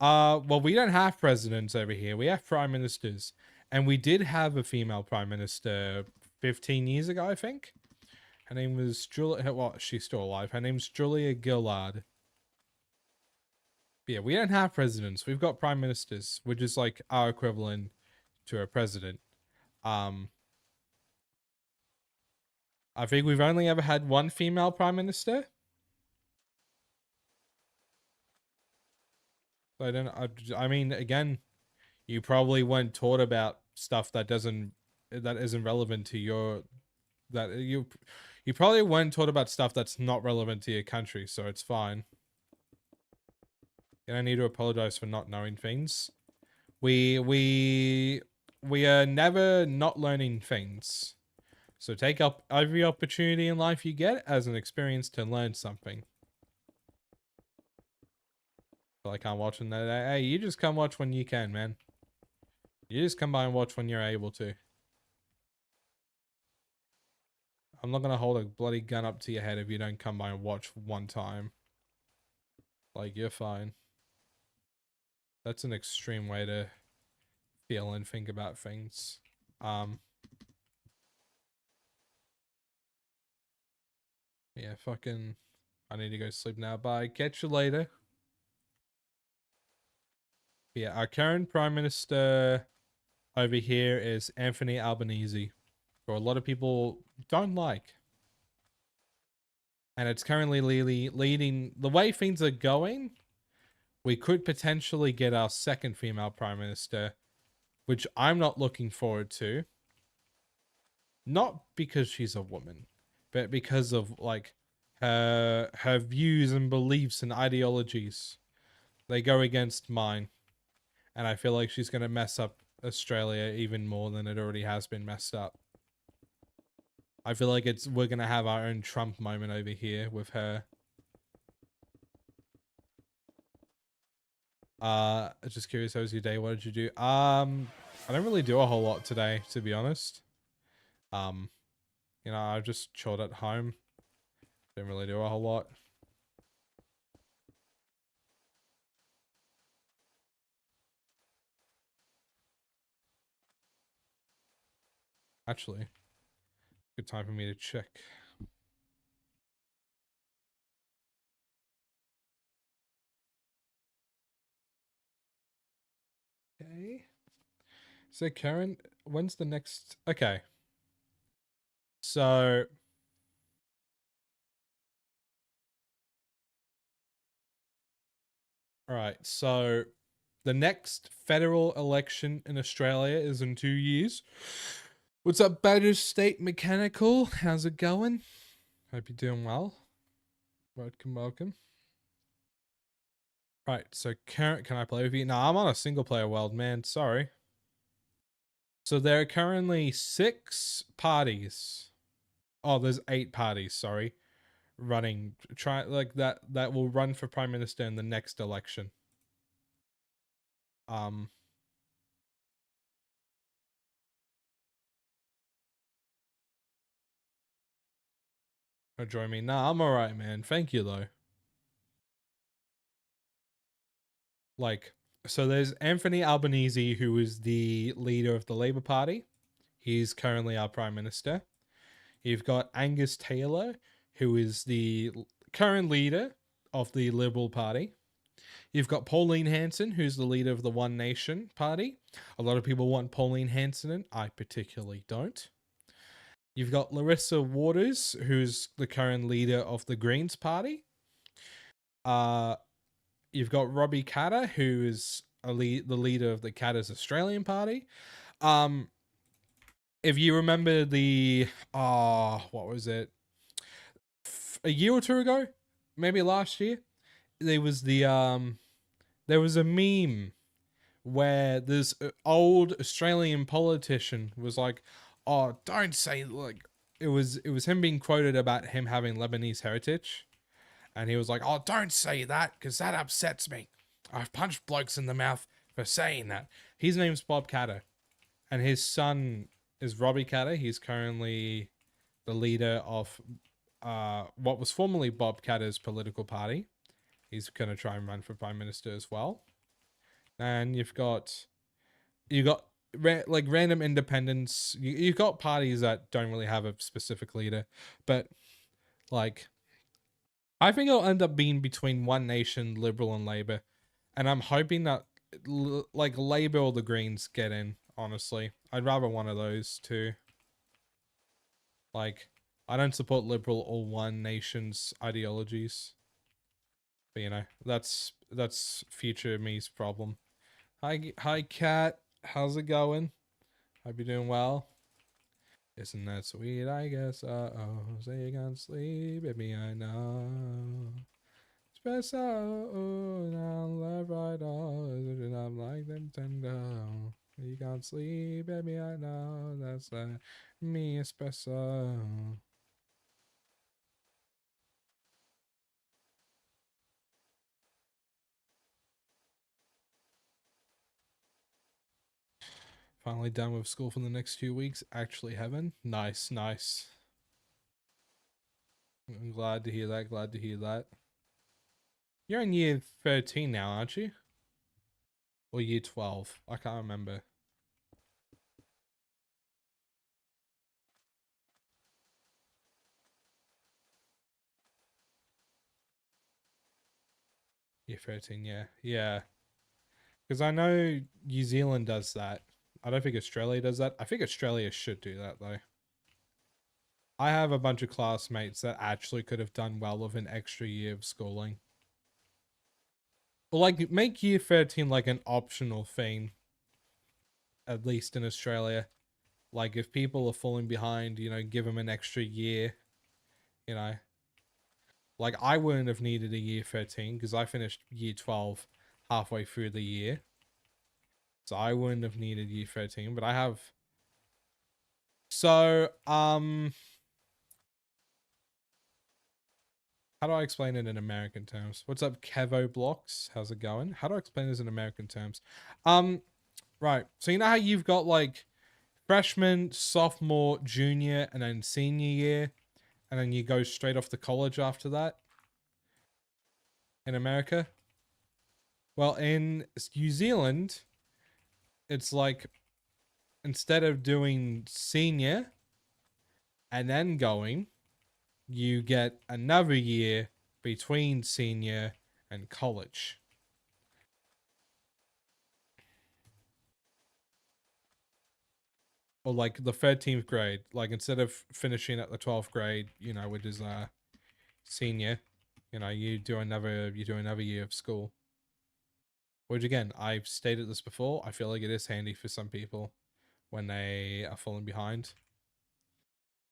Well, we don't have presidents over here. We have prime ministers. And we did have a female prime minister 15 years ago, I think. Her name was Julia. Well, she's still alive. Her name's Julia Gillard. But yeah, we don't have presidents. We've got prime ministers, which is like our equivalent to a president. I think we've only ever had one female prime minister. So I don't. I mean, again, you probably weren't taught about stuff that isn't relevant to your. That you probably weren't taught about stuff that's not relevant to your country, so it's fine. You don't need to apologize for not knowing things. We are never not learning things. So take up every opportunity in life you get as an experience to learn something. Feel like I'm watching that. Hey, you just come watch when you can, man. You just come by and watch when you're able to. I'm not gonna hold a bloody gun up to your head if you don't come by and watch one time. Like, you're fine. That's an extreme way to feel and think about things. Yeah, fucking... I need to go sleep now. Bye. Catch you later. Yeah, our current Prime Minister over here is Anthony Albanese, who a lot of people don't like. And it's currently leading... The way things are going, we could potentially get our second female Prime Minister, which I'm not looking forward to. Not because she's a woman, but because of, like, her views and beliefs and ideologies. They go against mine. And I feel like she's going to mess up Australia even more than it already has been messed up. I feel like we're going to have our own Trump moment over here with her. Just curious, how was your day? What did you do? I don't really do a whole lot today, to be honest. You know, I just chilled at home. Didn't really do a whole lot. Actually, good time for me to check. Okay. So Karen, when's the next... Okay. So... Alright, so the next federal election in Australia is in 2 years. What's up, Badger State Mechanical? How's it going? Hope you're doing well. Welcome, welcome. Right, so can I play with you? No, I'm on a single player world, man. Sorry. So there are currently 6 parties. Oh, there's 8 parties, sorry. Running that will run for Prime Minister in the next election. Oh, join me. Nah, I'm alright, man. Thank you though. Like, so there's Anthony Albanese, who is the leader of the Labour Party. He's currently our Prime Minister. You've got Angus Taylor, who is the current leader of the Liberal Party. You've got Pauline Hanson, who's the leader of the One Nation Party. A lot of people want Pauline Hanson in. I particularly don't. You've got Larissa Waters, who's the current leader of the Greens Party. You've got Robbie Katter, who is the leader of the Katter's Australian Party. If you remember the what was it? A year or two ago, maybe last year, there was a meme where this old Australian politician was like, "Oh, don't say," like it was him being quoted about him having Lebanese heritage, and he was like, "Oh, don't say that because that upsets me. I've punched blokes in the mouth for saying that." His name's Bob Katter, and his son is Robbie Katter. He's currently the leader of what was formerly Bob Katter's political party. He's gonna try and run for Prime Minister as well. And you've got like random independents. You've got parties that don't really have a specific leader, but like I think it'll end up being between One Nation, Liberal, and Labour, and I'm hoping that like Labour or the Greens get in. Honestly, I'd rather one of those two. Like, I don't support Liberal or One Nation's ideologies, but you know, that's future me's problem. Hi, Kat. How's it going? Hope you're doing well. Isn't that sweet? I guess. Oh, so you can't sleep, baby. I know. Espresso, now love right all. Isn't I'm like Nintendo. You can't sleep, baby. I know. That's me espresso. Finally done with school for the next few weeks. Actually, heaven. Nice, nice. I'm glad to hear that. Glad to hear that. You're in year 13 now, aren't you? Or year 12? I can't remember. Year 13, yeah. Yeah. Because I know New Zealand does that. I don't think Australia does that. I think Australia should do that, though. I have a bunch of classmates that actually could have done well with an extra year of schooling. Or, like, make year 13, like, an optional thing. At least in Australia. Like, if people are falling behind, you know, give them an extra year. You know. Like, I wouldn't have needed a year 13 because I finished year 12 halfway through the year. So I wouldn't have needed year 13, but I have. So, how do I explain it in American terms? What's up, Kevo Blocks? How's it going? How do I explain this in American terms? Right. So you know how you've got like freshman, sophomore, junior, and then senior year, and then you go straight off to college after that in America? Well, in New Zealand, it's like instead of doing senior and then going, you get another year between senior and college. Or like the 13th grade, like instead of finishing at the 12th grade, you know, which is senior, you know, you do another year of school. Which again, I've stated this before, I feel like it is handy for some people when they are falling behind.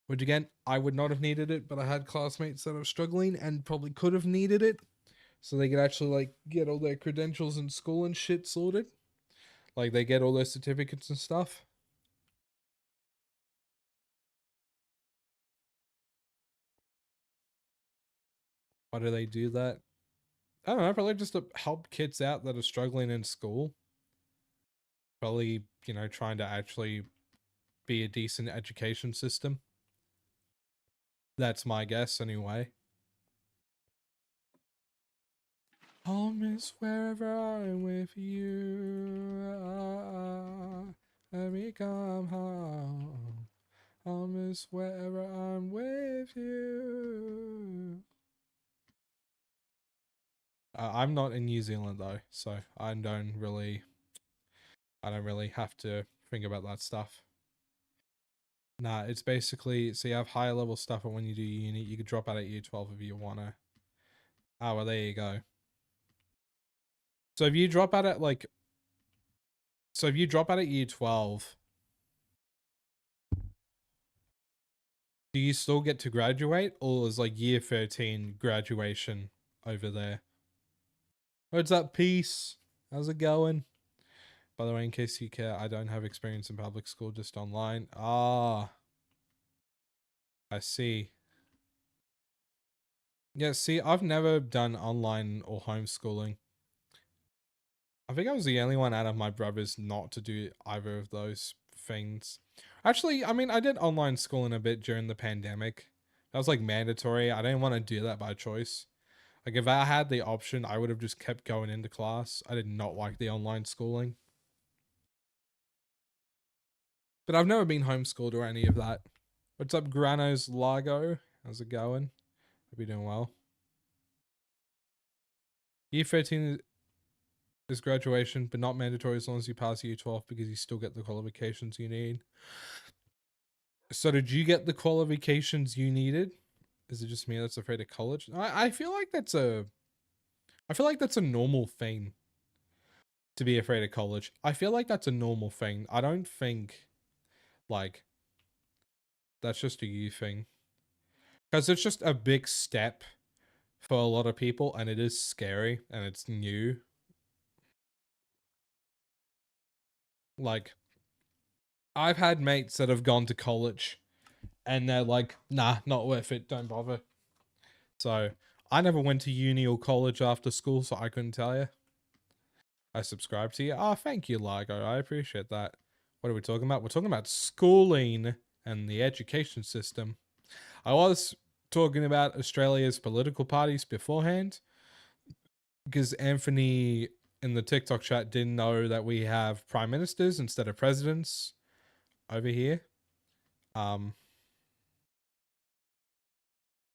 Which again, I would not have needed it, but I had classmates that are struggling and probably could have needed it. So they could actually like get all their credentials in school and shit sorted. Like they get all their certificates and stuff. Why do they do that? I don't know, probably just to help kids out that are struggling in school. Probably, you know, trying to actually be a decent education system. That's my guess anyway. Home is wherever I'm with you. Let me come home. Home is wherever I'm with you. I'm not in New Zealand though, so I don't really have to think about that stuff. Nah, it's basically, so you have higher level stuff, and when you do uni, you could drop out at year 12 if you wanna. Oh, well, there you go. So if you drop out at like, so if you drop out at year 12, do you still get to graduate, or is like year 13 graduation over there? What's up, peace? How's it going? By the way, in case you care, I don't have experience in public school, just online. Ah, I see. Yeah, see, I've never done online or homeschooling. I think I was the only one out of my brothers not to do either of those things. Actually, I mean, I did online schooling a bit during the pandemic. That was like mandatory. I didn't want to do that by choice. Like if I had the option, I would have just kept going into class. I did not like the online schooling. But I've never been homeschooled or any of that. What's up, Granos Largo? How's it going? Hope you're doing well. Year 13 is graduation, but not mandatory as long as you pass year 12 because you still get the qualifications you need. So did you get the qualifications you needed? Is it just me that's afraid of college? I feel like that's a normal thing to be afraid of college. I feel like that's a normal thing. I don't think like that's just a you thing. Because it's just a big step for a lot of people, and it is scary and it's new. Like, I've had mates that have gone to college and they're like, nah, not worth it, don't bother. So, I never went to uni or college after school, so I couldn't tell you. I subscribe to you. Oh, thank you, Largo. I appreciate that. What are we talking about? We're talking about schooling and the education system. I was talking about Australia's political parties beforehand because Anthony in the TikTok chat didn't know that we have prime ministers instead of presidents over here. Are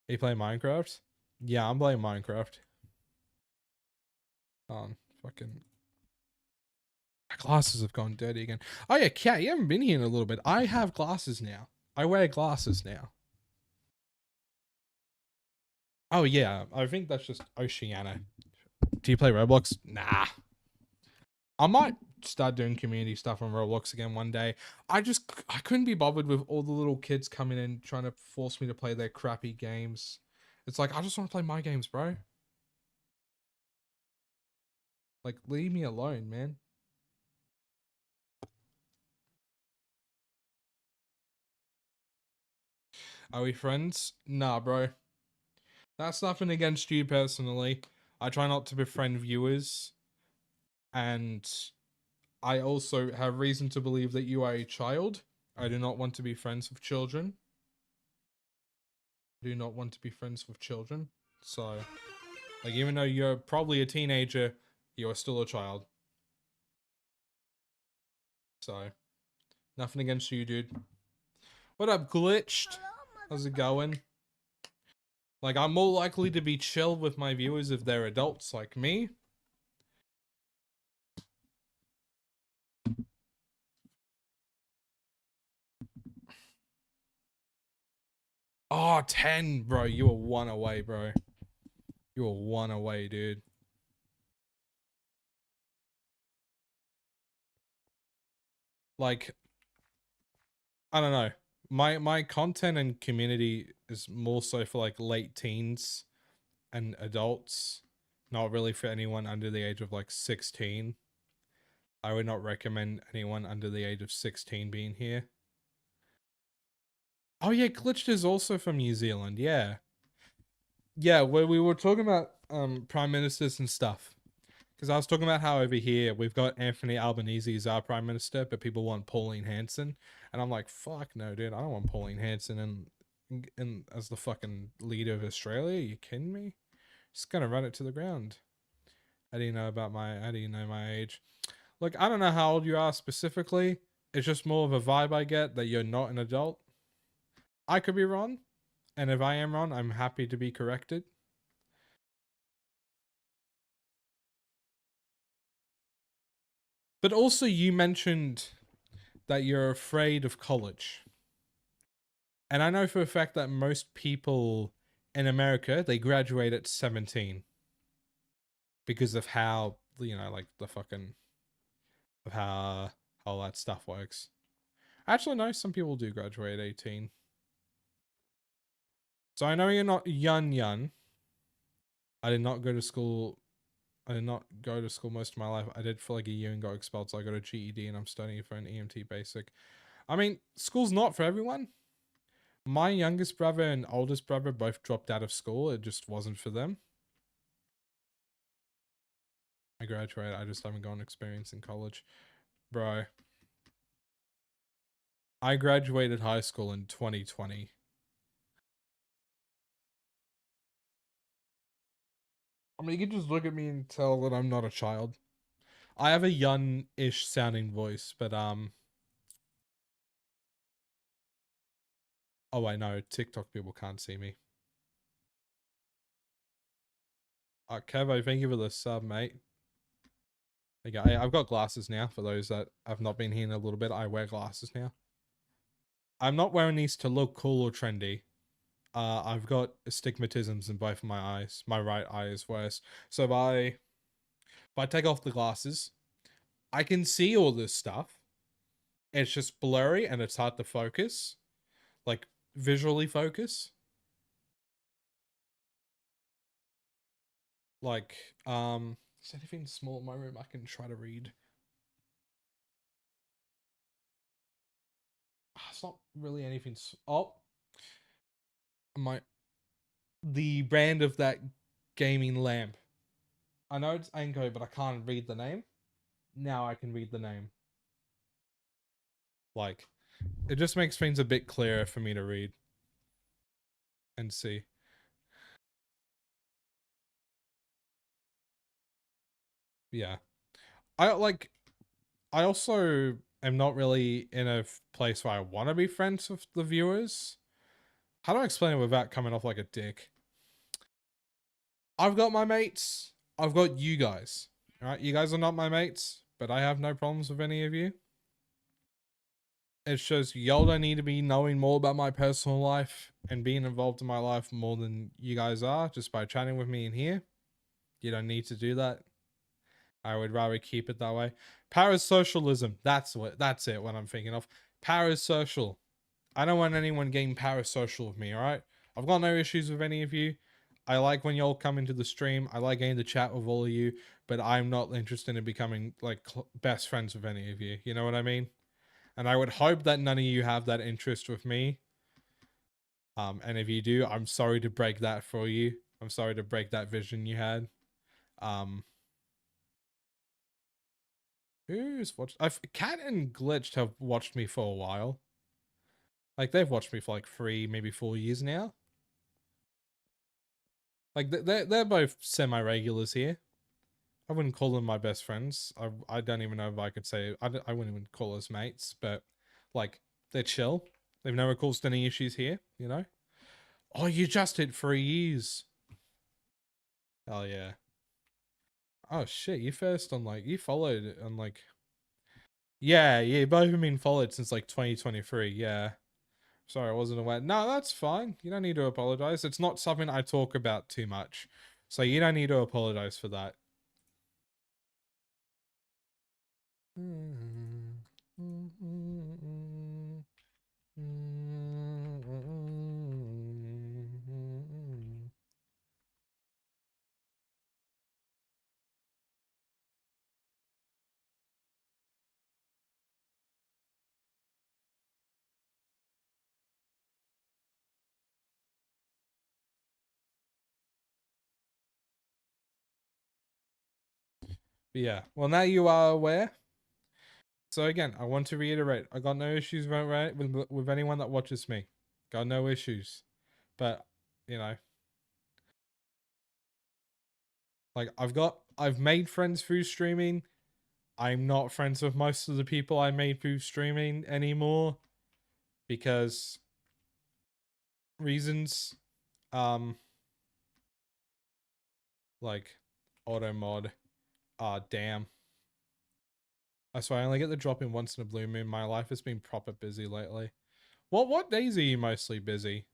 you playing Minecraft? Yeah, I'm playing Minecraft. Fucking my glasses have gone dirty again. Oh yeah, Cat, you haven't been here in a little bit. I have glasses now. I wear glasses now. Oh yeah, I think that's just Oceana. Do you play Roblox? Nah. I might start doing community stuff on Roblox again one day. I couldn't be bothered with all the little kids coming in trying to force me to play their crappy games. It's like, I just want to play my games, bro. Like, leave me alone, man. Are we friends? Nah, bro. That's nothing against you personally. I try not to befriend viewers. And I also have reason to believe that you are a child. I do not want to be friends with children. I do not want to be friends with children. So, like, even though you're probably a teenager, you are still a child. So, nothing against you, dude. What up, Glitched? How's it going? Like, I'm more likely to be chill with my viewers if they're adults like me. Oh, 10, bro. You were 1 away, bro. You were 1 away, dude. Like, I don't know. My content and community is more so for like late teens and adults, not really for anyone under the age of like 16. I would not recommend anyone under the age of 16 being here. Oh yeah, Glitched is also from New Zealand. Yeah. Yeah, where we were talking about prime ministers and stuff. Because I was talking about how over here we've got Anthony Albanese as our prime minister, but people want Pauline Hanson, and I'm like, fuck no, dude, I don't want Pauline Hanson and as the fucking leader of Australia. Are you kidding me? Just gonna run it to the ground. How do you know my age? Look, I don't know how old you are specifically. It's just more of a vibe I get that you're not an adult. I could be wrong, and if I am wrong, I'm happy to be corrected. But also, you mentioned that you're afraid of college. And I know for a fact that most people in America, they graduate at 17 because of how, you know, like the fucking, of how all that stuff works. Actually, no, some people do graduate at 18. So I know you're not young. I did not go to school. I did not go to school most of my life. I did for like a year and got expelled. So I got a GED and I'm studying for an EMT basic. I mean, school's not for everyone. My youngest brother and oldest brother both dropped out of school. It just wasn't for them. I graduated. I just haven't gone experience in college. Bro. I graduated high school in 2020. I mean, you can just look at me and tell that I'm not a child. I have a young-ish sounding voice, but oh, I know. TikTok people can't see me. Kevo, thank you for the sub, mate. Okay, I've got glasses now. For those that have not been here in a little bit, I wear glasses now. I'm not wearing these to look cool or trendy. I've got astigmatisms in both of my eyes. My right eye is worse. So if I take off the glasses, I can see all this stuff. It's just blurry and it's hard to focus. Like, visually focus. Like, is there anything small in my room I can try to read? It's not really anything. Oh, the brand of that gaming lamp. I know it's Anko, but I can't read the name. Now I can read the name. Like, it just makes things a bit clearer for me to read and see. Yeah. I also am not really in a place where I want to be friends with the viewers. How do I explain it without coming off like a dick? I've got my mates. I've got you guys. Alright, you guys are not my mates, but I have no problems with any of you. It's just y'all don't need to be knowing more about my personal life and being involved in my life more than you guys are just by chatting with me in here. You don't need to do that. I would rather keep it that way. Parasocialism. That's it, what I'm thinking of. Parasocial. I don't want anyone getting parasocial with me, alright? I've got no issues with any of you. I like when y'all come into the stream. I like getting to chat with all of you, but I'm not interested in becoming like best friends with any of you. You know what I mean? And I would hope that none of you have that interest with me. And if you do, I'm sorry to break that for you. I'm sorry to break that vision you had. Who's watched? Cat and Glitched have watched me for a while. Like, they've watched me for like 3, maybe 4 years now. Like, they're both semi-regulars here. I wouldn't call them my best friends. I don't even know if I could say... I wouldn't even call us mates, but, like, they're chill. They've never caused any issues here, you know? Oh, you just hit 3 years. Hell yeah. Oh, shit, you first on, like... You followed on, like... Yeah, both have been followed since, like, 2023, yeah. Sorry, I wasn't aware. No, that's fine. You don't need to apologize. It's not something I talk about too much. So you don't need to apologize for that. But yeah, well, now you are aware. So again, I want to reiterate, I got no issues with anyone that watches me. Got no issues. But, you know, like I've made friends through streaming. I'm not friends with most of the people I made through streaming anymore because reasons. Like auto mod. Damn. I swear I only get the drop in once in a blue moon. My life has been proper busy lately. What days are you mostly busy?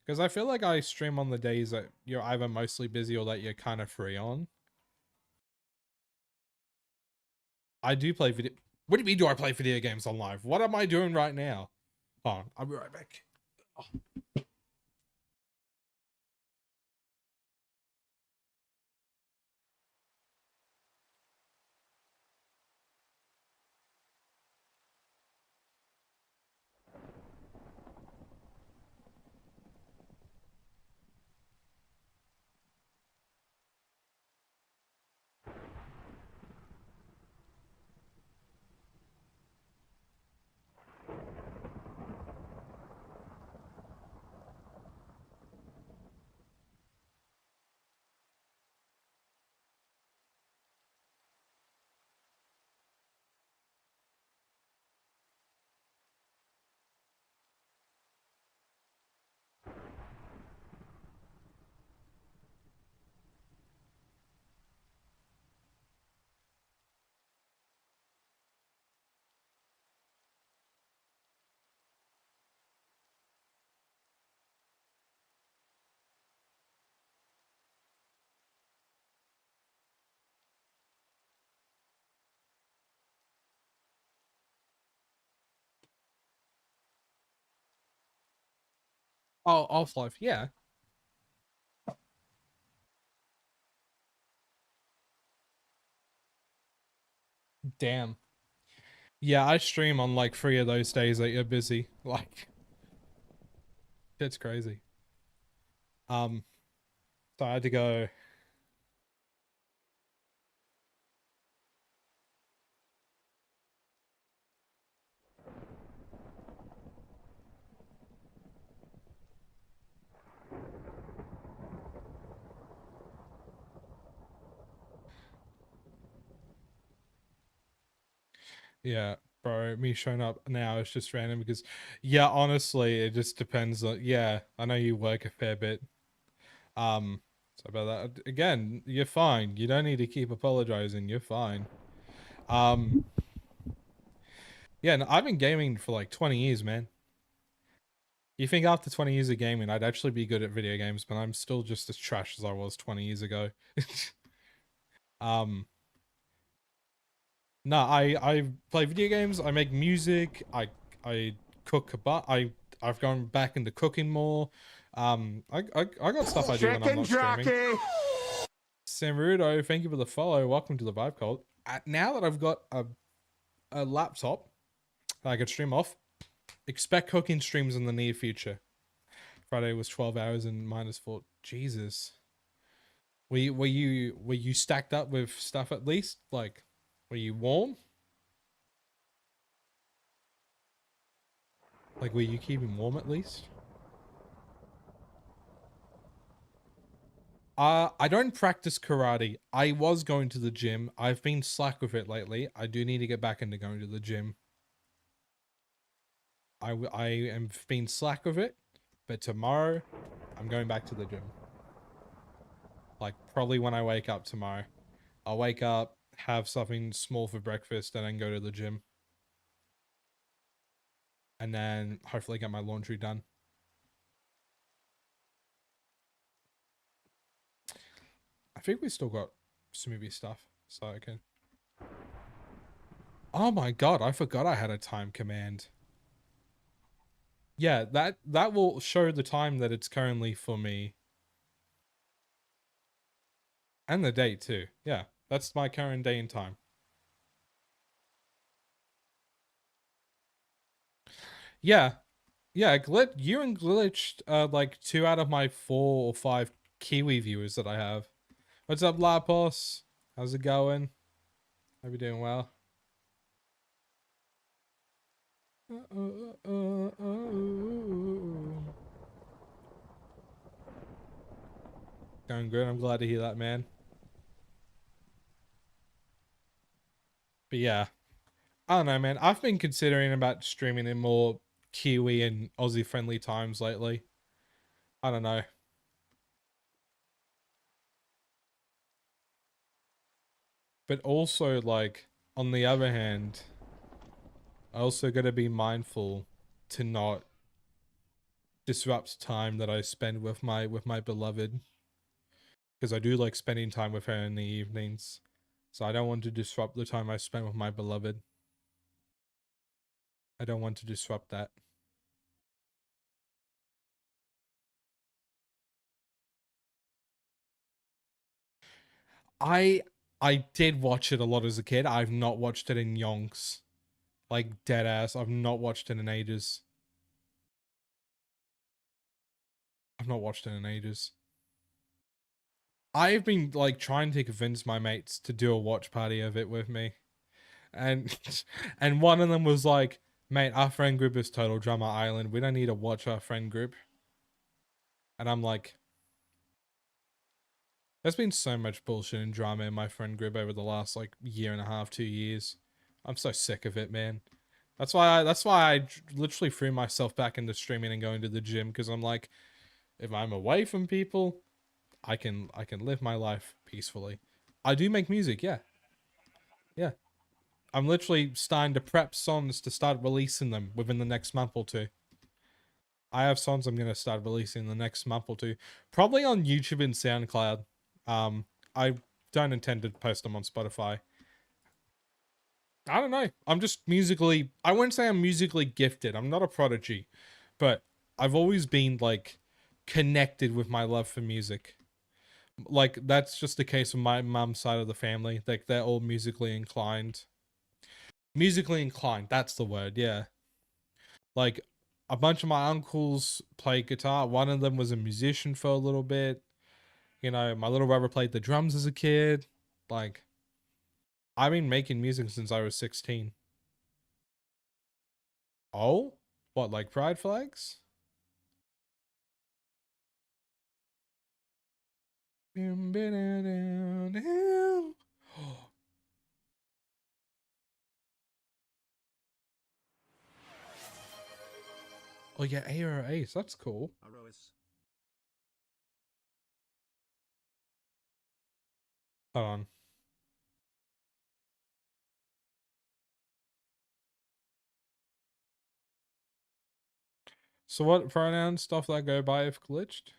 Because I feel like I stream on the days that you're either mostly busy or that you're kind of free on. I do play video. What do you mean do I play video games on live? What am I doing right now? Hold on, I'll be right back. Oh. Oh, Half-Life, yeah. Damn. Yeah, I stream on like 3 of those days that you're busy. Like, it's crazy. So I had to go. Yeah, bro, me showing up now is just random because, yeah, honestly, it just depends on, yeah, I know you work a fair bit. So about that, again, you're fine. You don't need to keep apologizing. You're fine. Yeah, no, I've been gaming for like 20 years, man. You think after 20 years of gaming, I'd actually be good at video games, but I'm still just as trash as I was 20 years ago. um, No, I play video games. I make music. I cook a but. I've gone back into cooking more. I got stuff I do when I'm not streaming. Samrudo, thank you for the follow. Welcome to the Vibe Cult. Now that I've got a laptop that I could stream off, expect cooking streams in the near future. Friday was 12 hours and -4. Jesus. Were you stacked up with stuff at least? Like, were you warm? Like, were you keeping warm at least? I don't practice karate. I was going to the gym. I've been slack with it lately. I do need to get back into going to the gym. I am being slack with it, but tomorrow I'm going back to the gym. Like, probably when I wake up tomorrow. I'll wake up, have something small for breakfast, and then go to the gym. And then hopefully get my laundry done. I think we still got smoothie stuff, so I can. Oh my god, I forgot I had a time command. Yeah, that will show the time that it's currently for me. And the date too. Yeah, that's my current day and time. Yeah. Yeah, you and Glitched are like 2 out of my 4 or 5 Kiwi viewers that I have. What's up, Lapos? How's it going? Hope you're doing well. Going good. I'm glad to hear that, man. But yeah, I don't know, man. I've been considering about streaming in more Kiwi and Aussie friendly times lately. I don't know. But also, like, on the other hand, I also got to be mindful to not disrupt time that I spend with my beloved, because I do like spending time with her in the evenings. So I don't want to disrupt the time I spend with my beloved. I don't want to disrupt that. I I did watch it a lot as a kid. I've not watched it in yonks. Like dead ass. I've not watched it in ages. I've not watched it in ages. I've been like trying to convince my mates to do a watch party of it with me. And and one of them was like, "Mate, our friend group is total drama island. We don't need to watch our friend group." And I'm like, there's been so much bullshit and drama in my friend group over the last like year and a half, 2 years. I'm so sick of it, man. That's why I literally threw myself back into streaming and going to the gym, because I'm like, if I'm away from people, I can live my life peacefully. I do make music, yeah. Yeah. I'm literally starting to prep songs to start releasing them within the next month or two. I have songs I'm gonna start releasing in the next month or two, probably on YouTube and SoundCloud. I don't intend to post them on Spotify. I don't know. I'm just musically. I wouldn't say I'm musically gifted. I'm not a prodigy, but I've always been like connected with my love for music. Like that's just the case with my mum's side of the family. Like they're all musically inclined. Musically inclined. That's the word. Yeah. Like a bunch of my uncles play guitar. One of them was a musician for a little bit. You know, my little brother played the drums as a kid. Like, I've been making music since I was 16. Oh? What, like pride flags? Oh yeah, A or Ace. That's cool. Hold on. So what pronouns stuff that go by if glitched?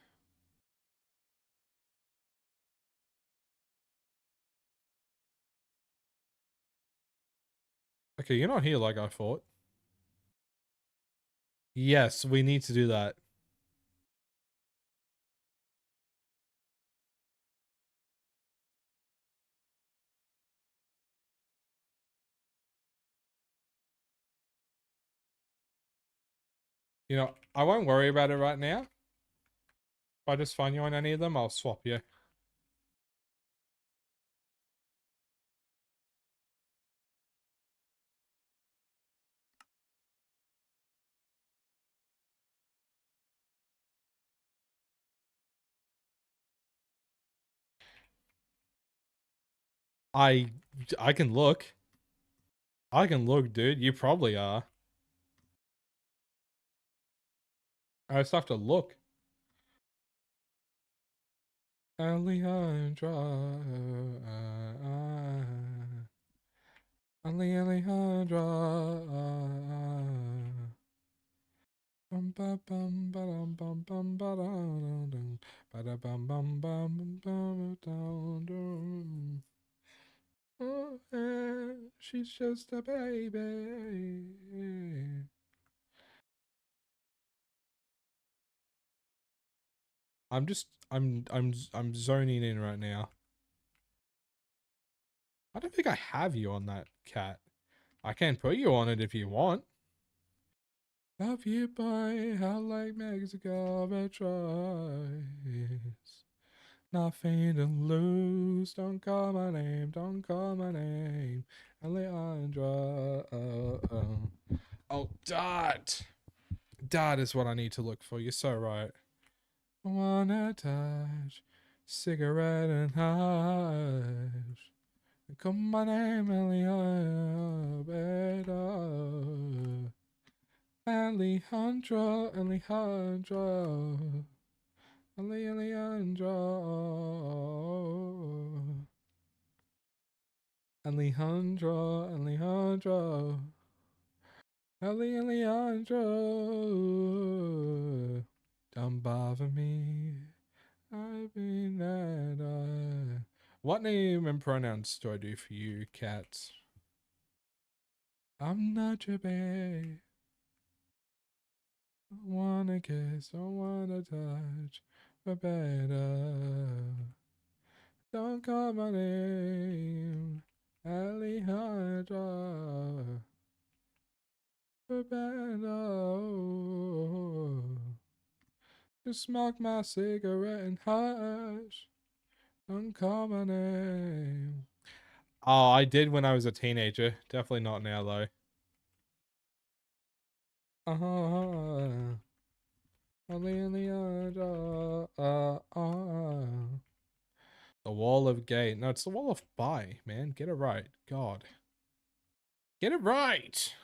Okay, you're not here like I thought. Yes, we need to do that. You know, I won't worry about it right now. If I just find you on any of them, I'll swap you. I I can look. I can look, dude. You probably are. I just have to look. Alejandra. Alejandra. Bum ba bum ba dum bum bum ba da dum dum ba da bum bum bum bum dum dum. Oh, she's just a baby. I'm zoning in right now. I don't think I have you on that, cat. I can put you on it if you want. Love you, boy. How like Mexico, but tries. Nothing to lose. Don't call my name. Don't call my name. Alejandra. Oh, Dot. Dot is what I need to look for. You're so right. I wanna touch cigarette and hush. Call my name, Alejandra. Alejandra. Alejandra. Alejandra. Alejandra. Alejandra. Alejandra. Don't bother me. I've been that. What name and pronouns do I do for you, cats? I'm not your babe. I wanna kiss, I wanna touch, but better. Don't call my name, Alejandra. But better. Just smoke my cigarette and hush. Don't call my name. Oh, I did when I was a teenager. Definitely not now, though. The wall of gay. No, it's the wall of bi, man. Get it right. God. Get it right!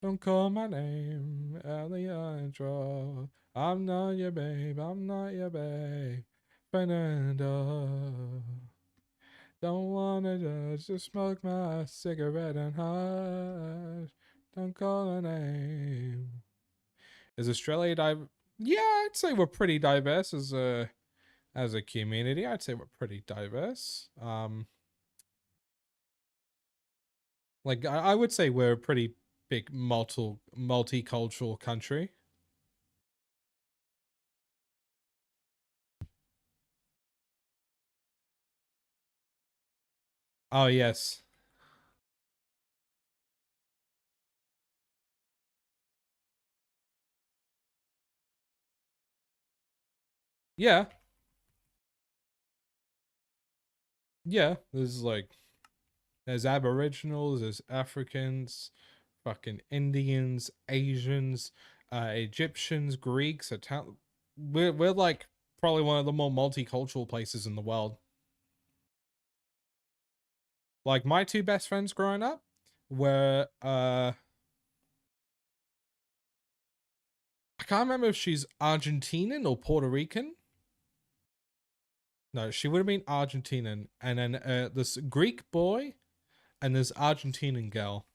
Don't call my name, Alejandra. I'm not your babe, I'm not your babe. Fernando. Don't wanna just smoke my cigarette and hush. Don't call a name. Is Australia Yeah, I'd say we're pretty diverse as a community. I'd say we're pretty diverse. Like I would say we're a pretty big multicultural country. Oh yes. Yeah. Yeah. There's Aboriginals, there's Africans, fucking Indians, Asians, Egyptians, Greeks, Italian. We're like probably one of the more multicultural places in the world. Like my two best friends growing up were I can't remember if she's Argentinian or Puerto Rican. No, she would have been Argentinian, and then this Greek boy and this Argentinian girl.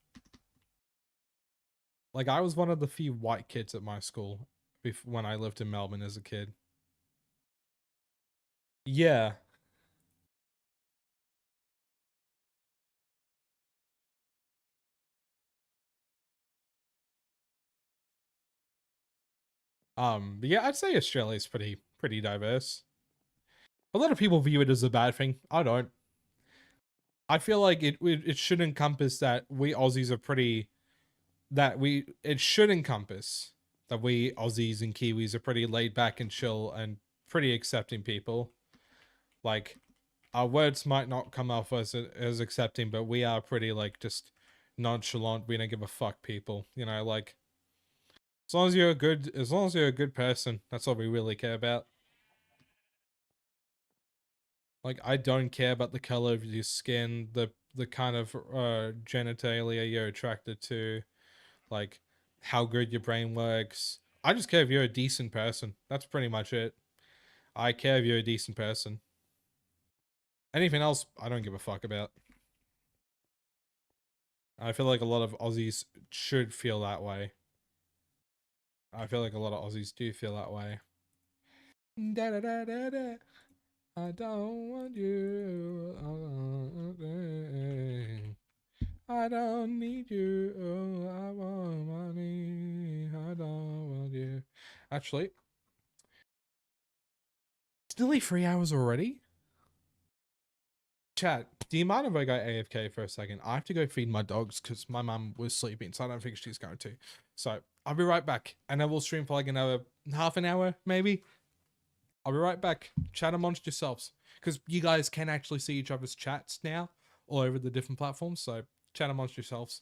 Like I was one of the few white kids at my school when I lived in Melbourne as a kid. Yeah. But yeah, I'd say Australia's pretty diverse. A lot of people view it as a bad thing. I don't. I feel like it should encompass that we Aussies are pretty it should encompass that we Aussies and Kiwis are pretty laid back and chill and pretty accepting people. Like our words might not come off as accepting, but we are pretty like just nonchalant. We don't give a fuck people, you know, like as long as you're a good person, that's all we really care about. Like I don't care about the color of your skin, the kind of genitalia you're attracted to, like how good your brain works. I just care if you're a decent person. That's pretty much it. I care if you're a decent person. Anything else, I don't give a fuck about. I feel like a lot of Aussies should feel that way. I feel like a lot of Aussies do feel that way. Da da da da da. I don't want you. I don't need you. Oh, I want money. I don't want you. Actually, it's nearly 3 hours already. Chat, do you mind if I go AFK for a second? I have to go feed my dogs because my mum was sleeping, so I don't think she's going to. So I'll be right back, and I will stream for like another half an hour, maybe. I'll be right back. Chat amongst yourselves. Because you guys can actually see each other's chats now all over the different platforms. So chat amongst yourselves.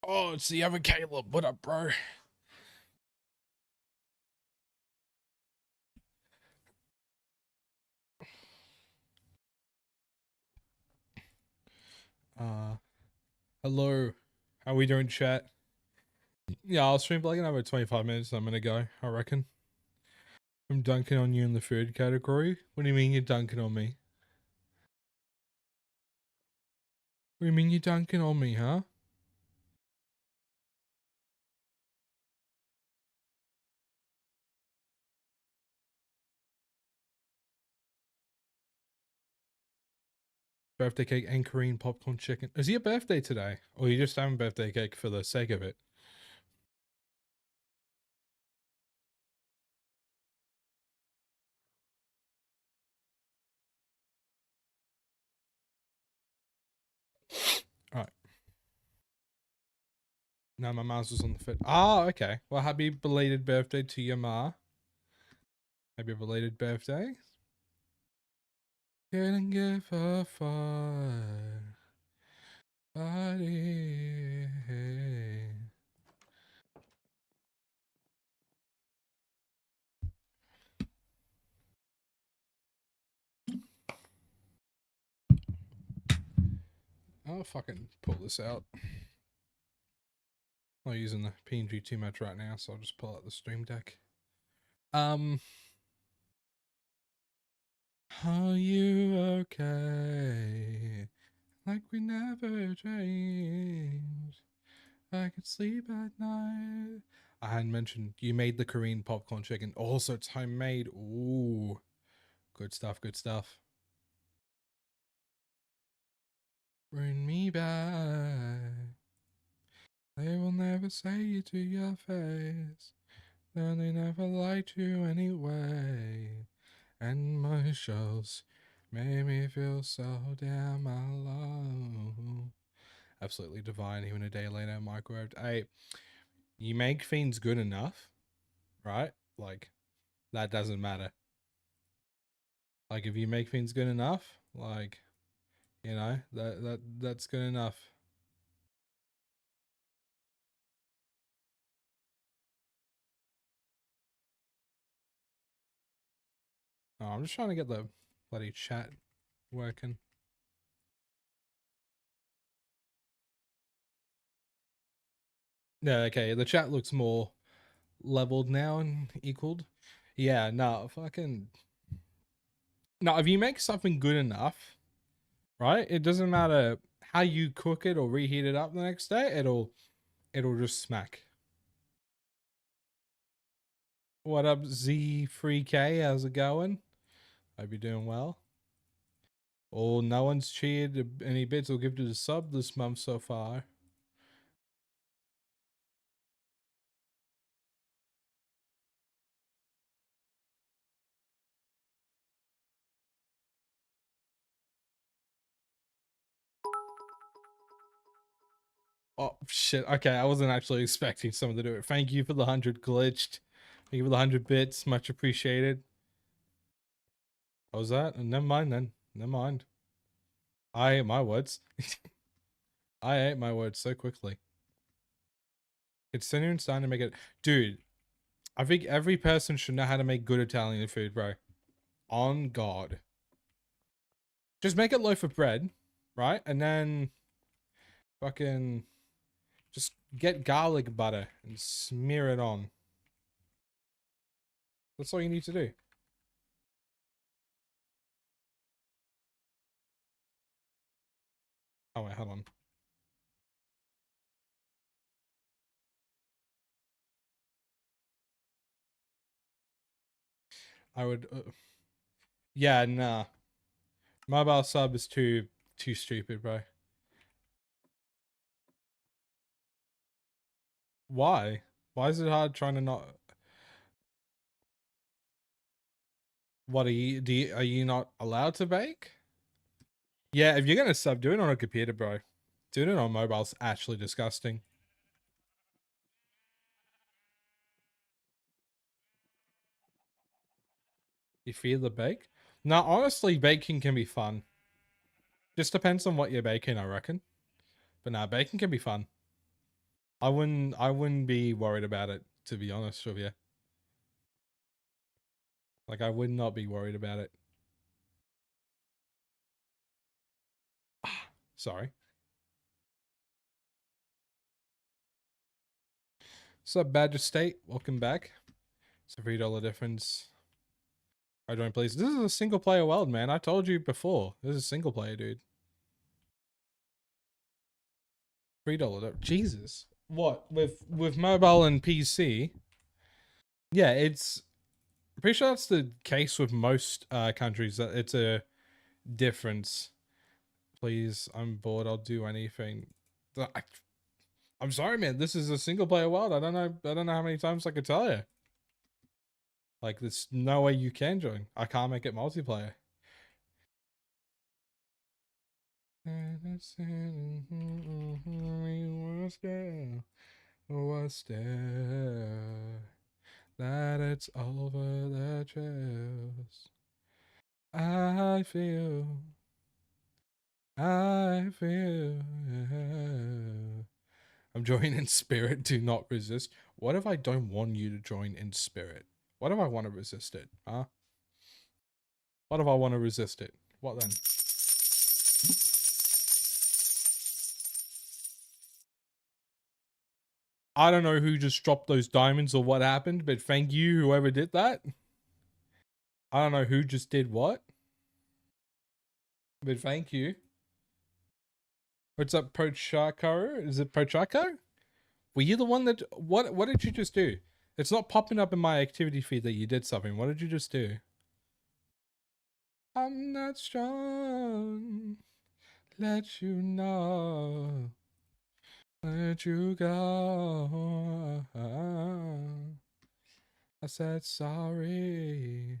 Oh, it's the other Caleb. What up, bro? Hello. How we doing, chat? Yeah, I'll stream for like another 25 minutes. I'm gonna go, I reckon. I'm dunking on you in the food category. What do you mean you're dunking on me? What do you mean you're dunking on me, huh? Birthday cake and Korean popcorn chicken. Is he a birthday today? Or you just having birthday cake for the sake of it? Alright. No, my mouse was on the fit. Ah, okay. Well, happy belated birthday to your ma. Happy belated birthday. Didn't give a fuck. Buddy. I'll fucking pull this out. I'm not using the PNG too much right now, so I'll just pull out the Stream Deck. Are you okay? Like we never changed. I could sleep at night. I hadn't mentioned you made the Korean popcorn chicken. Also, it's homemade. Ooh. Good stuff, good stuff. Bring me back. They will never say it to your face. Then they never liked you anyway. And my shows made me feel so damn alone. Absolutely divine, even a day later, microwaved. Hey, you make fiends good enough, right? Like, that doesn't matter. Like, if you make fiends good enough, like, you know, that's good enough. Oh, I'm just trying to get the bloody chat working. Yeah, okay, the chat looks more leveled now and equaled. Yeah, no, fucking... No, if you make something good enough, right? It doesn't matter how you cook it or reheat it up the next day, it'll just smack. What up, Z3K? How's it going? Hope you're doing well. Oh, no one's cheered any bits or gifted a sub this month so far. Oh, shit. Okay, I wasn't actually expecting someone to do it. Thank you for the 100 glitched. Thank you for the 100 bits. Much appreciated. What was that? Never mind then. Never mind. I ate my words. I ate my words so quickly. Considering starting to make it... Dude, I think every person should know how to make good Italian food, bro. On God. Just make a loaf of bread, right? And then fucking just get garlic butter and smear it on. That's all you need to do. Oh wait, hold on. I would... yeah, nah. Mobile sub is too stupid, bro. Why? Why is it hard trying to not... What are you not allowed to bake? Yeah, if you're gonna sub, do it on a computer, bro. Doing it on mobile's actually disgusting. You fear the bake? No, honestly, baking can be fun. Just depends on what you're baking, I reckon. But nah, baking can be fun. I wouldn't be worried about it, to be honest with you. Like, I would not be worried about it. Sorry. What's up, Badger State? Welcome back. It's a $3 difference. I don't please. This is a single player world, man. I told you before. This is a single player, dude. $3. Jesus. What? With mobile and PC? Yeah, it's pretty sure that's the case with most countries. That it's a difference. Please, I'm bored. I'll do anything. I'm sorry, man. This is a single player world. I don't know how many times I could tell you. Like, there's no way you can join. I can't make it multiplayer. Was there that it's over the trails? I feel. I'm joining in spirit. Do not resist. What if I don't want you to join in spirit? What if I want to resist it? Huh? What if I want to resist it? What then? I don't know who just dropped those diamonds or what happened, but thank you, whoever did that. I don't know who just did what, but thank you. What's up, Pochaco? Is it Pochaco? Were you the one that... What did you just do? It's not popping up in my activity feed that you did something. What did you just do? I'm not strong. Let you know. Let you go. I said sorry.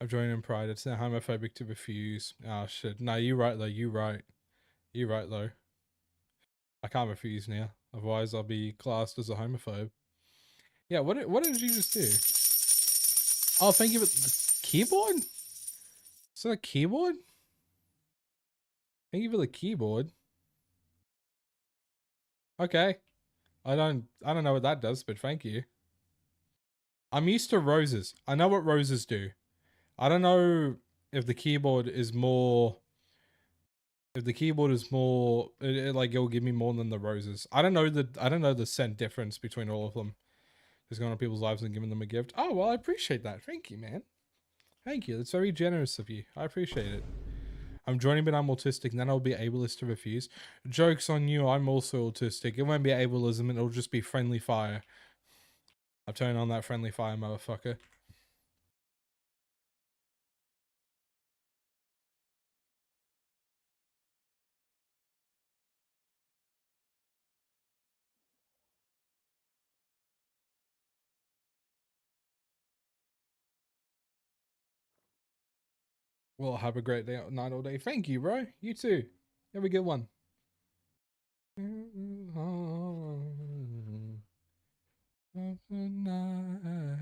I'm joining in pride. It's now homophobic to refuse. Oh shit. No, you're right though. You're right. You're right though. I can't refuse now. Otherwise I'll be classed as a homophobe. Yeah, what did you just do? Oh, thank you for the keyboard? Is that a keyboard? Thank you for the keyboard. Okay. I don't know what that does, but thank you. I'm used to roses. I know what roses do. I don't know if the keyboard is more... If the keyboard is more... like, it'll give me more than the roses. I don't know the scent difference between all of them. Just going on people's lives and giving them a gift. Oh, well, I appreciate that. Thank you, man. Thank you. That's very generous of you. I appreciate it. I'm joining, but I'm autistic. Then I'll be ableist to refuse. Joke's on you. I'm also autistic. It won't be ableism. It'll just be friendly fire. I'll turn on that friendly fire, motherfucker. Well, have a great day, night all day. Thank you, bro. You too. Have a good one. Of the night.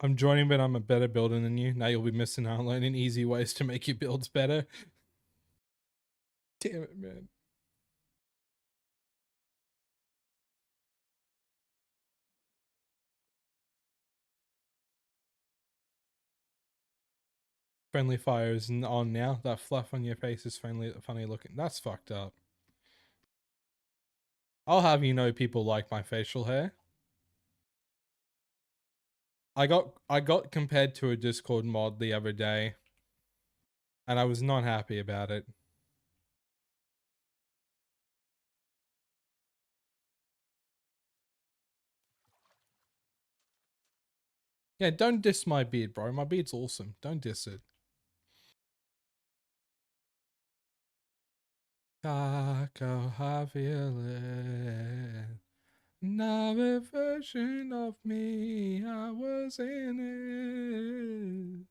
I'm joining, but I'm a better builder than you. Now you'll be missing out on learning easy ways to make your builds better. Damn it, man. Friendly fire is on now. That fluff on your face is funny looking. That's fucked up. I'll have you know people like my facial hair. I got compared to a Discord mod the other day, and I was not happy about it. Yeah, don't diss my beard, bro. My beard's awesome. Don't diss it. Taco, I feel it. Another version of me, I was in it.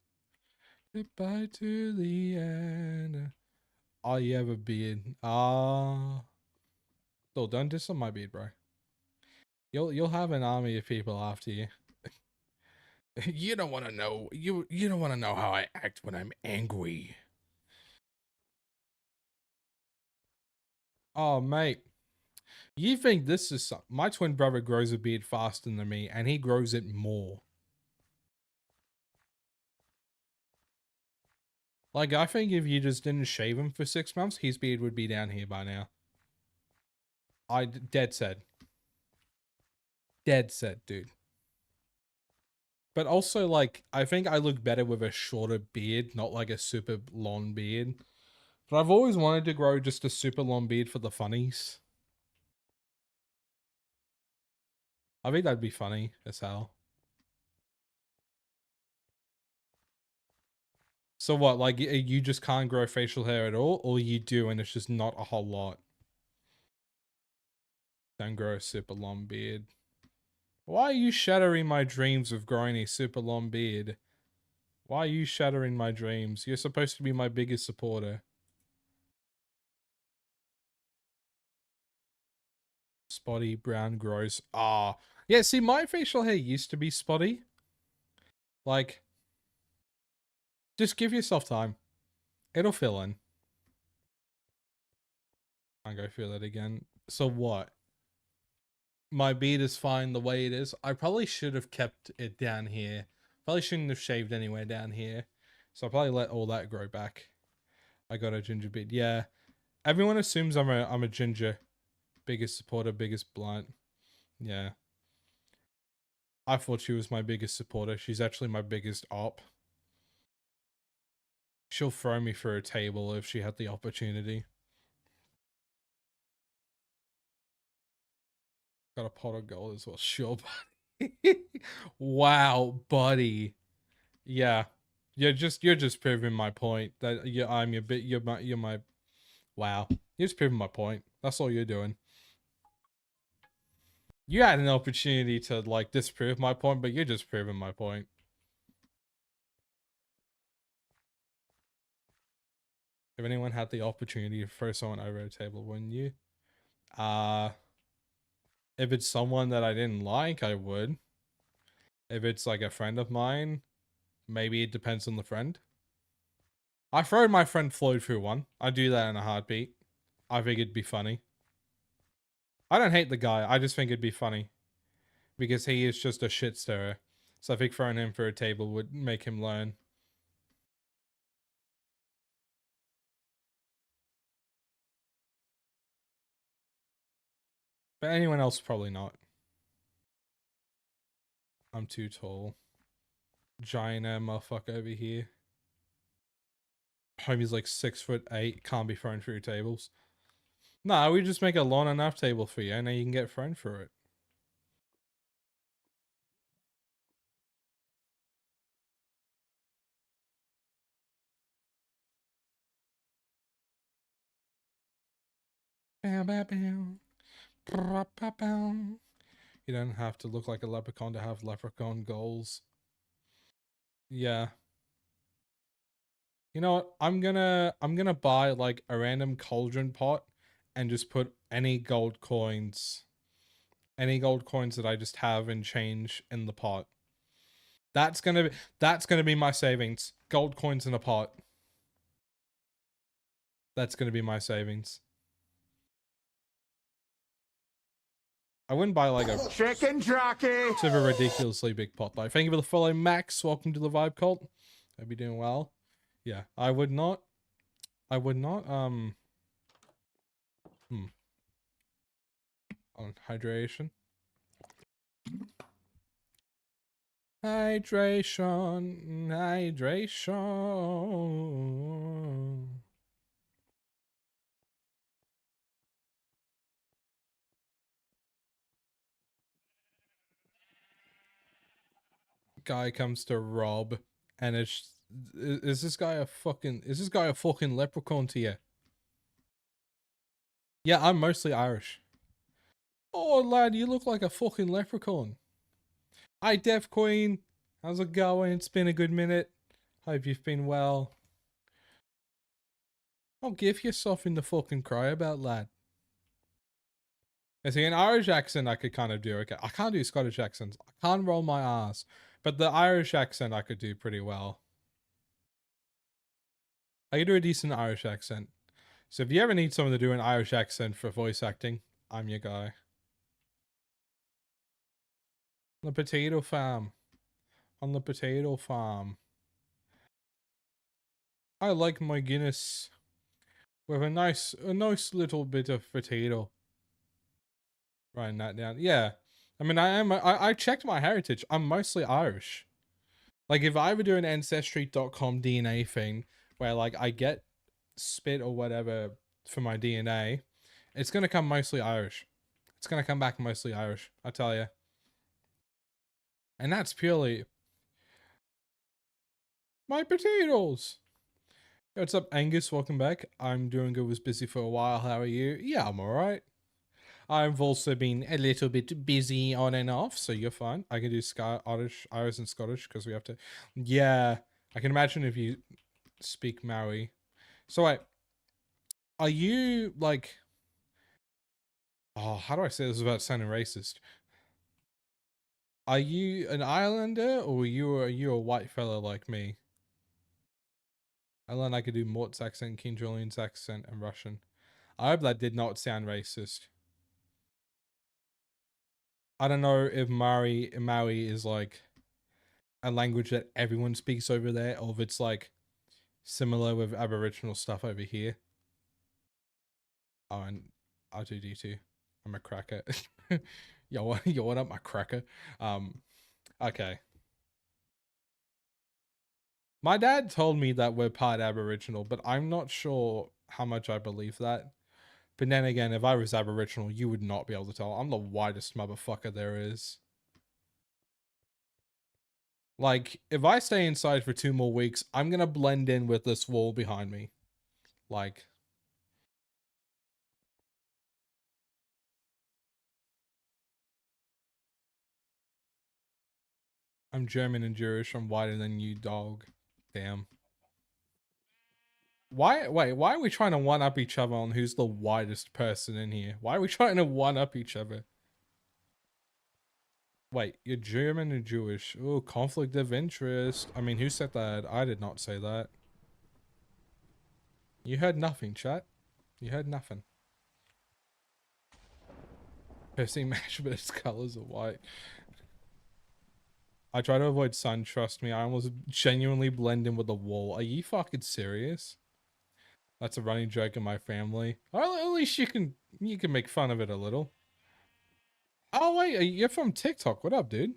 Goodbye to the end. All you ever been. So don't diss on my beat, bro. You'll have an army of people after you. You don't want to know. You don't want to know how I act when I'm angry. Oh, mate. You think this is my twin brother grows a beard faster than me, and he grows it more. Like, I think if you just didn't shave him for 6 months, his beard would be down here by now. Dead set. Dead set, dude. But also, like, I think I look better with a shorter beard, not like a super long beard. But I've always wanted to grow just a super long beard for the funnies. I think that'd be funny as hell. So what, like, you just can't grow facial hair at all? Or you do and it's just not a whole lot? Don't grow a super long beard. Why are you shattering my dreams of growing a super long beard? Why are you shattering my dreams? You're supposed to be my biggest supporter. Spotty, brown, gross. Ah. Yeah, see, my facial hair used to be spotty. Like, just give yourself time. It'll fill in. I'll go feel it again. So what? My beard is fine the way it is. I probably should have kept it down here. Probably shouldn't have shaved anywhere down here. So I'll probably let all that grow back. I got a ginger beard. Yeah. Everyone assumes I'm a ginger. Biggest supporter, biggest blunt. Yeah. I thought she was my biggest supporter. She's actually my biggest op. She'll throw me for a table if she had the opportunity. Got a pot of gold as well. Sure, buddy. Wow, buddy. Yeah. You're just proving my point that you're my wow. You're just proving my point. That's all you're doing. You had an opportunity to like disprove my point, but you're just proving my point. If anyone had the opportunity to throw someone over a table, wouldn't you? If it's someone that I didn't like, I would. If it's like a friend of mine, maybe it depends on the friend. I throw my friend Floyd through one. I do that in a heartbeat. I think it'd be funny. I don't hate the guy. I just think it'd be funny. Because he is just a shit stirrer. So I think throwing him for a table would make him learn. But anyone else, probably not. I'm too tall. Giant ass motherfucker over here. Homie's like 6'8", can't be thrown through tables. Nah, we just make a long enough table for you, and then you can get thrown through it. Bam, bam, bam. You don't have to look like a leprechaun to have leprechaun goals. Yeah. You know what? I'm gonna buy like a random cauldron pot and just put any gold coins that I just have and change in the pot. That's gonna be my savings. Gold coins in a pot. That's gonna be my savings. I wouldn't buy like a chicken jockey. super ridiculously big pot though. Thank you for the follow, Max. Welcome to the Vibe Cult. Hope you're doing well. Yeah, I would not. On hydration. Hydration. Guy comes to rob, and is this guy a fucking leprechaun to you? Yeah, I'm mostly Irish. Oh lad, you look like a fucking leprechaun. Hi Deaf Queen, how's it going? It's been a good minute. Hope you've been well. Oh, give yourself in the fucking cry about, lad. See, an Irish accent I could kind of do. Okay, I can't do Scottish accents. I can't roll my ass. But the Irish accent I could do pretty well. I could do a decent Irish accent. So if you ever need someone to do an Irish accent for voice acting, I'm your guy. On the potato farm. On the potato farm. I like my Guinness with a nice little bit of potato. Writing that down. Yeah. I mean, I checked my heritage. I'm mostly Irish. Like, if I ever do an Ancestry.com DNA thing where, like, I get spit or whatever for my DNA, it's going to come mostly Irish. It's going to come back mostly Irish, I tell you. And that's purely my potatoes. Yo, what's up, Angus? Welcome back. I'm doing good. Was busy for a while. How are you? Yeah, I'm alright. I've also been a little bit busy on and off, so you're fine. I can do Irish and Scottish because we have to. Yeah, I can imagine if you speak Maori. So wait, are you like? Oh, how do I say this without sounding racist? Are you an Islander or are you a white fella like me? I learned I could do Mort's accent, King Julian's accent, and Russian. I hope that did not sound racist. I don't know if Maori is like a language that everyone speaks over there, or if it's like similar with Aboriginal stuff over here. Oh, and R2D2. I'm a cracker. yo, what up, my cracker? Okay. My dad told me that we're part Aboriginal, but I'm not sure how much I believe that. But then again, if I was Aboriginal, you would not be able to tell. I'm the whitest motherfucker there is. Like, if I stay inside for 2 more weeks, I'm gonna blend in with this wall behind me. Like, I'm German and Jewish. I'm whiter than you, dog. Damn. Why are we trying to one-up each other on who's the whitest person in here? Why are we trying to one-up each other? Wait, you're German and Jewish. Oh, conflict of interest. I mean, who said that? I did not say that. You heard nothing, chat. You heard nothing. Piercing match, but its colors are white. I try to avoid sun, trust me. I almost genuinely blend in with the wall. Are you fucking serious? That's a running joke in my family. Well, at least you can make fun of it a little. Oh wait, you're from TikTok. What up, dude?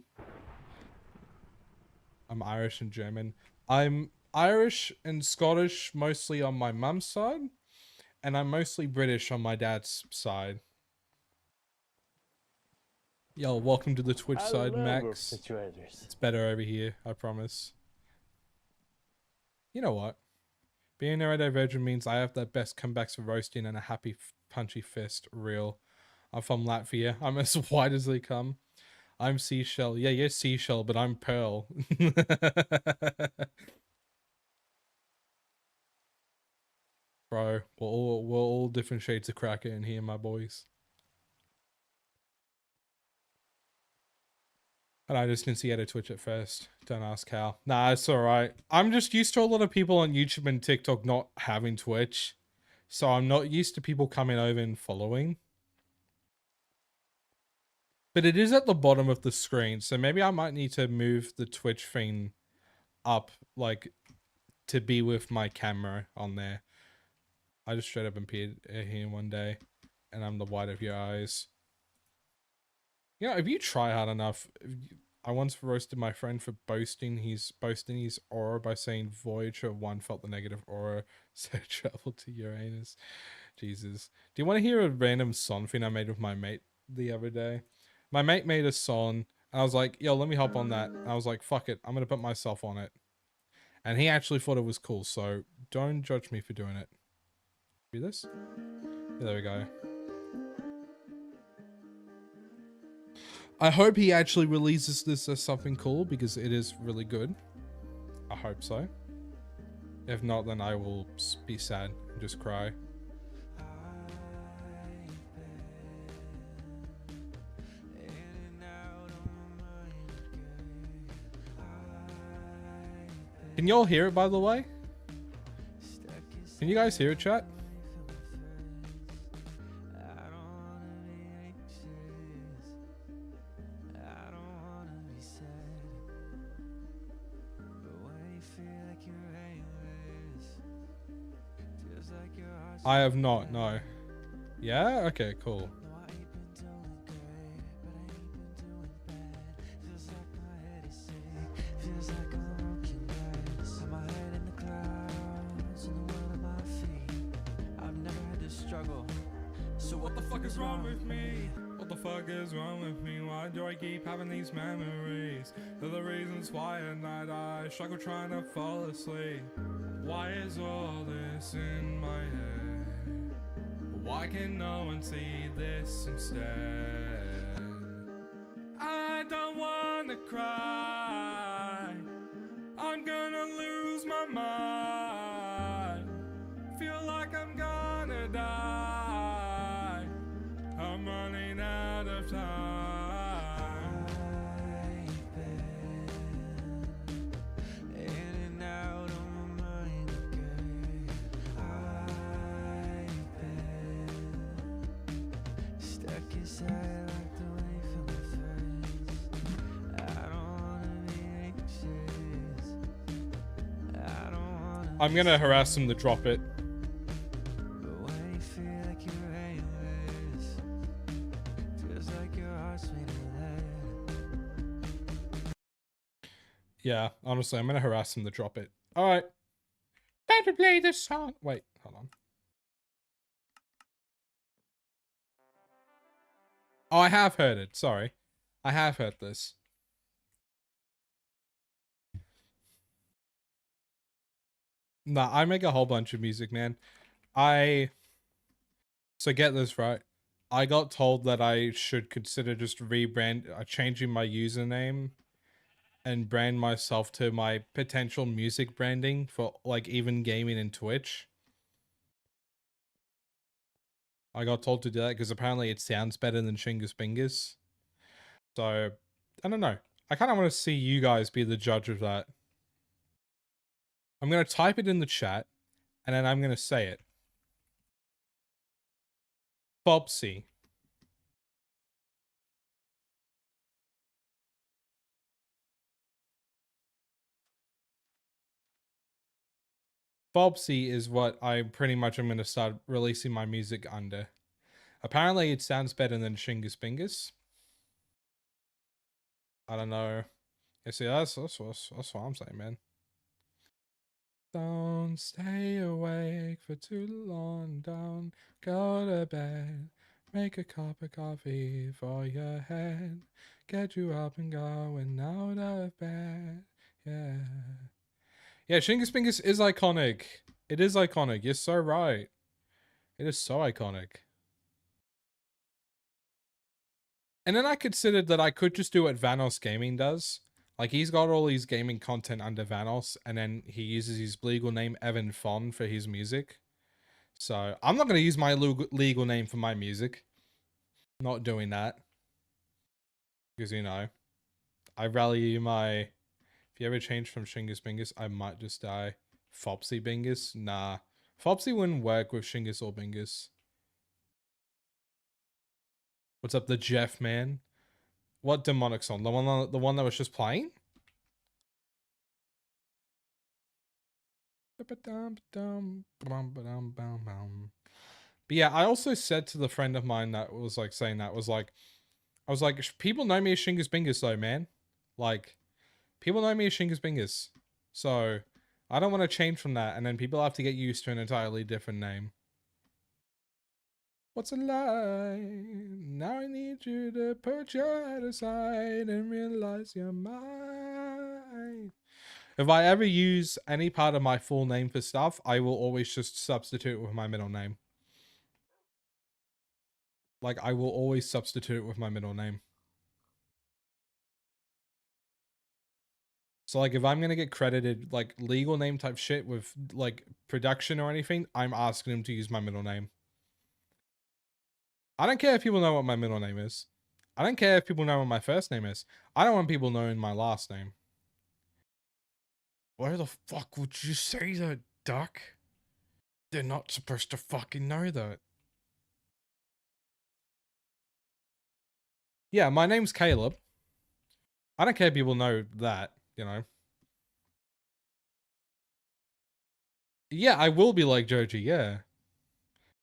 I'm Irish and German. I'm Irish and Scottish mostly on my mum's side, and I'm mostly British on my dad's side. Yo, welcome to the Twitch side, Max. It's better over here, I promise. You know what? Being neurodivergent means I have the best comebacks for roasting and a happy punchy fist. Real. I'm from Latvia. I'm as white as they come. I'm Seashell. Yeah, you're Seashell, but I'm Pearl. Bro, we're all different shades of cracker in here, my boys. And I just didn't see how to Twitch at first. Don't ask how. Nah, it's alright. I'm just used to a lot of people on YouTube and TikTok not having Twitch. So I'm not used to people coming over and following. But it is at the bottom of the screen, so maybe I might need to move the Twitch thing up, like, to be with my camera on there. I just straight up appeared here one day, and I'm the white of your eyes. You know, if you try hard enough, I once roasted my friend for boasting his aura by saying Voyager 1 felt the negative aura, so traveled to Uranus. Jesus. Do you want to hear a random song thing I made with my mate the other day? My mate made a song, and I was like, yo, let me hop on that. And I was like, fuck it, I'm gonna put myself on it. And he actually thought it was cool, so don't judge me for doing it. Do this? Yeah, there we go. I hope he actually releases this as something cool, because it is really good. I hope so. If not, then I will be sad and just cry. Can y'all hear it, by the way? Can you guys hear it, chat? I have not, no. Yeah? Okay, cool. So what the fuck is wrong with me? What the fuck is wrong with me? Why do I keep having these memories? They're the reasons why at night I struggle trying to fall asleep. Why is all this in my head? Why can no one see this instead? I don't wanna cry. I'm gonna lose my mind. Feel like I'm gonna die. I'm running out of time. I've been in and out of my mind again. I've been stuck inside locked away from my friends. I don't wanna be anxious. I don't wanna. I'm gonna harass him to drop it. Yeah, honestly, I'm gonna harass him to drop it. Alright. Time to play this song. Wait, hold on. Oh, I have heard it. Sorry. I have heard this. Nah, I make a whole bunch of music, man. So get this right. I got told that I should consider just changing my username and brand myself to my potential music branding for like even gaming and Twitch. I got told to do that because apparently it sounds better than Shingus Bingus. So, I don't know. I kind of want to see you guys be the judge of that. I'm going to type it in the chat and then I'm going to say it. Bobsy. Bobsy is what I pretty much am going to start releasing my music under. Apparently it sounds better than Shingus Bingus. I don't know. Yeah, see, that's what I'm saying, man. Don't stay awake for too long. Don't go to bed. Make a cup of coffee for your head. Get you up and going out of bed. Yeah. Yeah, Shingus Bingus is iconic. It is iconic. You're so right. It is so iconic. And then I considered that I could just do what Vanos Gaming does. Like, he's got all his gaming content under Vanos, and then he uses his legal name, Evan Fon, for his music. So, I'm not going to use my legal name for my music. Not doing that. Because, you know, I value my... If you ever change from Shingus Bingus, I might just die. Fopsy Bingus? Nah. Fopsy wouldn't work with Shingus or Bingus. What's up, the Jeff, man? What demonic song? The one that was just playing? But yeah, I also said to the friend of mine that was like saying that was like, I was like, people know me as Shingus Bingus though, man. Like, people know me as Shingus Bingus. So, I don't want to change from that, and then people have to get used to an entirely different name. What's a lie? Now I need you to put your head aside and realize you're mine. If I ever use any part of my full name for stuff, I will always just substitute it with my middle name. Like, I will always substitute it with my middle name. So like if I'm gonna get credited like legal name type shit with like production or anything, I'm asking them to use my middle name. I don't care if people know what my middle name is. I don't care if people know what my first name is. I don't want people knowing my last name. Why the fuck would you say that, Duck? They're not supposed to fucking know that. Yeah, my name's Caleb. I don't care if people know that, you know. Yeah, I will be like Joji, yeah.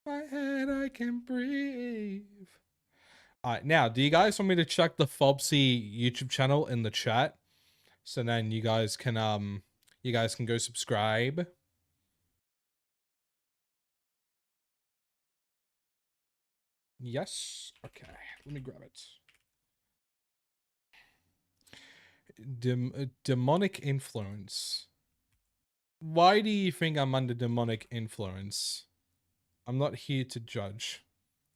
My head, I can breathe. Alright, now, do you guys want me to chuck the Fobsy YouTube channel in the chat? So then you guys can go subscribe. Yes. Okay, let me grab it. Demonic influence. Why do you think I'm under demonic influence? I'm not here to judge.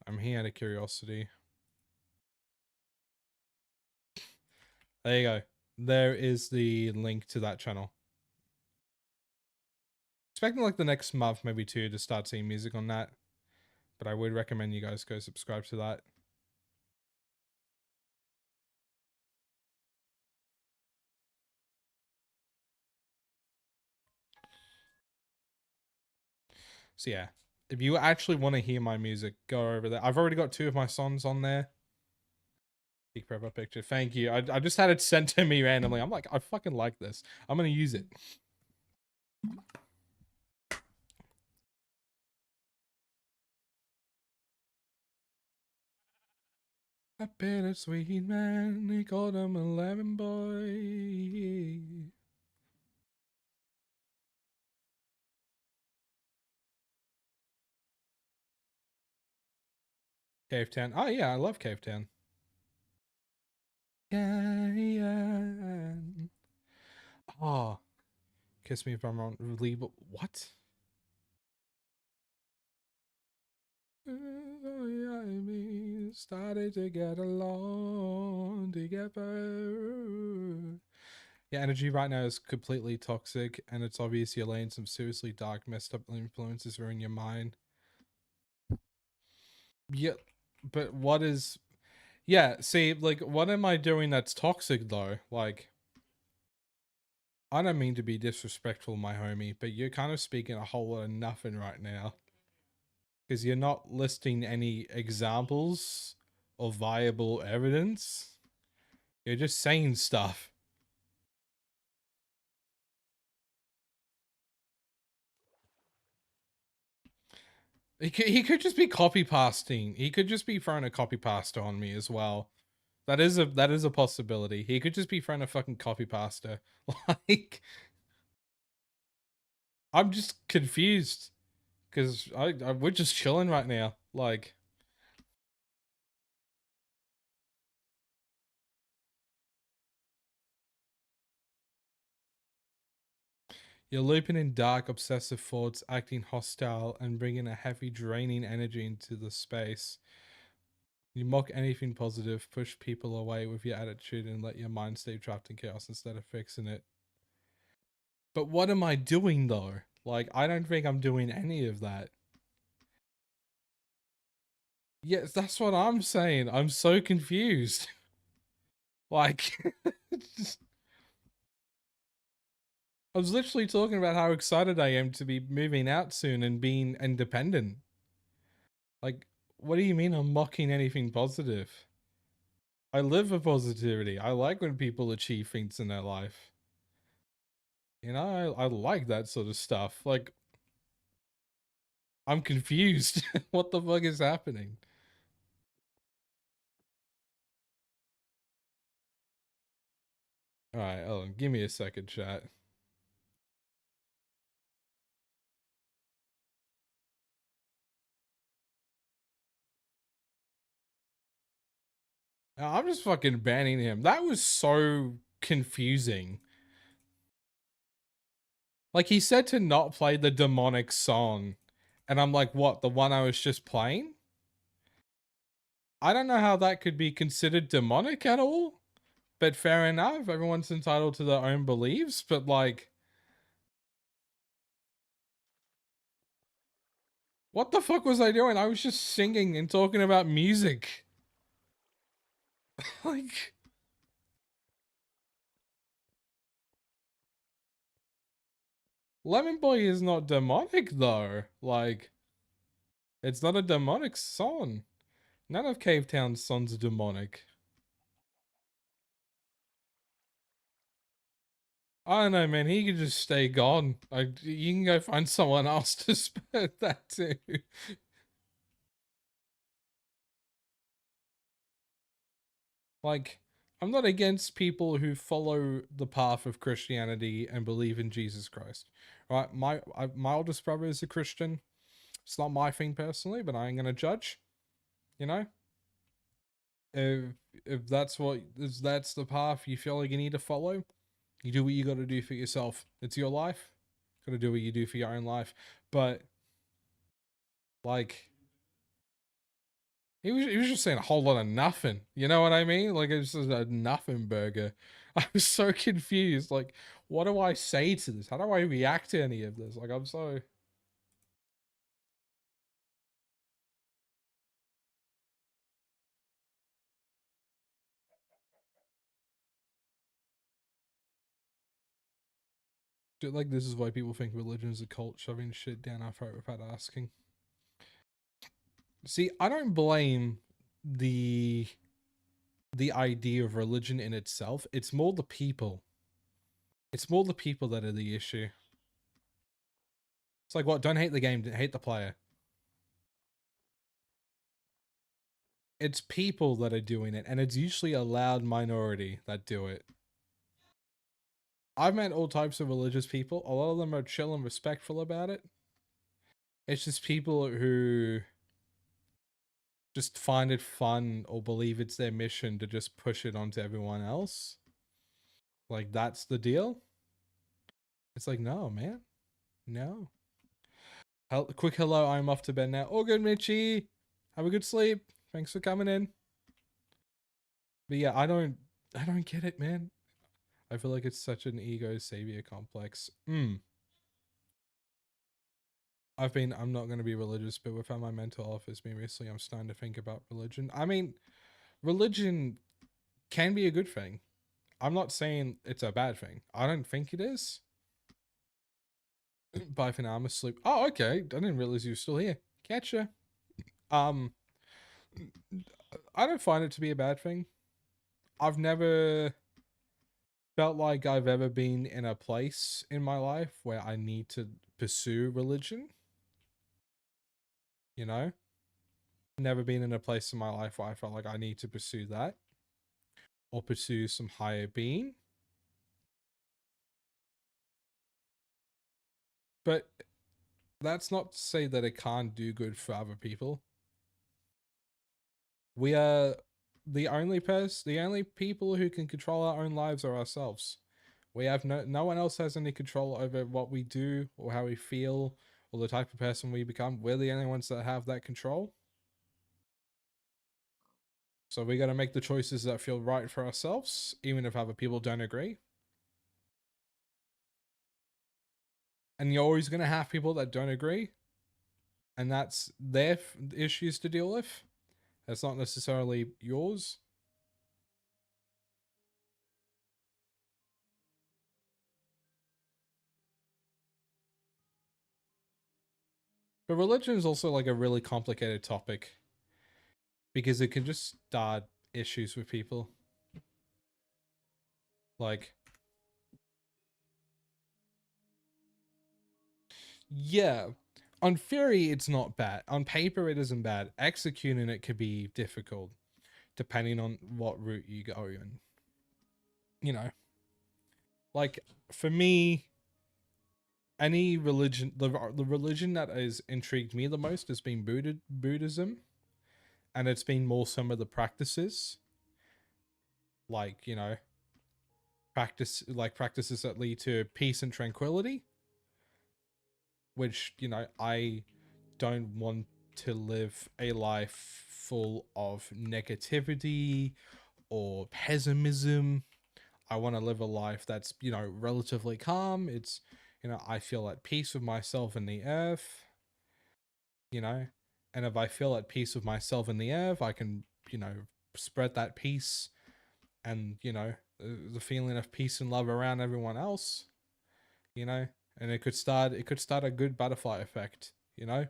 I'm here out of curiosity. There you go. There is the link to that channel. Expecting like the next month, maybe two, to start seeing music on that. But I would recommend you guys go subscribe to that. So yeah, if you actually want to hear my music, go over there. I've already got 2 of my songs on there. Big profile picture. Thank you. I just had it sent to me randomly. I'm like, I fucking like this. I'm gonna use it. A bittersweet man, they called him a lemon boy. Cave Town. Oh yeah, I love Cave Town. Yeah. Oh, Kiss Me If I'm Wrong. What? Started to get along together. Yeah, energy right now is completely toxic, and it's obvious you're letting some seriously dark, messed up influences ruin your mind. Yeah, but what is... Yeah, see, like, what am I doing that's toxic, though? Like, I don't mean to be disrespectful, my homie, but you're kind of speaking a whole lot of nothing right now. Because you're not listing any examples or viable evidence. You're just saying stuff. He could just be copy pasting. He could just be throwing a copy pasta on me as well. That is a possibility. He could just be throwing a fucking copy pasta. Like, I'm just confused because we're just chilling right now. Like, you're looping in dark, obsessive thoughts, acting hostile, and bringing a heavy, draining energy into the space. You mock anything positive, push people away with your attitude, and let your mind stay trapped in chaos instead of fixing it. But what am I doing though? Like, I don't think I'm doing any of that. Yes, that's what I'm saying. I'm so confused. Like, just, I was literally talking about how excited I am to be moving out soon and being independent. Like, what do you mean I'm mocking anything positive? I live for positivity. I like when people achieve things in their life. You know, I like that sort of stuff. Like, I'm confused. What the fuck is happening? Alright, hold on. Give me a second, chat. I'm just fucking banning him. That was so confusing. Like, he said to not play the demonic song. And I'm like, what? The one I was just playing? I don't know how that could be considered demonic at all. But fair enough, everyone's entitled to their own beliefs, but like, what the fuck was I doing? I was just singing and talking about music. Like, Lemon Boy is not demonic though. Like, it's not a demonic song. None of Cave Town's songs are demonic. I don't know, man. He could just stay gone. Like, you can go find someone else to spit that to. Like, I'm not against people who follow the path of Christianity and believe in Jesus Christ. Right? My oldest brother is a Christian. It's not my thing personally, but I ain't gonna judge. You know, if if that's the path you feel like you need to follow, you do what you got to do for yourself. It's your life. Got to do what you do for your own life. But like, he was just saying a whole lot of nothing. You know what I mean? Like, it's just a nothing burger. I was so confused. Like, what do I say to this? How do I react to any of this? Like, I'm so. Like, this is why people think religion is a cult, shoving shit down our throat without asking. See, I don't blame the idea of religion in itself. It's more the people. It's more the people that are the issue. It's like, what? Don't hate the game, hate the player. It's people that are doing it, and it's usually a loud minority that do it. I've met all types of religious people. A lot of them are chill and respectful about it. It's just people who just find it fun or believe it's their mission to just push it onto everyone else. Like, that's the deal. It's like, no, man. No. Quick hello, I'm off to bed now. All good, Mitchie. Have a good sleep. Thanks for coming in. But yeah, I don't get it, man. I feel like it's such an ego savior complex. I'm not going to be religious, but with how my mental health has been recently, I'm starting to think about religion. I mean, religion can be a good thing. I'm not saying it's a bad thing. I don't think it is. Bye for now, I'm asleep. Oh, okay. I didn't realize you were still here. Catcha. I don't find it to be a bad thing. I've never felt like I've ever been in a place in my life where I need to pursue religion. You know? Never been in a place in my life where I felt like I need to pursue that. Or pursue some higher being. But that's not to say that it can't do good for other people. We are the only people who can control our own lives are ourselves. We have no one else has any control over what we do or how we feel or the type of person we become. We're the only ones that have that control. So we got to make the choices that feel right for ourselves, even if other people don't agree. And you're always going to have people that don't agree. And that's their issues to deal with. That's not necessarily yours. But religion is also like a really complicated topic. Because it can just start issues with people. Like, yeah, on theory it's not bad. On paper it isn't bad. Executing it could be difficult, depending on what route you go in. You know, like for me, any religion, the religion that has intrigued me the most has been Buddhism, and it's been more some of the practices, like, you know, practices that lead to peace and tranquility, which, you know, I don't want to live a life full of negativity or pessimism. I want to live a life that's, you know, relatively calm. It's, you know, I feel at peace with myself and the earth, you know, and if I feel at peace with myself and the earth, I can, you know, spread that peace and, you know, the feeling of peace and love around everyone else, you know, and it could start a good butterfly effect, you know.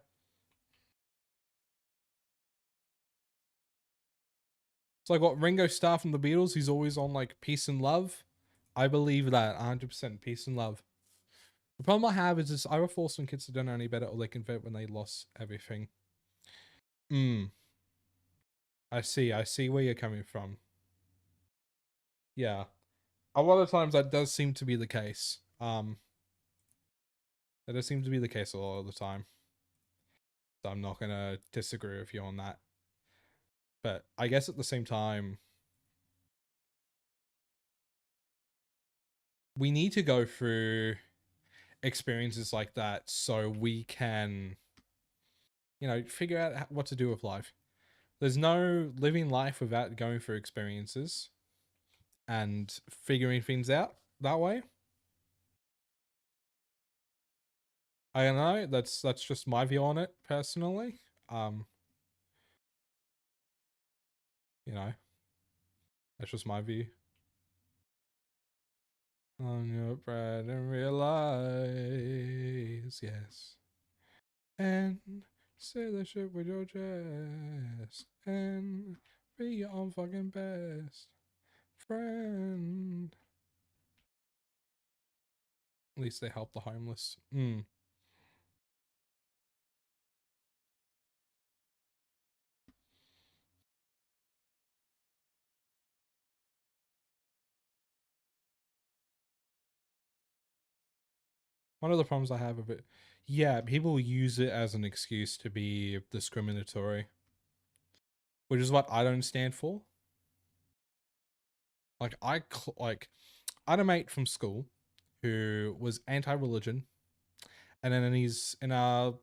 It's like what Ringo Starr from the Beatles, he's always on like peace and love. I believe that 100% peace and love. The problem I have is this either force some kids to don't know any better or they convert when they lost everything. I see where you're coming from. Yeah. A lot of times that does seem to be the case. That does seem to be the case a lot of the time. So I'm not gonna disagree with you on that. But I guess at the same time, we need to go through experiences like that so we can, you know, figure out what to do with life. There's no living life without going through experiences and figuring things out that way. I don't know. That's just my view on it personally. You know, that's just my view. On your bread and realize, yes. And say the shit with your chest. And be your own fucking best friend. At least they help the homeless. One of the problems I have with it, yeah, people use it as an excuse to be discriminatory, which is what I don't stand for. Like I had a mate from school who was anti-religion, and then he's in our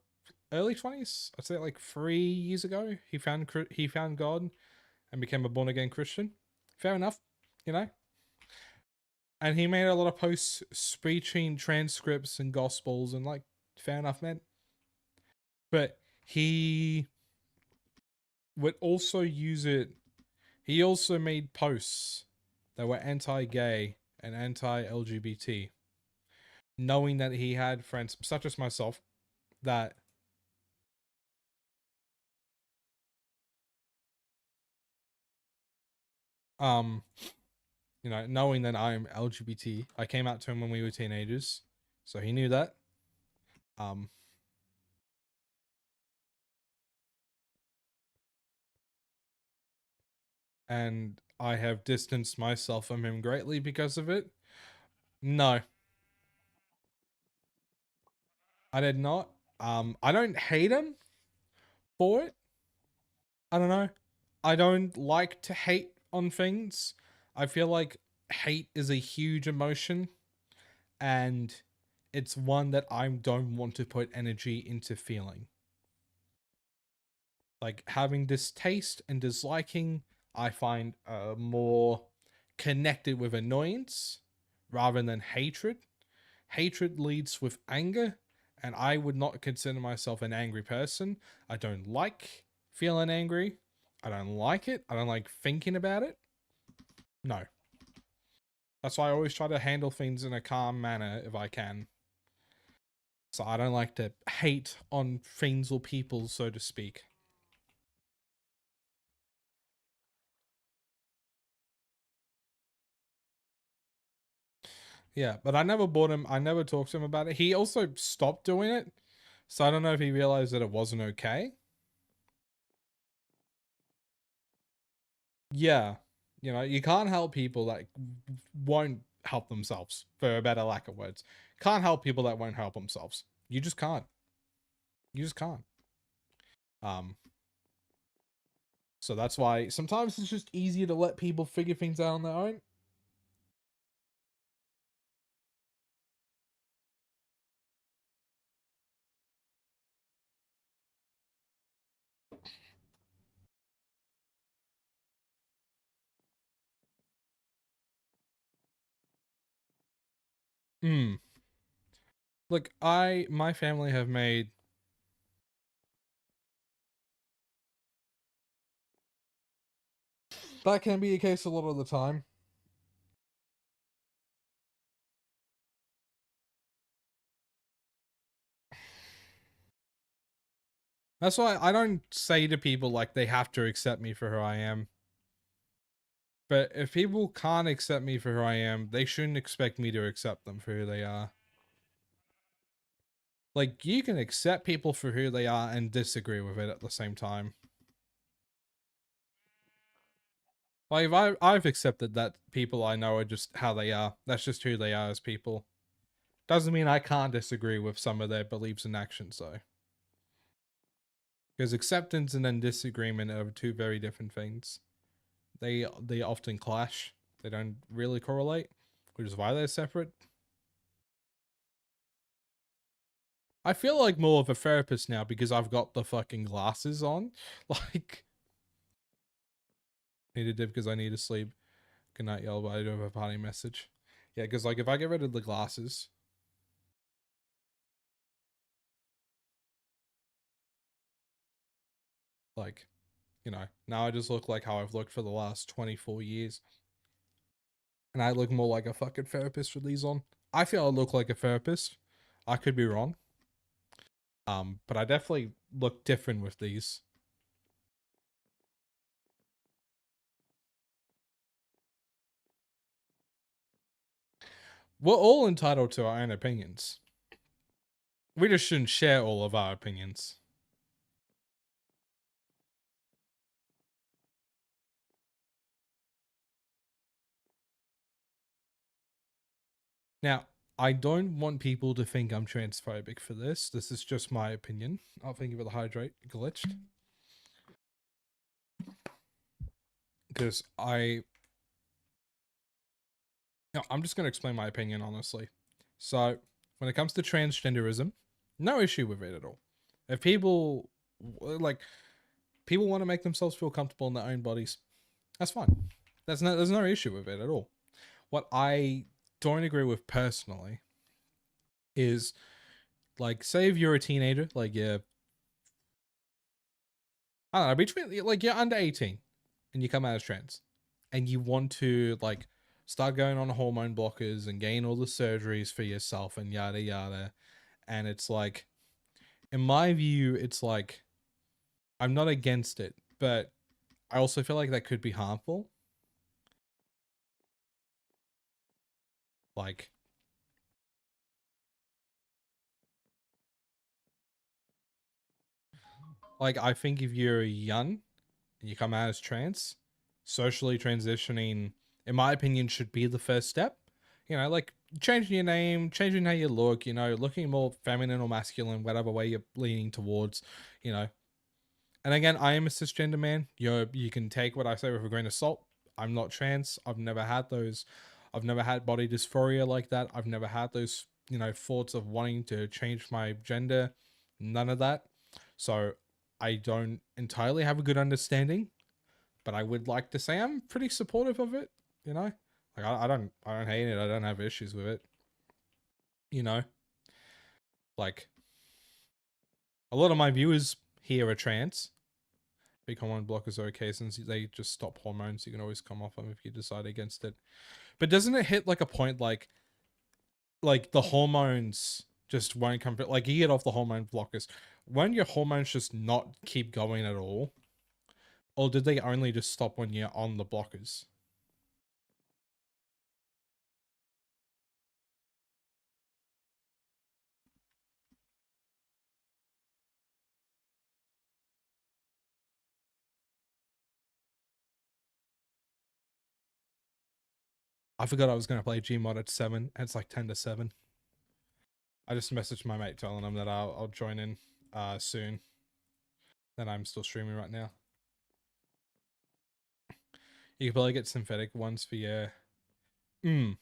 early 20s. I'd say like 3 years ago, he found God and became a born again Christian. Fair enough, you know. And he made a lot of posts preaching transcripts and gospels, and like, fair enough, man. But he would also use it. He also made posts that were anti-gay and anti-LGBT, knowing that he had friends such as myself that you know, knowing that I'm LGBT. I came out to him when we were teenagers, so he knew that. Um and I have distanced myself from him greatly because of it. No, I did not. I don't hate him for it. I don't know. I don't like to hate on things. I feel like hate is a huge emotion, and it's one that I don't want to put energy into feeling. Like having distaste and disliking, I find more connected with annoyance rather than hatred. Hatred leads with anger, and I would not consider myself an angry person. I don't like feeling angry. I don't like it. I don't like thinking about it. No. That's why I always try to handle things in a calm manner if I can. So I don't like to hate on things or people, so to speak. Yeah, but I never bought him. I never talked to him about it. He also stopped doing it. So I don't know if he realized that it wasn't okay. Yeah. You know, you can't help people that won't help themselves, for a better lack of words. Can't help people that won't help themselves. You just can't. You just can't. Um, so that's why sometimes it's just easier to let people figure things out on their own. Hmm. Look, my family have made that can be a case a lot of the time. That's why I don't say to people like they have to accept me for who I am. But if people can't accept me for who I am, they shouldn't expect me to accept them for who they are. Like, you can accept people for who they are and disagree with it at the same time. Like, if I've accepted that people I know are just how they are. That's just who they are as people. Doesn't mean I can't disagree with some of their beliefs and actions, though. Because acceptance and then disagreement are two very different things. They often clash. They don't really correlate, which is why they're separate. I feel like more of a therapist now because I've got the fucking glasses on. Like, need a dip because I need to sleep. Good night, y'all, but I do have a party message. Yeah, because like if I get rid of the glasses, like, you know, now I just look like how I've looked for the last 24 years. And I look more like a fucking therapist with these on. I feel I look like a therapist. I could be wrong. But I definitely look different with these. We're all entitled to our own opinions. We just shouldn't share all of our opinions. Now, I don't want people to think I'm transphobic for this. This is just my opinion. I'll think of it the hydrate glitched. Because I'm just going to explain my opinion, honestly. So, when it comes to transgenderism, no issue with it at all. If people, like, people want to make themselves feel comfortable in their own bodies, that's fine. There's no issue with it at all. What I don't agree with personally is, like, say if you're a teenager, like, I don't know, between, like, you're under 18 and you come out as trans and you want to, like, start going on hormone blockers and gain all the surgeries for yourself and yada yada. And it's like, in my view, it's like, I'm not against it, but I also feel like that could be harmful. Like, I think if you're young and you come out as trans, socially transitioning, in my opinion, should be the first step. You know, like changing your name, changing how you look, you know, looking more feminine or masculine, whatever way you're leaning towards, you know. And again, I am a cisgender man. You can take what I say with a grain of salt. I'm not trans. I've never had those. I've never had body dysphoria like that. I've never had those, you know, thoughts of wanting to change my gender. None of that. So I don't entirely have a good understanding, but I would like to say I'm pretty supportive of it. You know, like I don't hate it. I don't have issues with it. You know, like a lot of my viewers here are trans. Big hormone blockers are okay since they just stop hormones. You can always come off them if you decide against it. But doesn't it hit like a point like the hormones just won't come, like you get off the hormone blockers, won't your hormones just not keep going at all? Or did they only just stop when you're on the blockers? I forgot I was going to play Gmod at 7, and it's like 10 to 7. I just messaged my mate telling him that I'll join in soon. That I'm still streaming right now. You can probably get synthetic ones for your... I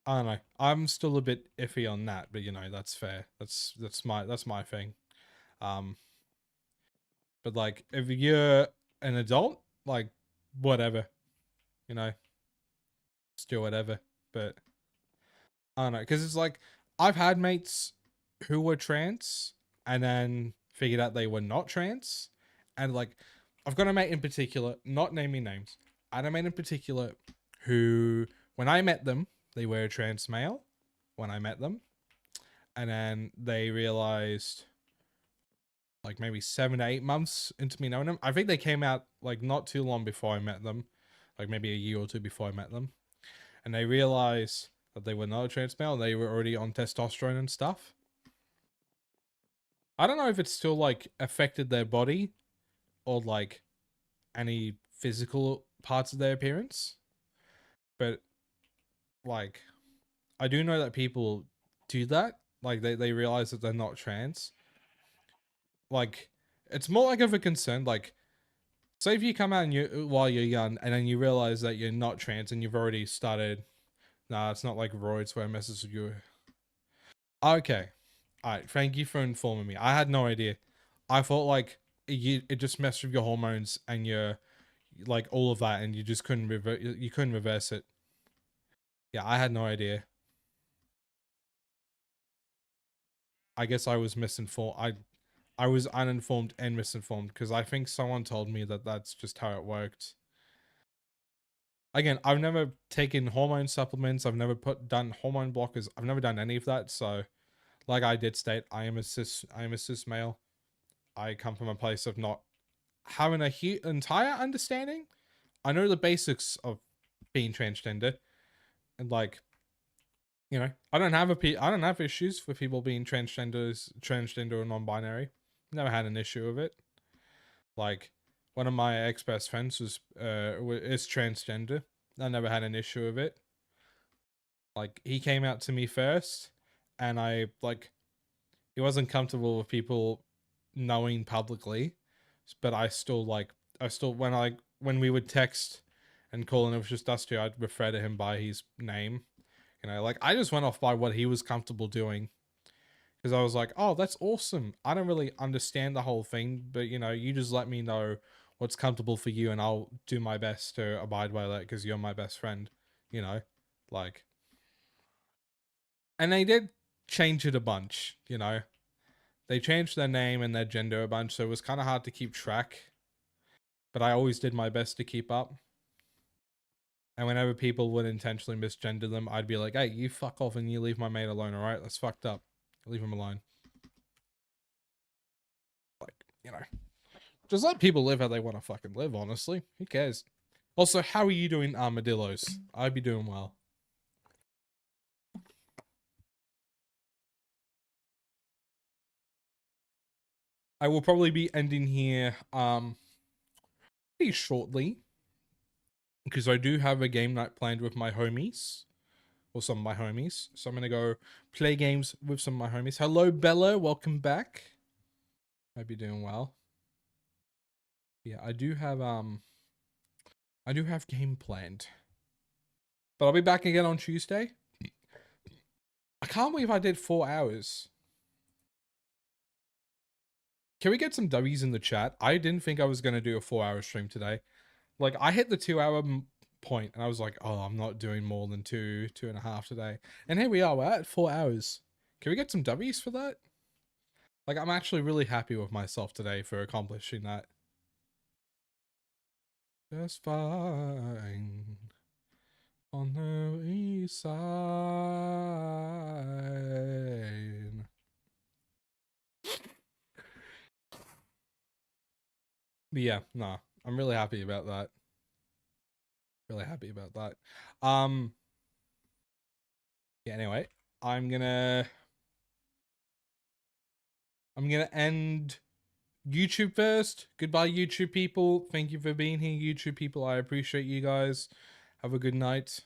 don't know. I'm still a bit iffy on that, but you know, that's fair. That's my thing. But like if you're an adult, like whatever, you know, still whatever. But I don't know, because it's like I've had mates who were trans and then figured out they were not trans, and like I've got a mate in particular, not naming names, I had a mate in particular who, when I met them, they were a trans male when I met them, and then they realized, like maybe 7 to 8 months into me knowing them, I think they came out like not too long before I met them, like maybe a year or two before I met them, and they realized that they were not a trans male. They were already on testosterone and stuff. I don't know if it's still like affected their body or like any physical parts of their appearance, but like I do know that people do that. Like they realize that they're not trans. Like it's more like of a concern. Like say if you come out and you while you're young and then you realize that you're not trans and you've already started. Nah, it's not like roids where it messes with you. Okay. Alright, thank you for informing me. I had no idea. I thought like it just messed with your hormones and your like all of that, and you just couldn't reverse it. Yeah, I had no idea. I guess I was misinformed. I was uninformed and misinformed because I think someone told me that that's just how it worked. Again, I've never taken hormone supplements. I've never done hormone blockers. I've never done any of that. So, like I did state, I am a cis male. I come from a place of not having a entire understanding. I know the basics of being transgender, and like, you know, I don't have issues with people being transgender or non-binary. Never had an issue with it. Like, one of my ex-best friends is transgender. I never had an issue with it. Like, he came out to me first, and he wasn't comfortable with people knowing publicly, but I still when we would text and call and it was just us two, I'd refer to him by his name. You know, like I just went off by what he was comfortable doing. Because I was like, oh, that's awesome. I don't really understand the whole thing, but you know, you just let me know what's comfortable for you and I'll do my best to abide by that because you're my best friend, you know? Like, and they did change it a bunch, you know? They changed their name and their gender a bunch, so it was kind of hard to keep track. But I always did my best to keep up. And whenever people would intentionally misgender them, I'd be like, hey, you fuck off and you leave my mate alone, alright? That's fucked up. Leave him alone. Like, you know. Just let people live how they want to fucking live, honestly. Who cares? Also, how are you doing, armadillos? I'd be doing well. I will probably be ending here pretty shortly. Because I do have a game night planned with my homies. Or some of my homies. So I'm going to go play games with some of my homies. Hello, Bella. Welcome back. Hope you're doing well. Yeah, I do have game planned. But I'll be back again on Tuesday. I can't believe I did 4 hours. Can we get some W's in the chat? I didn't think I was going to do a 4-hour stream today. Like, I hit the 2-hour point, and I was like, oh, I'm not doing more than 2.5 today. And here we are, we're at 4 hours. Can we get some W's for that? Like, I'm actually really happy with myself today for accomplishing that. Just fine. On the east side. But yeah, nah, I'm really happy about that. Really happy about that. Yeah, anyway, I'm gonna end YouTube first. Goodbye, YouTube people. Thank you for being here, YouTube people. I appreciate you guys. Have a good night.